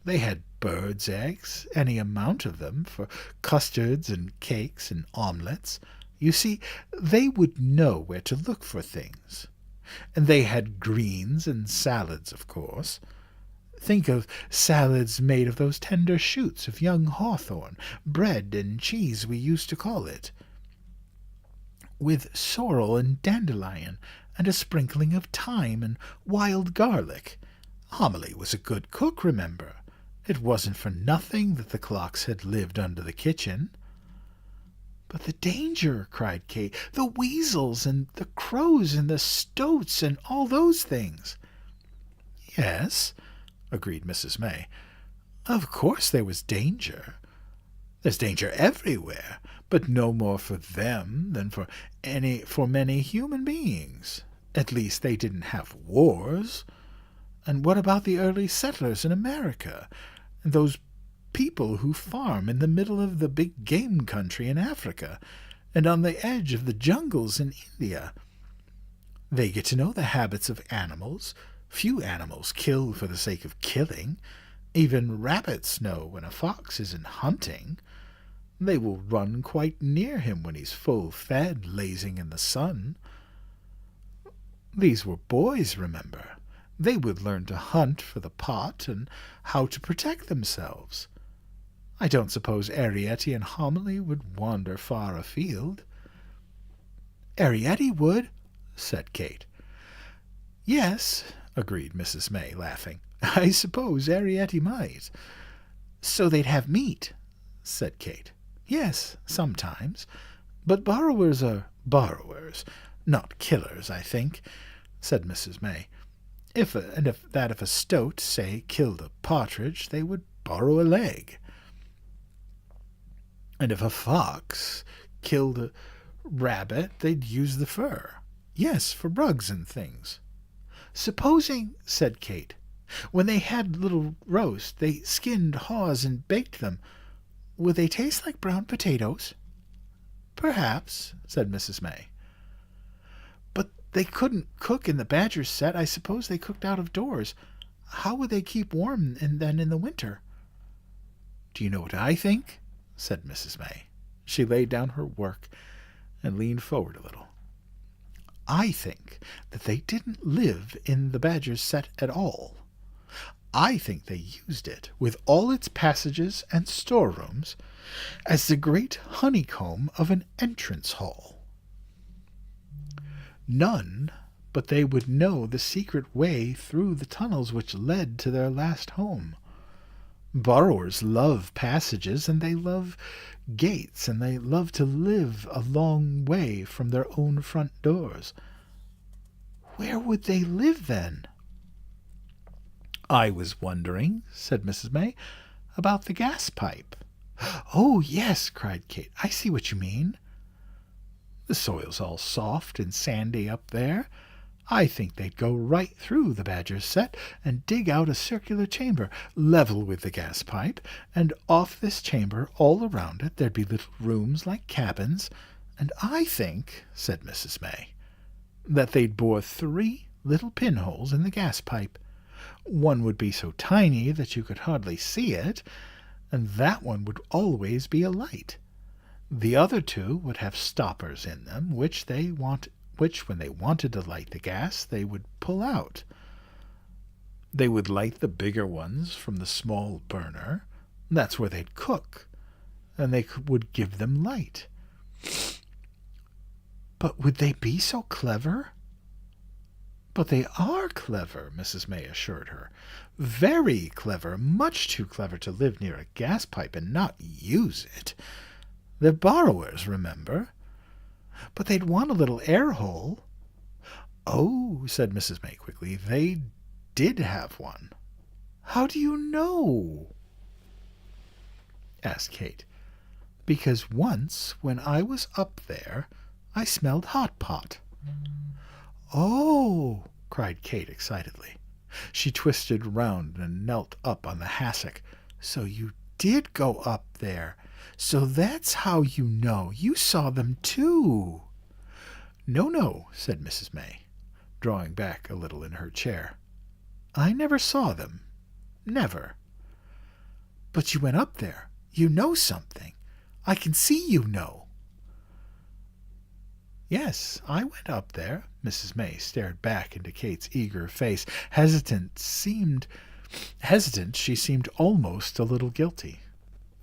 They had birds' eggs, any amount of them, for custards and cakes and omelettes. You see, they would know where to look for things. And they had greens and salads, of course. Think of salads made of those tender shoots of young hawthorn, bread and cheese we used to call it, with sorrel and dandelion, and a sprinkling of thyme and wild garlic. Homily was a good cook, remember. It wasn't for nothing that the clocks had lived under the kitchen." "But the danger," cried Kate, "the weasels and the crows and the stoats and all those things." "Yes," agreed Mrs. May. "Of course there was danger. There's danger everywhere, but no more for them than for many human beings. At least they didn't have wars. And what about the early settlers in America, and those people who farm in the middle of the big game country in Africa, and on the edge of the jungles in India? They get to know the habits of animals. Few animals kill for the sake of killing. Even rabbits know when a fox isn't hunting. They will run quite near him when he's full fed, lazing in the sun. These were boys, remember. They would learn to hunt for the pot and how to protect themselves. I don't suppose Arrietty and Homily would wander far afield. Arrietty would, said Kate. Yes, agreed Mrs. May, laughing. I suppose Arrietty might. So they'd have meat, said Kate. Yes, sometimes. But borrowers are borrowers, not killers, I think, said Mrs. May. If a stoat, say, killed a partridge, they would borrow a leg. And if a fox killed a rabbit, they'd use the fur. Yes, for rugs and things. Supposing, said Kate, when they had little roast, they skinned haws and baked them, would they taste like brown potatoes? Perhaps, said Mrs. May. But they couldn't cook in the Badger's set. I suppose they cooked out of doors. How would they keep warm then in the winter? Do you know what I think? Said Mrs. May. She laid down her work and leaned forward a little. I think that they didn't live in the Badger's set at all. I think they used it, with all its passages and storerooms, as the great honeycomb of an entrance hall. None but they would know the secret way through the tunnels which led to their last home. Borrowers love passages, and they love gates, and they love to live a long way from their own front doors. Where would they live, then? I was wondering, said Mrs. May, about the gas pipe. Oh, yes, cried Kate. I see what you mean. The soil's all soft and sandy up there. I think they'd go right through the Badger's set and dig out a circular chamber, level with the gas pipe, and off this chamber, all around it, there'd be little rooms like cabins, and I think, said Mrs. May, that they'd bore 3 little pinholes in the gas pipe. One would be so tiny that you could hardly see it, and that one would always be a light. The other 2 would have stoppers in them, which, when they wanted to light the gas, they would pull out. They would light the bigger ones from the small burner. That's where they'd cook, and they would give them light. But would they be so clever? But they are clever, Mrs. May assured her. Very clever, much too clever to live near a gas pipe and not use it. They're borrowers, remember. But they'd want a little air hole. Oh, said Mrs. May quickly, they did have one. How do you know? Asked Kate. Because once, when I was up there, I smelled hot pot. Oh, cried Kate excitedly. She twisted round and knelt up on the hassock. So you did go up there. So that's how you know. You saw them too. No, said Mrs. May, drawing back a little in her chair. I never saw them. Never. But you went up there. You know something. I can see you know. Yes, I went up there. Mrs. May stared back into Kate's eager face. Hesitant, she seemed almost a little guilty.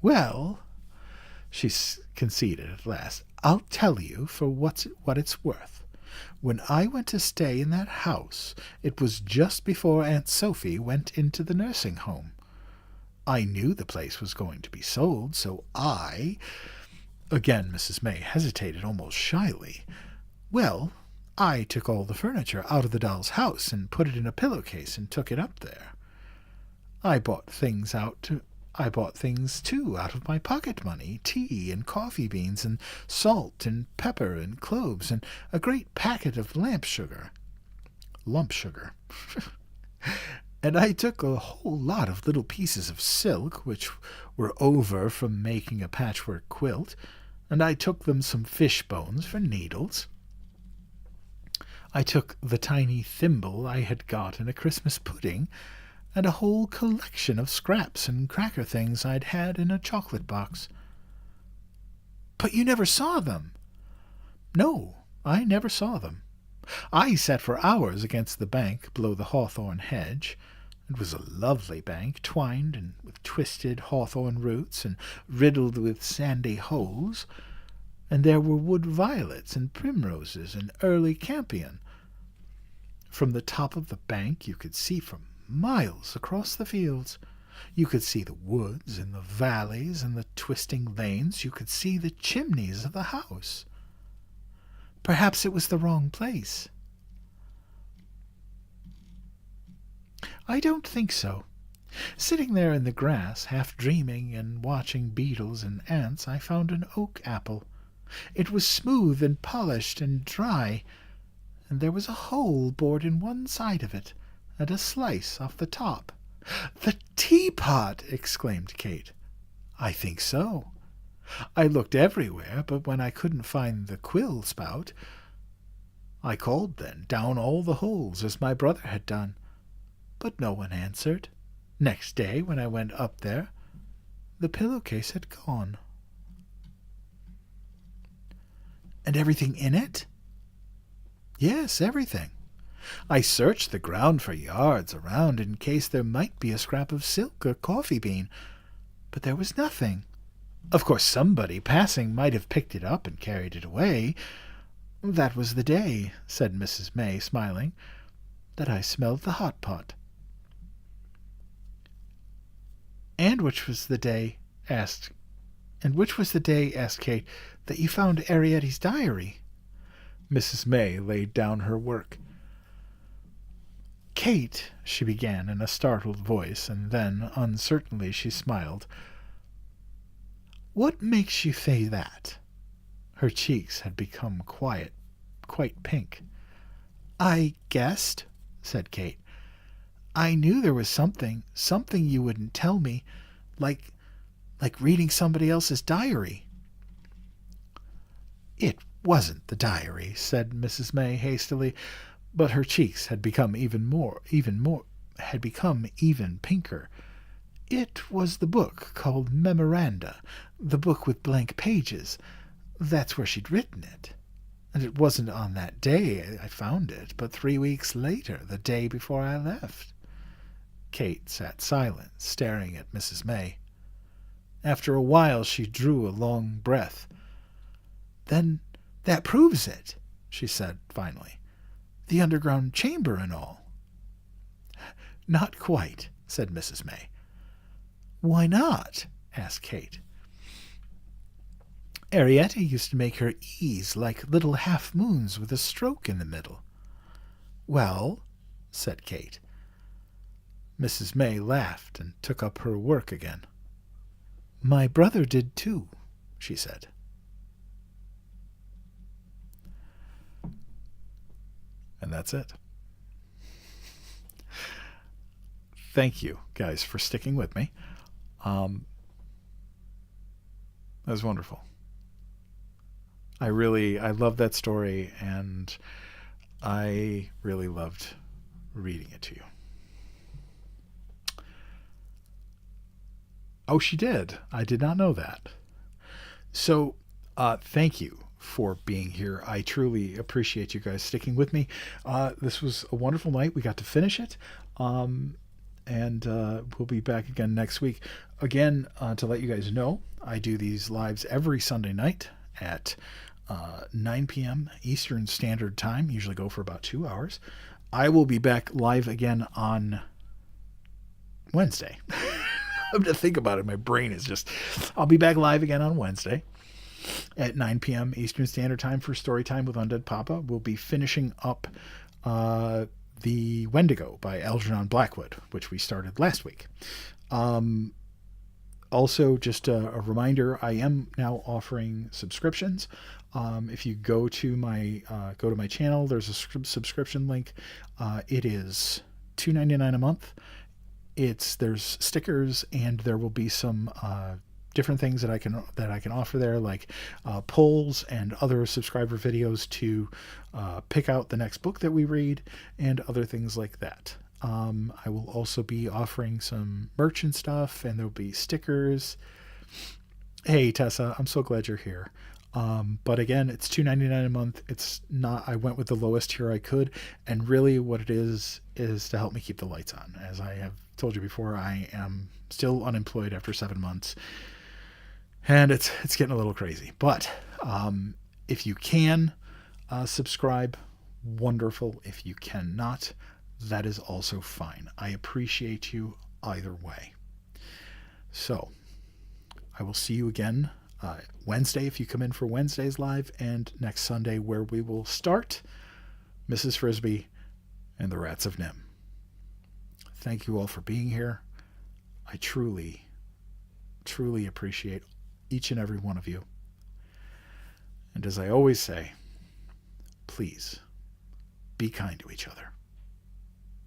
Well, she conceded at last, I'll tell you for what it's worth. When I went to stay in that house, it was just before Aunt Sophie went into the nursing home. I knew the place was going to be sold, so Again Mrs. May hesitated almost shyly. Well, I took all the furniture out of the doll's house and put it in a pillowcase and took it up there. I bought things too out of my pocket money, tea and coffee beans and salt and pepper and cloves and a great packet of lump sugar. And I took a whole lot of little pieces of silk, which were over from making a patchwork quilt, and I took them some fish bones for needles. I took the tiny thimble I had got in a Christmas pudding, and a whole collection of scraps and cracker things I'd had in a chocolate box. But you never saw them. No, I never saw them. I sat for hours against the bank below the hawthorn hedge. It was a lovely bank, twined and with twisted hawthorn roots and riddled with sandy holes, and there were wood violets and primroses and early campion. From the top of the bank you could see for miles across the fields. You could see the woods and the valleys and the twisting lanes. You could see the chimneys of the house. Perhaps it was the wrong place. I don't think so. Sitting there in the grass, half dreaming and watching beetles and ants, I found an oak apple. It was smooth and polished and dry, and there was a hole bored in one side of it, and a slice off the top. "The teapot!" exclaimed Kate. "I think so. I looked everywhere, but when I couldn't find the quill spout, I called then, down all the holes, as my brother had done. But no one answered. Next day, when I went up there, the pillowcase had gone." "And everything in it?" "Yes, everything. I searched the ground for yards around in case there might be a scrap of silk or coffee bean, but there was nothing. Of course somebody passing might have picked it up and carried it away. That was the day," said Mrs. May, smiling, "that I smelled the hot pot." "And which was the day," asked Kate, "that you found Ariette's diary?" Mrs. May laid down her work. "Kate," she began in a startled voice, and then, uncertainly, she smiled. "What makes you say that?" Her cheeks had become quite pink. "I guessed," said Kate. "I knew there was something you wouldn't tell me, like reading somebody else's diary." "It wasn't the diary," said Mrs. May hastily, but her cheeks had become even pinker. "It was the book called Memoranda, the book with blank pages. That's where she'd written it. And it wasn't on that day I found it, but 3 weeks later, the day before I left." Kate sat silent, staring at Mrs. May. After a while she drew a long breath. "Then that proves it," she said finally. "The underground chamber and all." "Not quite," said Mrs. May. "Why not?" asked Kate. "Ariette used to make her E's like little half-moons with a stroke in the middle." "Well?" said Kate. Mrs. May laughed and took up her work again. "My brother did too," she said. And that's it. Thank you, guys, for sticking with me. That was wonderful. I love that story, and I really loved reading it to you. Oh, she did. I did not know that. So, thank you for being here. I truly appreciate you guys sticking with me. This was a wonderful night. We got to finish it. And we'll be back again next week. Again, to let you guys know, I do these lives every Sunday night at 9 p.m. Eastern Standard Time. Usually go for about 2 hours. I will be back live again on Wednesday. I'm to think about it. My brain is just... I'll be back live again on Wednesday at 9 p.m. Eastern Standard Time for Storytime with Undead Papa. We'll be finishing up The Wendigo by Algernon Blackwood, which we started last week. Also, just a reminder, I am now offering subscriptions. If you go to my channel, there's a subscription link. It is $2.99 a month. There's stickers, and there will be some different things that I can offer there, like polls and other subscriber videos to pick out the next book that we read, and other things like that. I will also be offering some merch and stuff, and there'll be stickers. Hey Tessa, I'm so glad you're here. But again, it's $2.99 a month. It's not. I went with the lowest tier I could, and really, what it is to help me keep the lights on. As I have told you before, I am still unemployed after 7 months, and it's getting a little crazy. But if you can subscribe, wonderful. If you cannot, that is also fine. I appreciate you either way. So I will see you again Wednesday if you come in for Wednesday's live, and next Sunday where we will start Mrs. Frisbee and the Rats of Nim. Thank you all for being here. I truly, truly appreciate each and every one of you. And as I always say, please be kind to each other.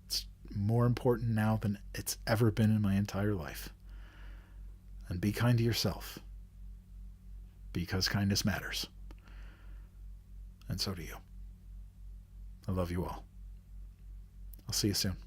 It's more important now than it's ever been in my entire life. And be kind to yourself, because kindness matters. And so do you. I love you all. I'll see you soon.